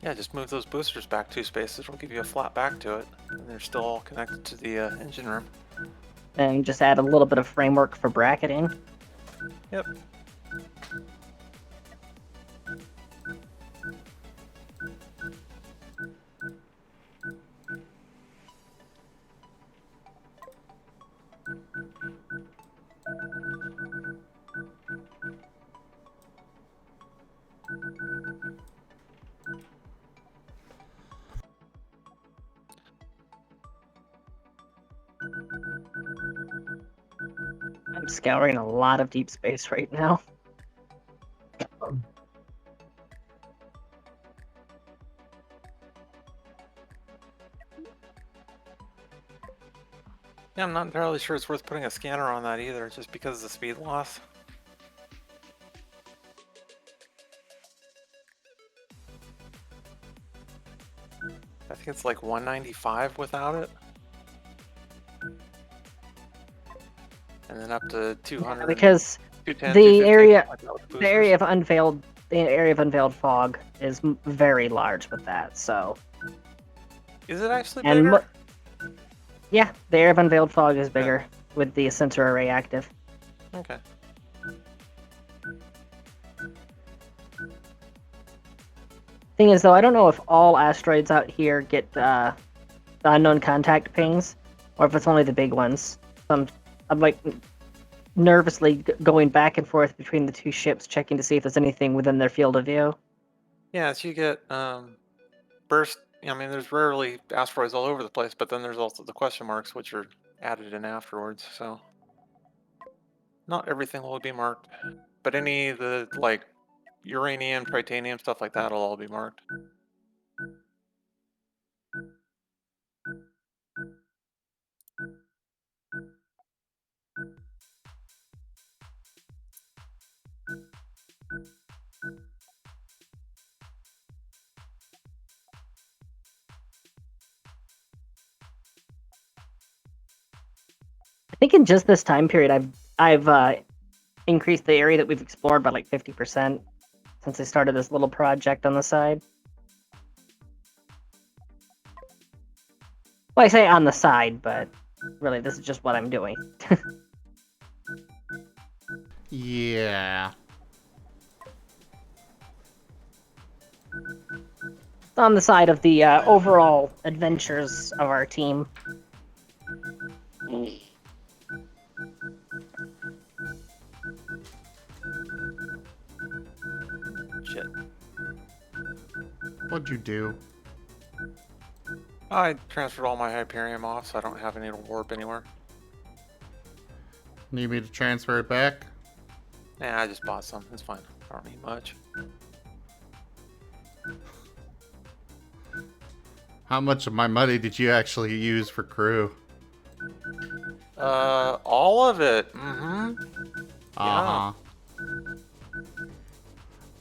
Yeah, just move those boosters back 2 spaces. It'll give you a flat back to it, and they're still all connected to the engine room. And just add a little bit of framework for bracketing. Yep. I'm scouring a lot of deep space right now. Yeah, I'm not entirely sure it's worth putting a scanner on that either, just because of the speed loss. I think it's like 195 without it. And then up to 200. Because 210, the 215 area, without the boosters. area of unveiled fog is very large with that. So Is it actually and bigger? yeah, the area of unveiled fog is bigger with the sensor array active. Okay. Thing is, though, I don't know if all asteroids out here get the unknown contact pings, or if it's only the big ones. I'm like nervously going back and forth between the two ships, checking to see if there's anything within their field of view. Yeah, so you get burst. I mean, there's rarely asteroids all over the place, but then there's also the question marks, which are added in afterwards. So not everything will be marked, but any of the like uranium, titanium, stuff like that will all be marked. I think in just this time period, I've increased the area that we've explored by like 50% since I started this little project on the side. Well, I say on the side, but really this is just what I'm doing. Yeah. On the side of the overall adventures of our team. Shit. What'd you do? I transferred all my Hyperium off, so I don't have any to warp anywhere. Need me to transfer it back? Nah, I just bought some. It's fine. I don't need much. How much of my money did you actually use for crew? All of it. Mm-hmm. Uh-huh.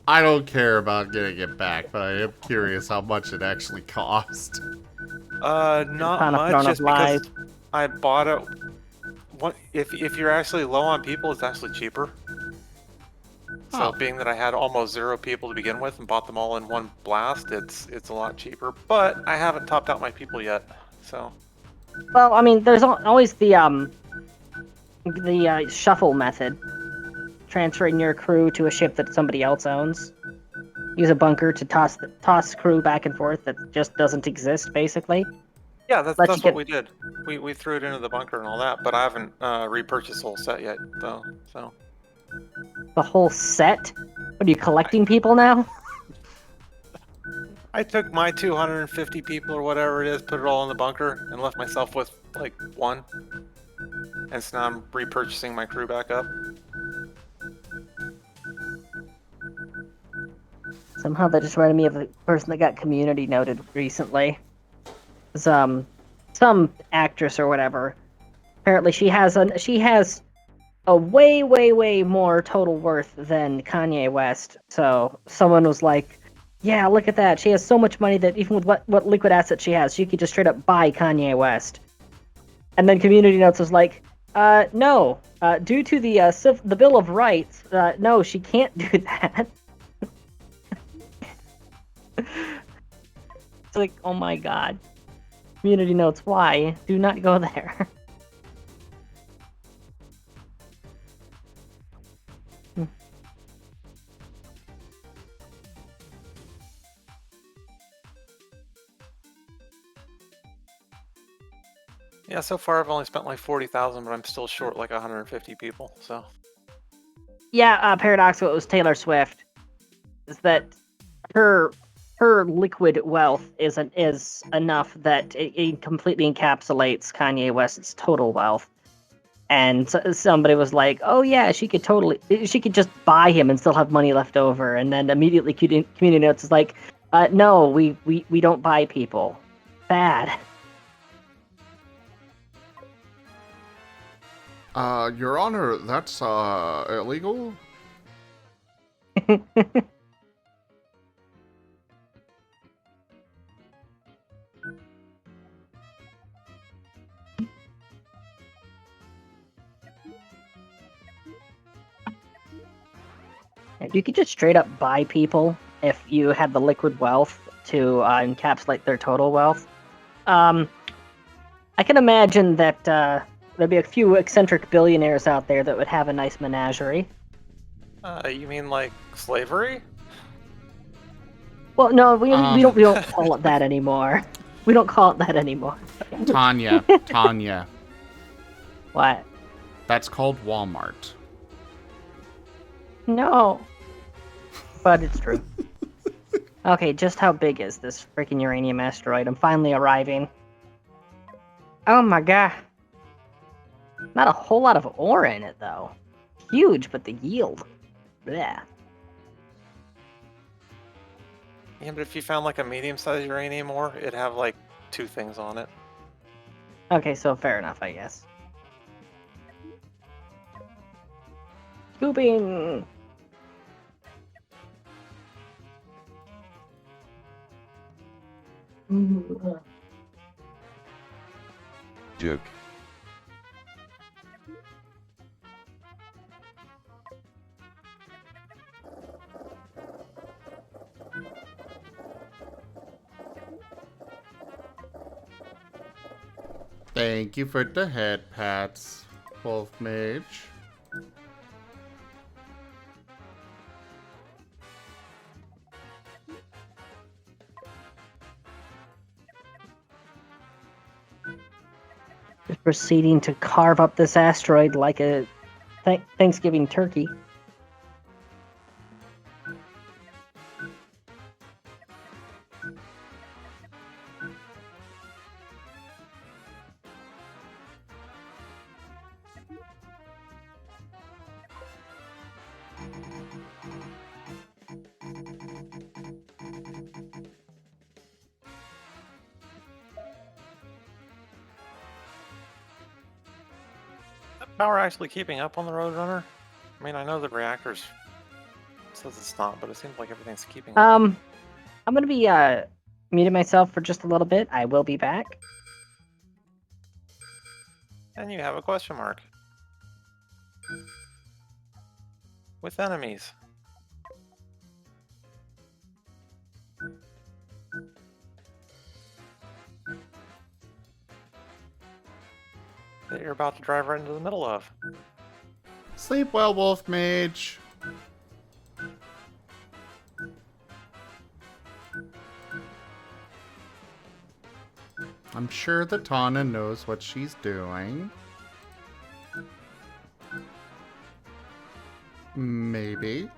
I don't care about getting it back, but I am curious how much it actually cost. Not Kind of much, thrown just up live. because I bought it. What if you're actually low on people, it's actually cheaper. So Oh. being that I had almost 0 people to begin with and bought them all in one blast, it's a lot cheaper. But I haven't topped out my people yet, so. Well, I mean, there's always the shuffle method. Transferring your crew to a ship that somebody else owns. Use a bunker to toss crew back and forth that just doesn't exist, basically. Yeah, that's Let you what get- we did. We threw it into the bunker and all that, but I haven't repurchased the whole set yet, though. So. The whole set? What are you collecting people now? I took my 250 people or whatever it is, put it all in the bunker, and left myself with like 1. And so now I'm repurchasing my crew back up. Somehow that just reminded me of the person that got community noted recently. It was, some actress or whatever. Apparently she has a way more total worth than Kanye West. So someone was like, yeah, look at that. She has so much money that even with what liquid assets she has, she could just straight up buy Kanye West. And then Community Notes was like, no, due to the Bill of Rights, no, she can't do that. It's like, oh my god. Community notes, why? Do not go there. Yeah, so far I've only spent like 40,000, but I'm still short like 150 people. So Yeah, Paradox, what was Taylor Swift, is that her liquid wealth is enough that it completely encapsulates Kanye West's total wealth. And somebody was like, "Oh yeah, she could just buy him and still have money left over." And then immediately Community Notes is like, "No, we don't buy people. Bad." Your Honor, that's, illegal? You could just straight up buy people if you had the liquid wealth to encapsulate their total wealth. I can imagine that there'd be a few eccentric billionaires out there that would have a nice menagerie. you mean like slavery? Well, no, we don't call it that anymore. We don't call it that anymore. Tanya. What? That's called Walmart. No. But it's true. Okay, just how big is this freaking uranium asteroid? I'm finally arriving. Oh my god. Not a whole lot of ore in it, though. Huge, but the yield. Bleh. Yeah, but if you found like a medium-sized uranium ore, it'd have like 2 things on it. Okay, so fair enough, I guess. Scooping! Joke. Thank you for the head pats, Wolf Mage. Just proceeding to carve up this asteroid like a Thanksgiving turkey. Power actually keeping up on the Roadrunner? I mean, I know the reactors says it's not, but it seems like everything's keeping up. I'm gonna be muting myself for just a little bit. I will be back. And you have a question mark. With enemies. That you're about to drive right into the middle of. Sleep well, Wolf Mage. I'm sure that Tana knows what she's doing. Maybe.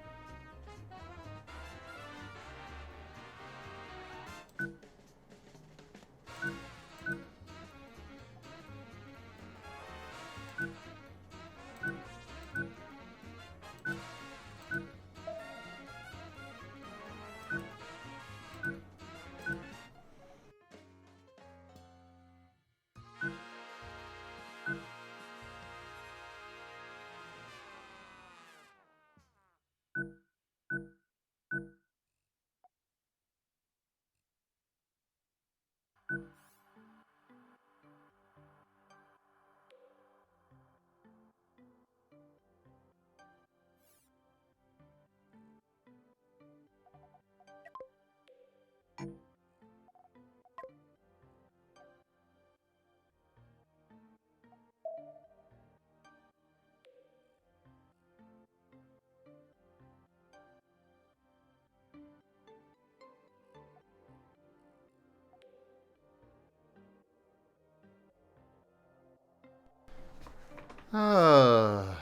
I'm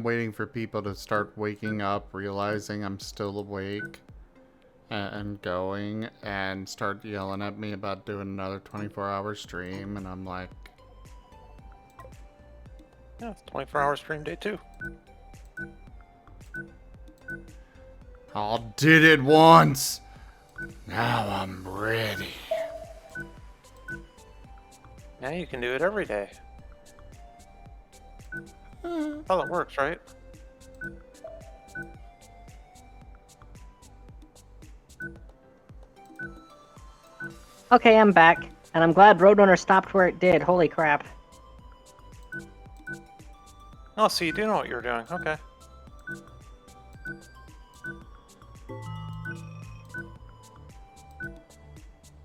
waiting for people to start waking up, realizing I'm still awake, and going, and start yelling at me about doing another 24-hour stream, and I'm like, Yeah, it's 24-hour stream day 2. I did it once! Now I'm ready. Now you can do it every day. How that works, right? Okay, I'm back, and I'm glad Roadrunner stopped where it did. Holy crap. Oh, so you do know what you're doing. Okay.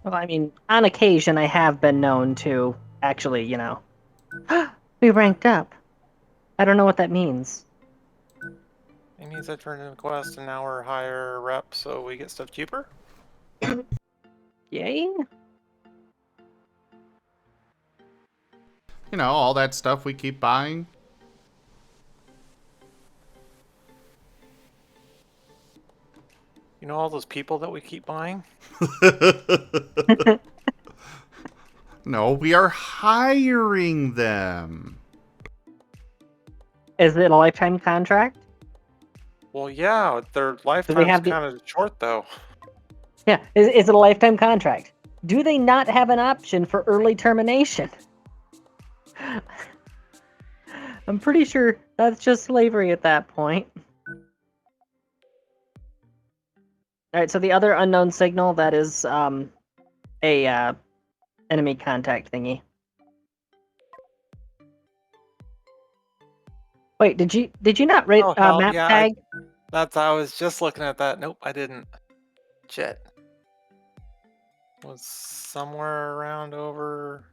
Well, I mean, on occasion I have been known to actually, we ranked up. I don't know what that means. It means I turned in a quest and now we're higher rep, so we get stuff cheaper? Yay? You know, all that stuff we keep buying. You know all those people that we keep buying? No, we are hiring them. Is it a lifetime contract? Well, yeah, their Do they lifetime's have the... kind of short, though. Yeah, is it a lifetime contract? Do they not have an option for early termination? I'm pretty sure that's just slavery at that point. Alright, so the other unknown signal, that is, a, enemy contact thingy. Wait, did you not rate, Oh, hell, map yeah, tag? I was just looking at that. Nope, I didn't. Shit. Was somewhere around over...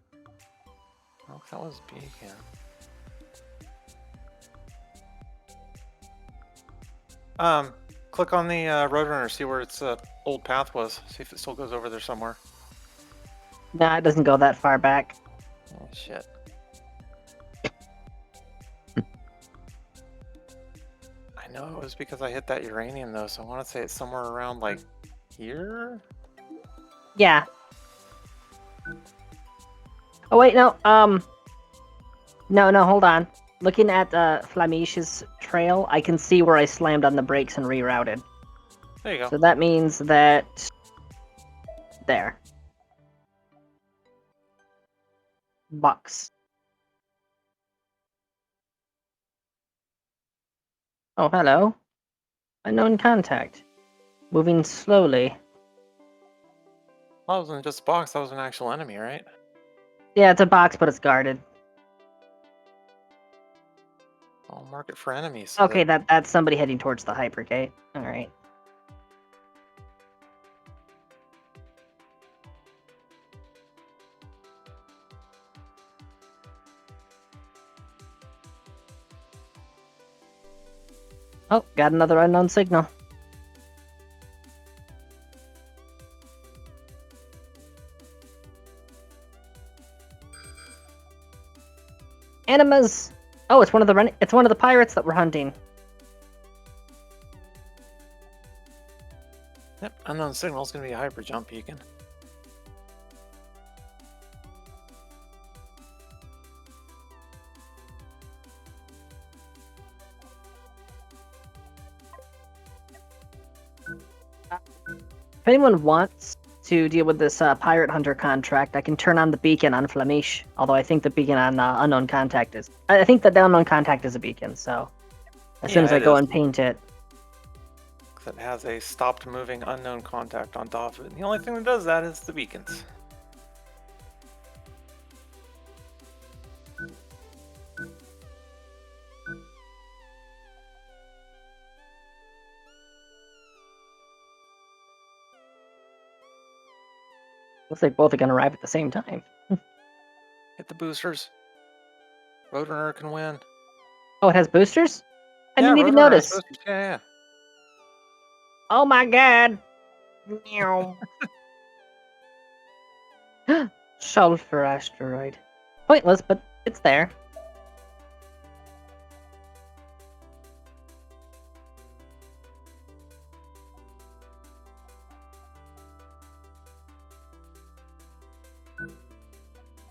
Oh, that was Beacon. Click on the Roadrunner, see where its old path was. See if it still goes over there somewhere. Nah, it doesn't go that far back. Oh, shit. I know it was because I hit that uranium, though, so I want to say it's somewhere around, like, here? Yeah. Oh, wait, no, no, hold on. Looking at Flamish's trail, I can see where I slammed on the brakes and rerouted. There you go. So that means that... There. Box. Oh, hello. Unknown contact. Moving slowly. Well, that wasn't just a box, that was an actual enemy, right? Yeah, it's a box, but it's guarded. I'll mark it for enemies. So Okay, that's somebody heading towards the hypergate. Alright. Oh, got another unknown signal. Animas! Oh, it's one of the pirates that we're hunting. Yep, unknown signal's gonna be a hyper jump beacon. If anyone wants to deal with this pirate hunter contract, I can turn on the beacon on Flamish. Although I think the beacon on unknown contact is... I think that the unknown contact is a beacon, so... As soon as I go and paint it... It has a stopped moving unknown contact on top of it. And the only thing that does that is the beacons. Looks like both are going to arrive at the same time. Hit the boosters. Roadrunner can win. Oh, it has boosters? I Yeah, didn't even Roadrunner has notice. boosters. Yeah. Oh my god! Meow. Sulfur asteroid. Pointless, but it's there.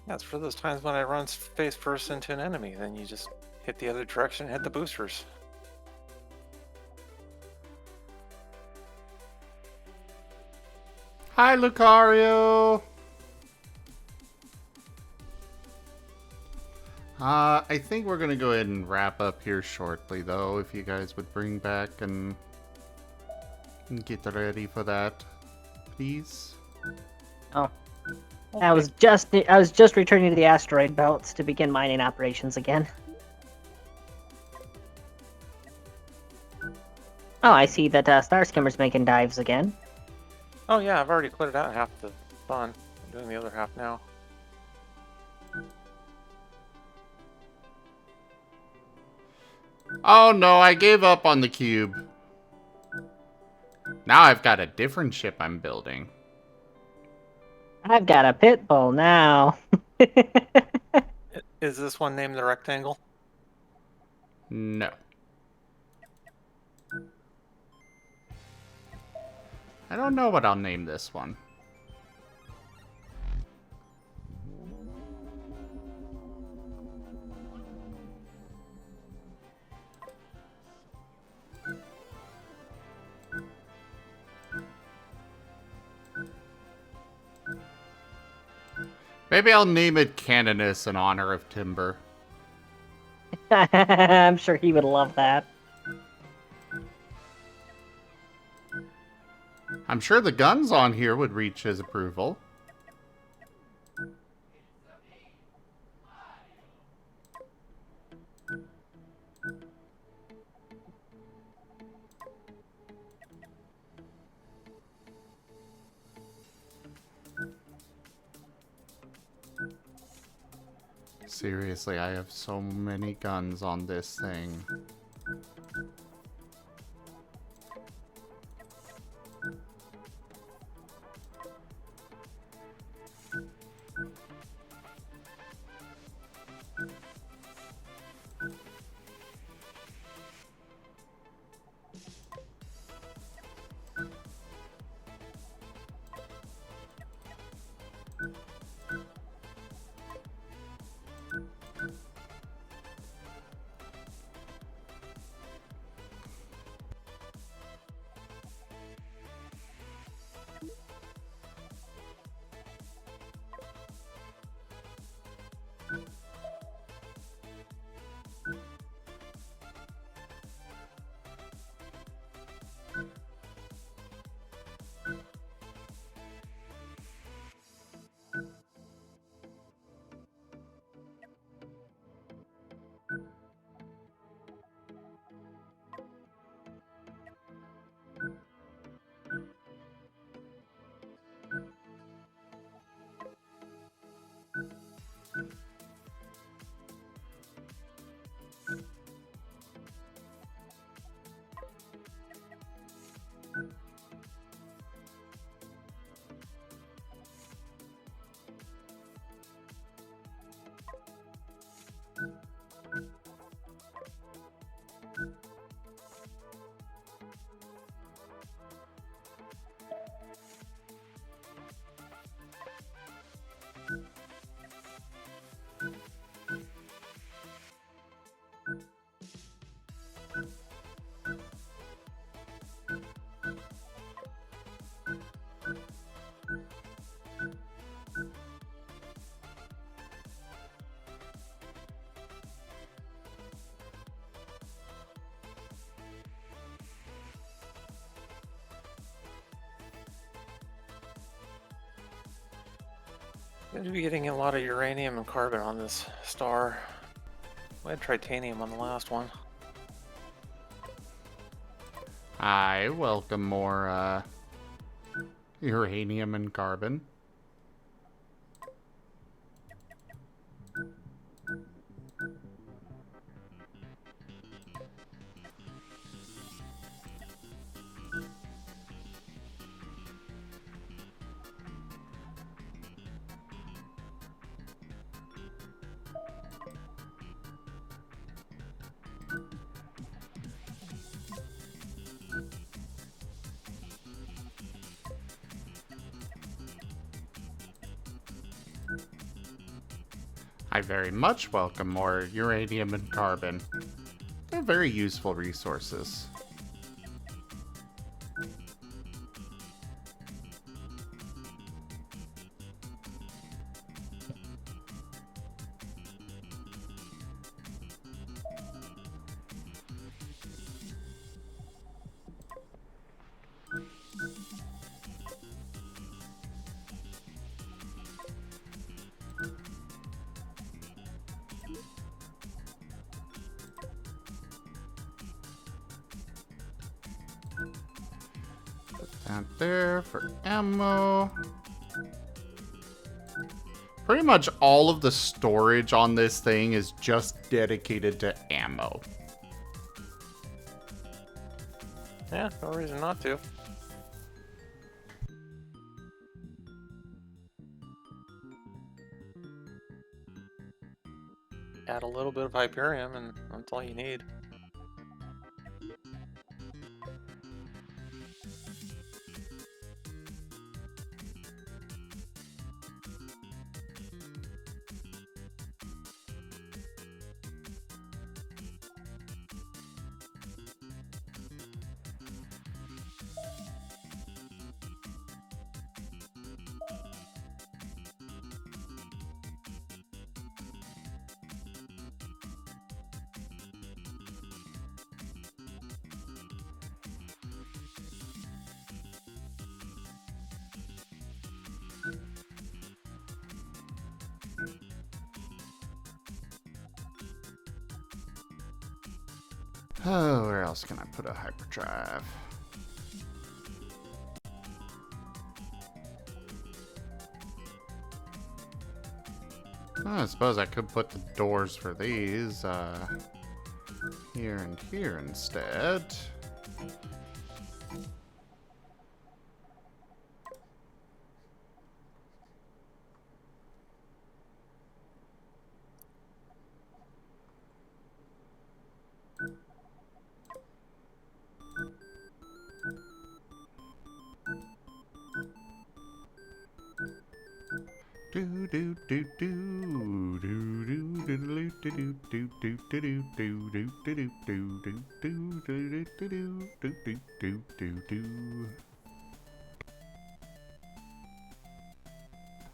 Yeah, it's for those times when I run face first into an enemy. Then you just hit the other direction, hit the boosters. Hi, Lucario! I think we're gonna go ahead and wrap up here shortly, though, if you guys would bring back and get ready for that, please. Oh. I was just returning to the asteroid belts to begin mining operations again. Oh, I see that Star Skimmer's making dives again. Oh yeah, I've already cleared out half the fun. I'm doing the other half now. Oh no, I gave up on the cube. Now I've got a different ship I'm building. I've got a pit bull now. Is this one named the Rectangle? No. I don't know what I'll name this one. Maybe I'll name it Canonus in honor of Timber. I'm sure he would love that. I'm sure the guns on here would reach his approval. Seriously, I have so many guns on this thing. Seems to be getting a lot of uranium and carbon on this star. We had titanium on the last one. I welcome more, uranium and carbon. I very much welcome more uranium and carbon. They're very useful resources. Out there for ammo. Pretty much all of the storage on this thing is just dedicated to ammo. Yeah, no reason not to. Add a little bit of Hyperium and that's all you need. Oh, where else can I put a hyperdrive? I suppose I could put the doors for these here and here instead. Do do do do do do do do do do do do do do do do do.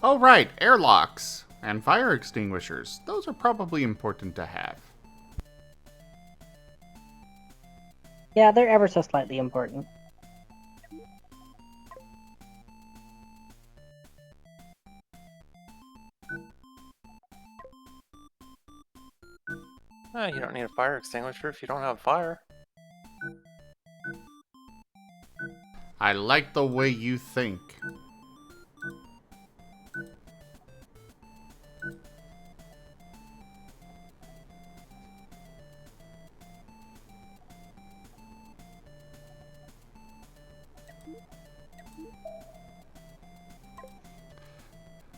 Oh right, airlocks and fire extinguishers. Those are probably important to have. Yeah, they're ever so slightly important. You don't need a fire extinguisher if you don't have fire. I like the way you think.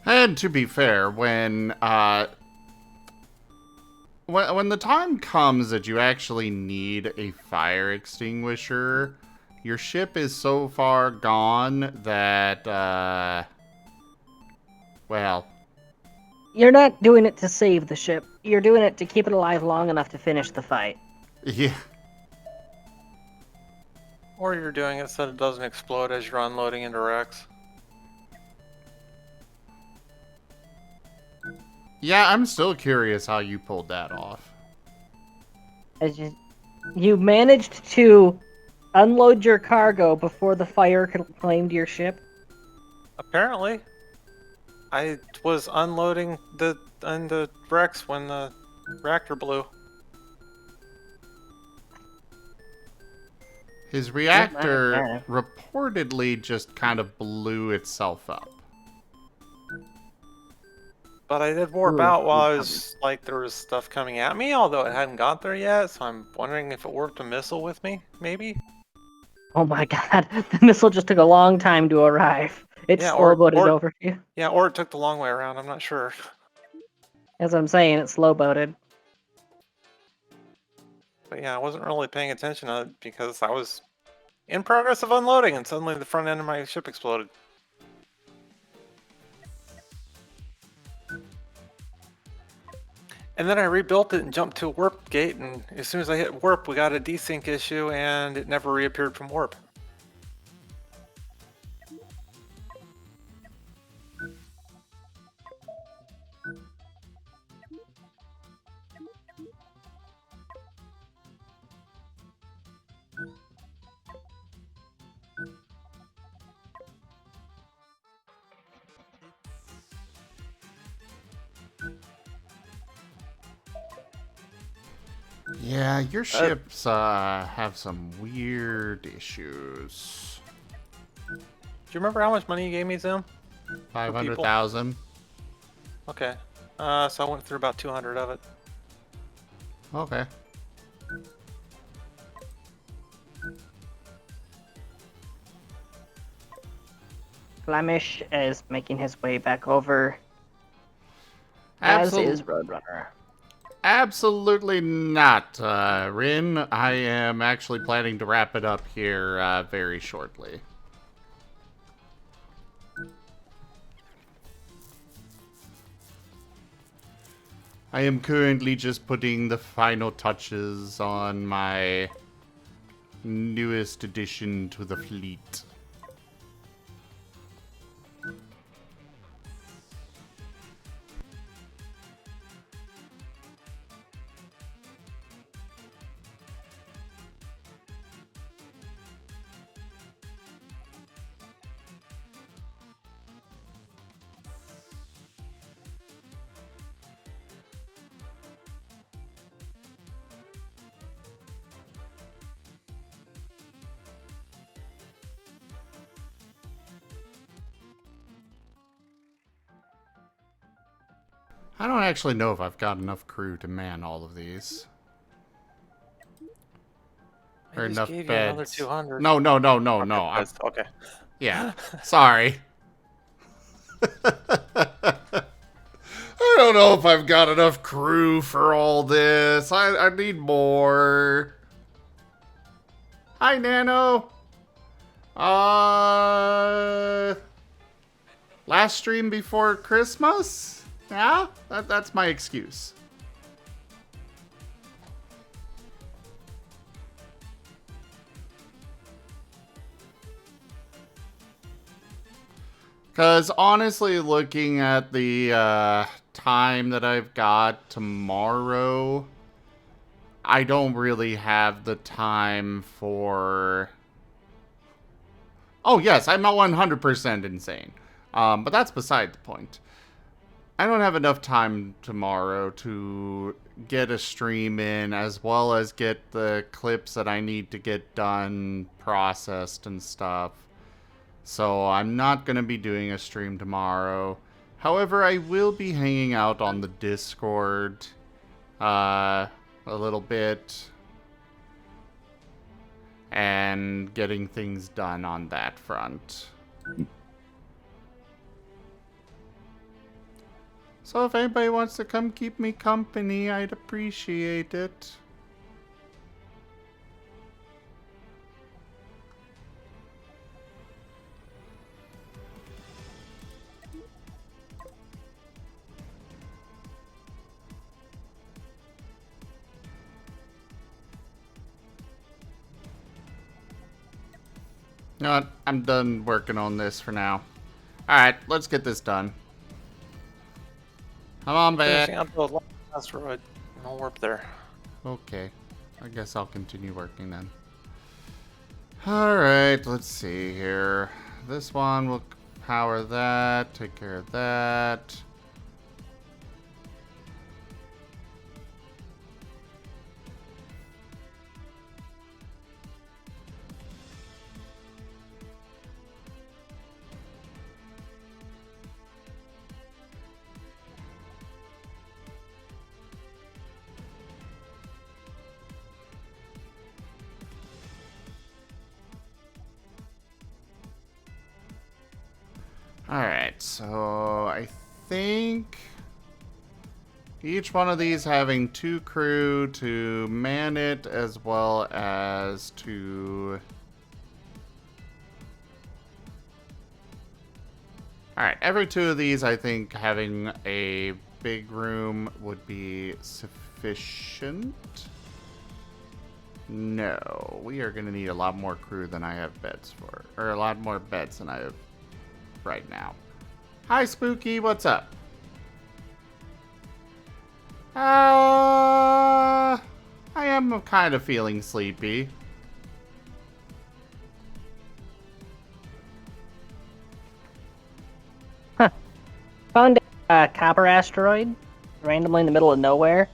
And to be fair, when the time comes that you actually need a fire extinguisher, your ship is so far gone that, well... You're not doing it to save the ship. You're doing it to keep it alive long enough to finish the fight. Yeah. Or you're doing it so it doesn't explode as you're unloading into wrecks. Yeah, I'm still curious how you pulled that off. As you managed to unload your cargo before the fire claimed your ship. Apparently. I was unloading the wrecks when the reactor blew. His reactor reportedly just kind of blew itself up. But I did warp out while I was, like, there was stuff coming at me, although it hadn't got there yet, so I'm wondering if it warped a missile with me, maybe? Oh my god, the missile just took a long time to arrive. It's Yeah, slow-boated over to you. Yeah, or it took the long way around, I'm not sure. As I'm saying, it's slow-boated. But yeah, I wasn't really paying attention to it because I was in progress of unloading and suddenly the front end of my ship exploded. And then I rebuilt it and jumped to a warp gate, and as soon as I hit warp, we got a desync issue, and it never reappeared from warp. Yeah, your ships have some weird issues. Do you remember how much money you gave me, Zim? 500,000. Okay. So I went through about 200 of it. Okay. Flemish is making his way back over, as is Roadrunner. Absolutely not, Rin. I am actually planning to wrap it up here very shortly. I am currently just putting the final touches on my newest addition to the fleet. I don't actually know if I've got enough crew to man all of these. Or I just enough gave you beds. another 200. No. Okay. Yeah. Sorry. I don't know if I've got enough crew for all this. I need more. Hi, Nano. Last stream before Christmas? Yeah, that's my excuse. Because honestly, looking at the time that I've got tomorrow, I don't really have the time for... Oh yes, I'm not 100% insane. But that's beside the point. I don't have enough time tomorrow to get a stream in, as well as get the clips that I need to get done, processed and stuff. So I'm not going to be doing a stream tomorrow. However, I will be hanging out on the Discord a little bit and getting things done on that front. So if anybody wants to come keep me company, I'd appreciate it. You know what? I'm done working on this for now. Alright, let's get this done. Come on, back. Finishing up the last asteroid. No warp there. Okay. I guess I'll continue working then. Alright, let's see here. This one will power that, take care of that. Alright, so I think each one of these having 2 crew to man it, as well as to... Alright, every 2 of these I think having a big room would be sufficient. No, we are going to need a lot more crew than I have beds for. Or a lot more beds than I have right now. Hi, Spooky. What's up? I am kind of feeling sleepy. Found a copper asteroid randomly in the middle of nowhere.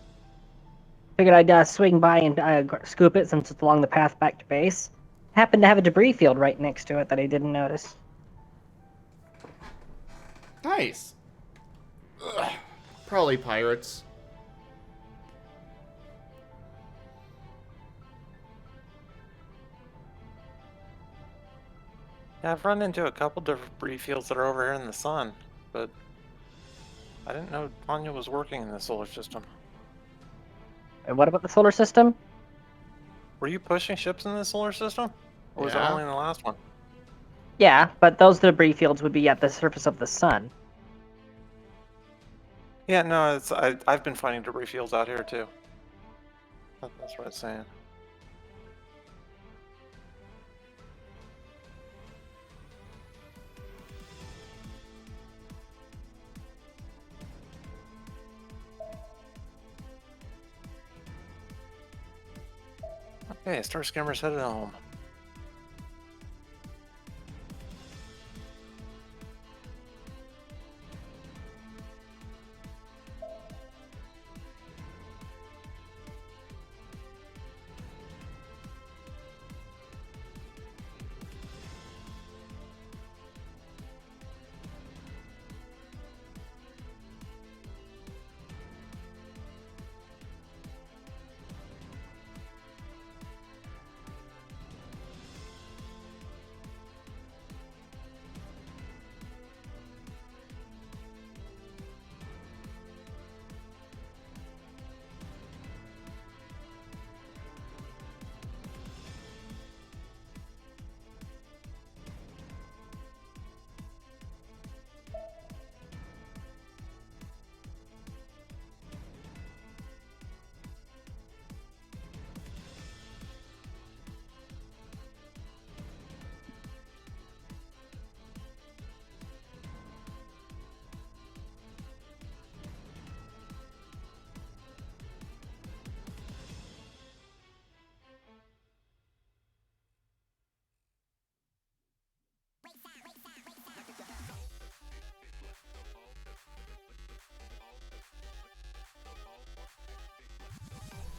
Figured I'd swing by and scoop it since it's along the path back to base. Happened to have a debris field right next to it that I didn't notice. Nice. Ugh. Probably pirates. Yeah, I've run into a couple debris fields that are over here in the sun, but I didn't know Tanya was working in the solar system. And what about the solar system? Were you pushing ships in the solar system? Or was it Yeah. only in the last one? Yeah, but those debris fields would be at the surface of the sun. Yeah, no, I've been finding debris fields out here too. That's what it's saying. Okay, Star Skimmer's headed home.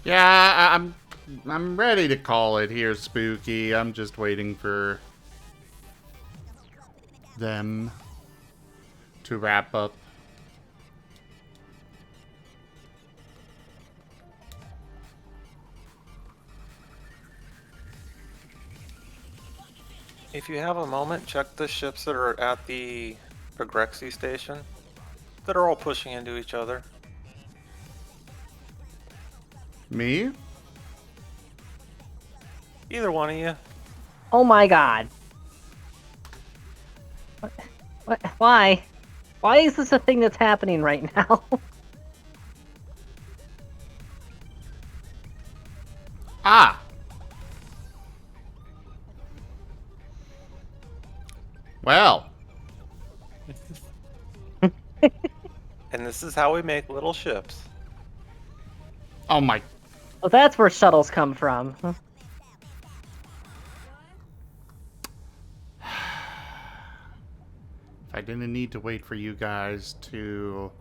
Yeah, I'm ready to call it here, Spooky. I'm just waiting for them to wrap up. If you have a moment, check the ships that are at the Progrexy station that are all pushing into each other. Me? Either one of you. Oh my god. What? Why? Why is this a thing that's happening right now? Ah! Well. And this is how we make little ships. Oh my. Well, that's where shuttles come from. If I didn't need to wait for you guys to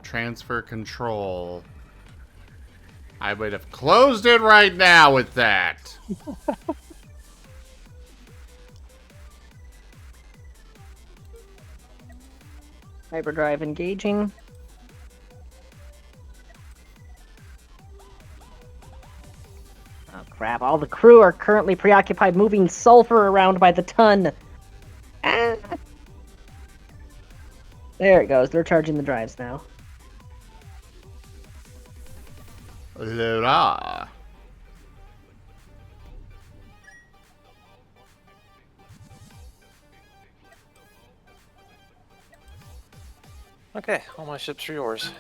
transfer control, I would have closed it right now with that. Hyperdrive engaging. Oh crap, all the crew are currently preoccupied moving sulfur around by the ton. Ah. There it goes, they're charging the drives now. Hurrah. Okay, all my ships are yours.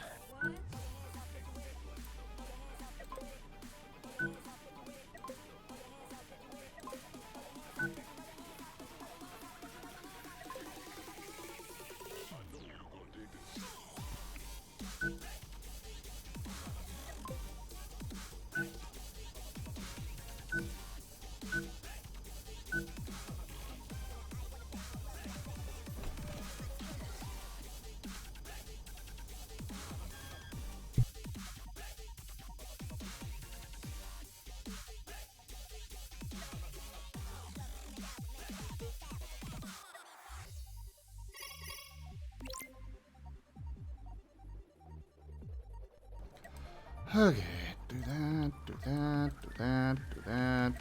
Okay, do that, do that, do that, do that.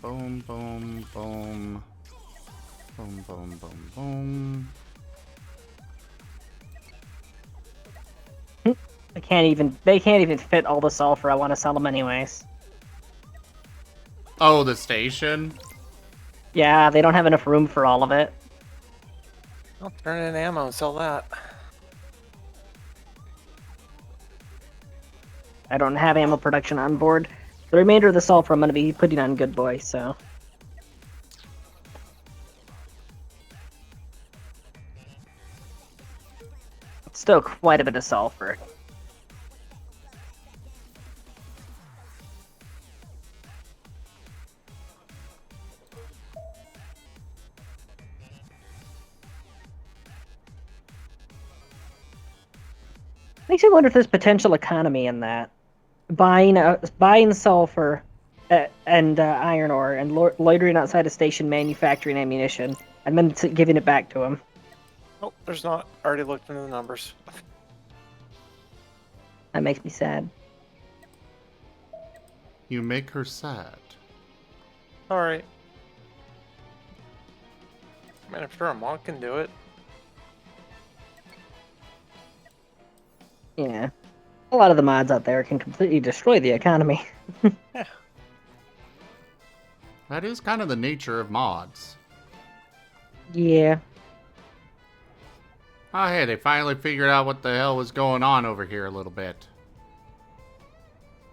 Boom, boom, boom. Boom, boom, boom, boom. They can't even fit all the sulfur. I want to sell them anyways. Oh, the station? Yeah, they don't have enough room for all of it. I'll turn it in ammo and sell that. I don't have ammo production on board. The remainder of the sulfur I'm going to be putting on Good Boy, so. Still quite a bit of sulfur. Makes me wonder if there's potential economy in that. Buying sulfur and iron ore and loitering outside a station manufacturing ammunition and then giving it back to him. Oh, there's not. Already looked into the numbers. That makes me sad. You make her sad. Alright. I mean, I'm sure a monk can do it. Yeah. A lot of the mods out there can completely destroy the economy. Yeah. That is kind of the nature of mods. Yeah. Oh, hey, they finally figured out what the hell was going on over here a little bit.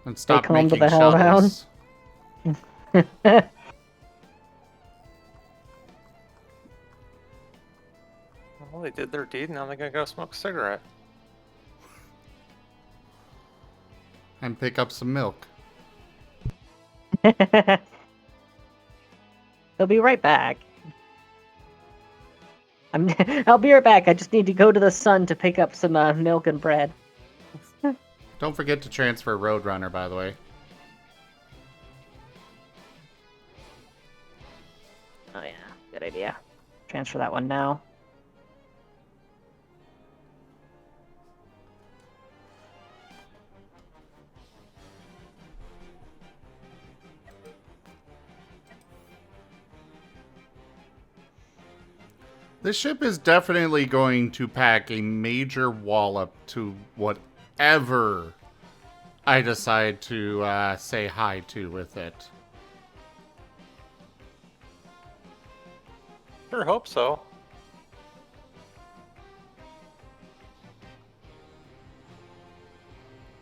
And stopped calmed making the hell down? shuttles. Well, they did their deed, now they're gonna go smoke a cigarette. And pick up some milk. They'll be right back. I'll be right back. I just need to go to the sun to pick up some milk and bread. Don't forget to transfer Roadrunner, by the way. Oh yeah, good idea. Transfer that one now. This ship is definitely going to pack a major wallop to whatever I decide to say hi to with it. Sure hope so.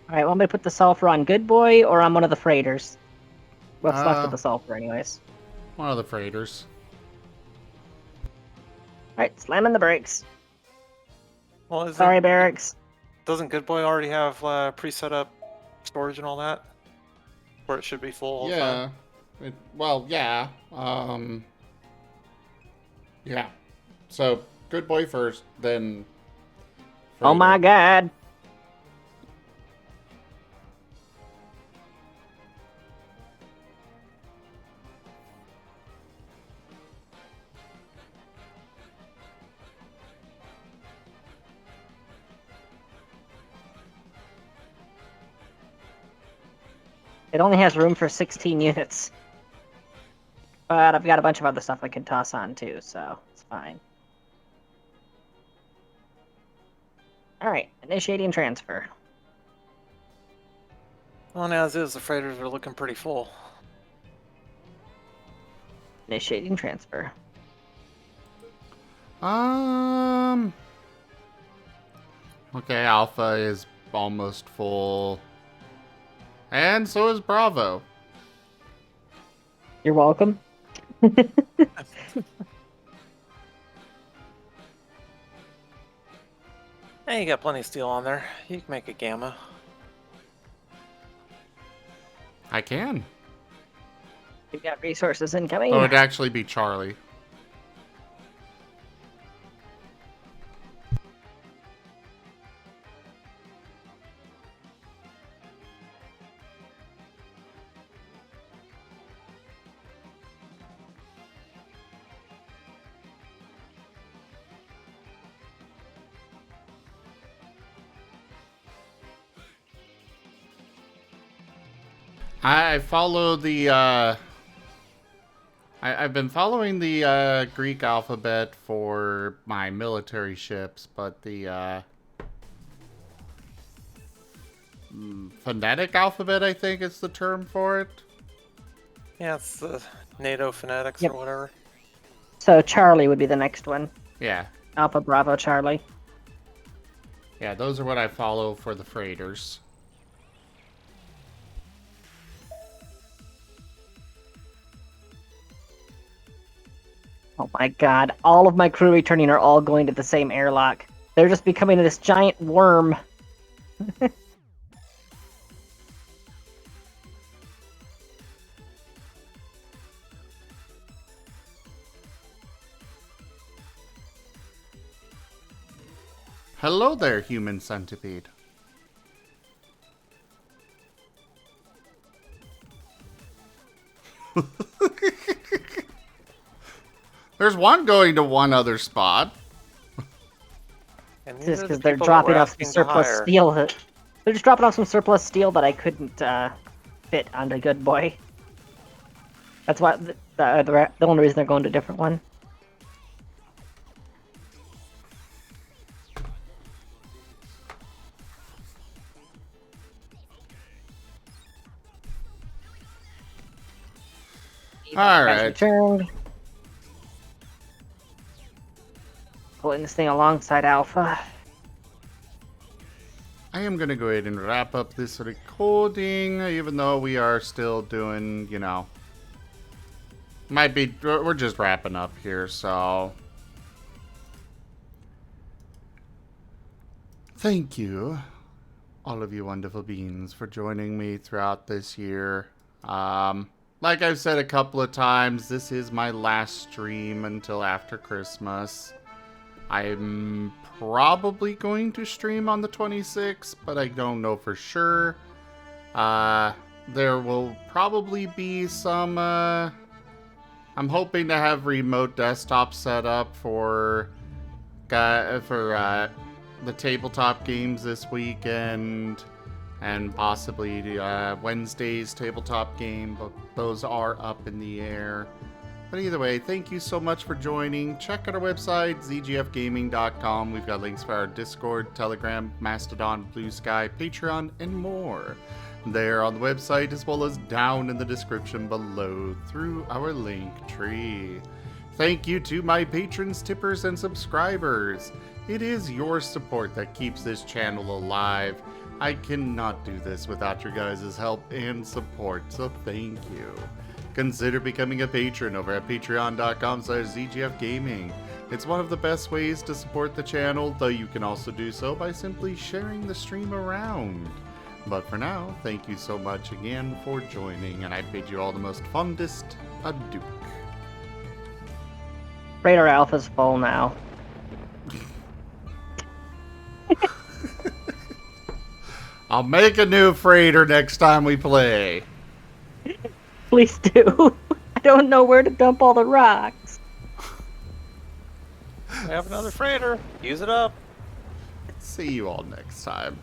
Alright, want me to put the sulfur on Good Boy or on one of the freighters? What's left of the sulfur anyways? One of the freighters. Alright, slamming the brakes. Well, isn't, Sorry, barracks. doesn't Good Boy already have pre-set up storage and all that? Where it should be full all the time? Well, yeah. Yeah. So, Good Boy first, then... Oh my god. It only has room for 16 units. But I've got a bunch of other stuff I can toss on too, so it's fine. Alright, initiating transfer. Well, and as is, the freighters are looking pretty full. Initiating transfer. Okay, Alpha is almost full. And so is Bravo. You're welcome. Hey, you got plenty of steel on there. You can make a gamma. I can. We've got resources incoming. Oh, it'd actually be Charlie. I follow the, I've been following the, Greek alphabet for my military ships, but the, phonetic alphabet, I think is the term for it. Yeah, it's the NATO phonetics Yep. or whatever. So Charlie would be the next one. Yeah. Alpha Bravo Charlie. Yeah, those are what I follow for the freighters. Oh my god, all of my crew returning are all going to the same airlock. They're just becoming this giant worm. Hello there, human centipede. There's one going to one other spot. And It's these just are the because they're people that dropping we're off some asking to surplus hire. steel. They're just dropping off some surplus steel that I couldn't fit onto Good Boy. That's why the only reason they're going to a different one. All Guys right. returned. Pulling this thing alongside Alpha. I am gonna go ahead and wrap up this recording, even though we are still doing, you know, we're just wrapping up here, so. Thank you, all of you wonderful beings, for joining me throughout this year. Like I've said a couple of times, this is my last stream until after Christmas. I'm probably going to stream on the 26th, but I don't know for sure. There will probably be some, I'm hoping to have remote desktop set up for the tabletop games this weekend, and possibly Wednesday's tabletop game, but those are up in the air. But either way, thank you so much for joining. Check out our website, zgfgaming.com. We've got links for our Discord, Telegram, Mastodon, Blue Sky, Patreon, and more. There on the website, as well as down in the description below through our link tree. Thank you to my patrons, tippers, and subscribers. It is your support that keeps this channel alive. I cannot do this without your guys' help and support, so thank you. Consider becoming a patron over at patreon.com/zgfgaming. It's one of the best ways to support the channel, though you can also do so by simply sharing the stream around. But for now, thank you so much again for joining, and I bid you all the most fondest adieu. Radar Alpha's full now. I'll make a new freighter next time we play. Please do. I don't know where to dump all the rocks. We have another freighter. Use it up. See you all next time.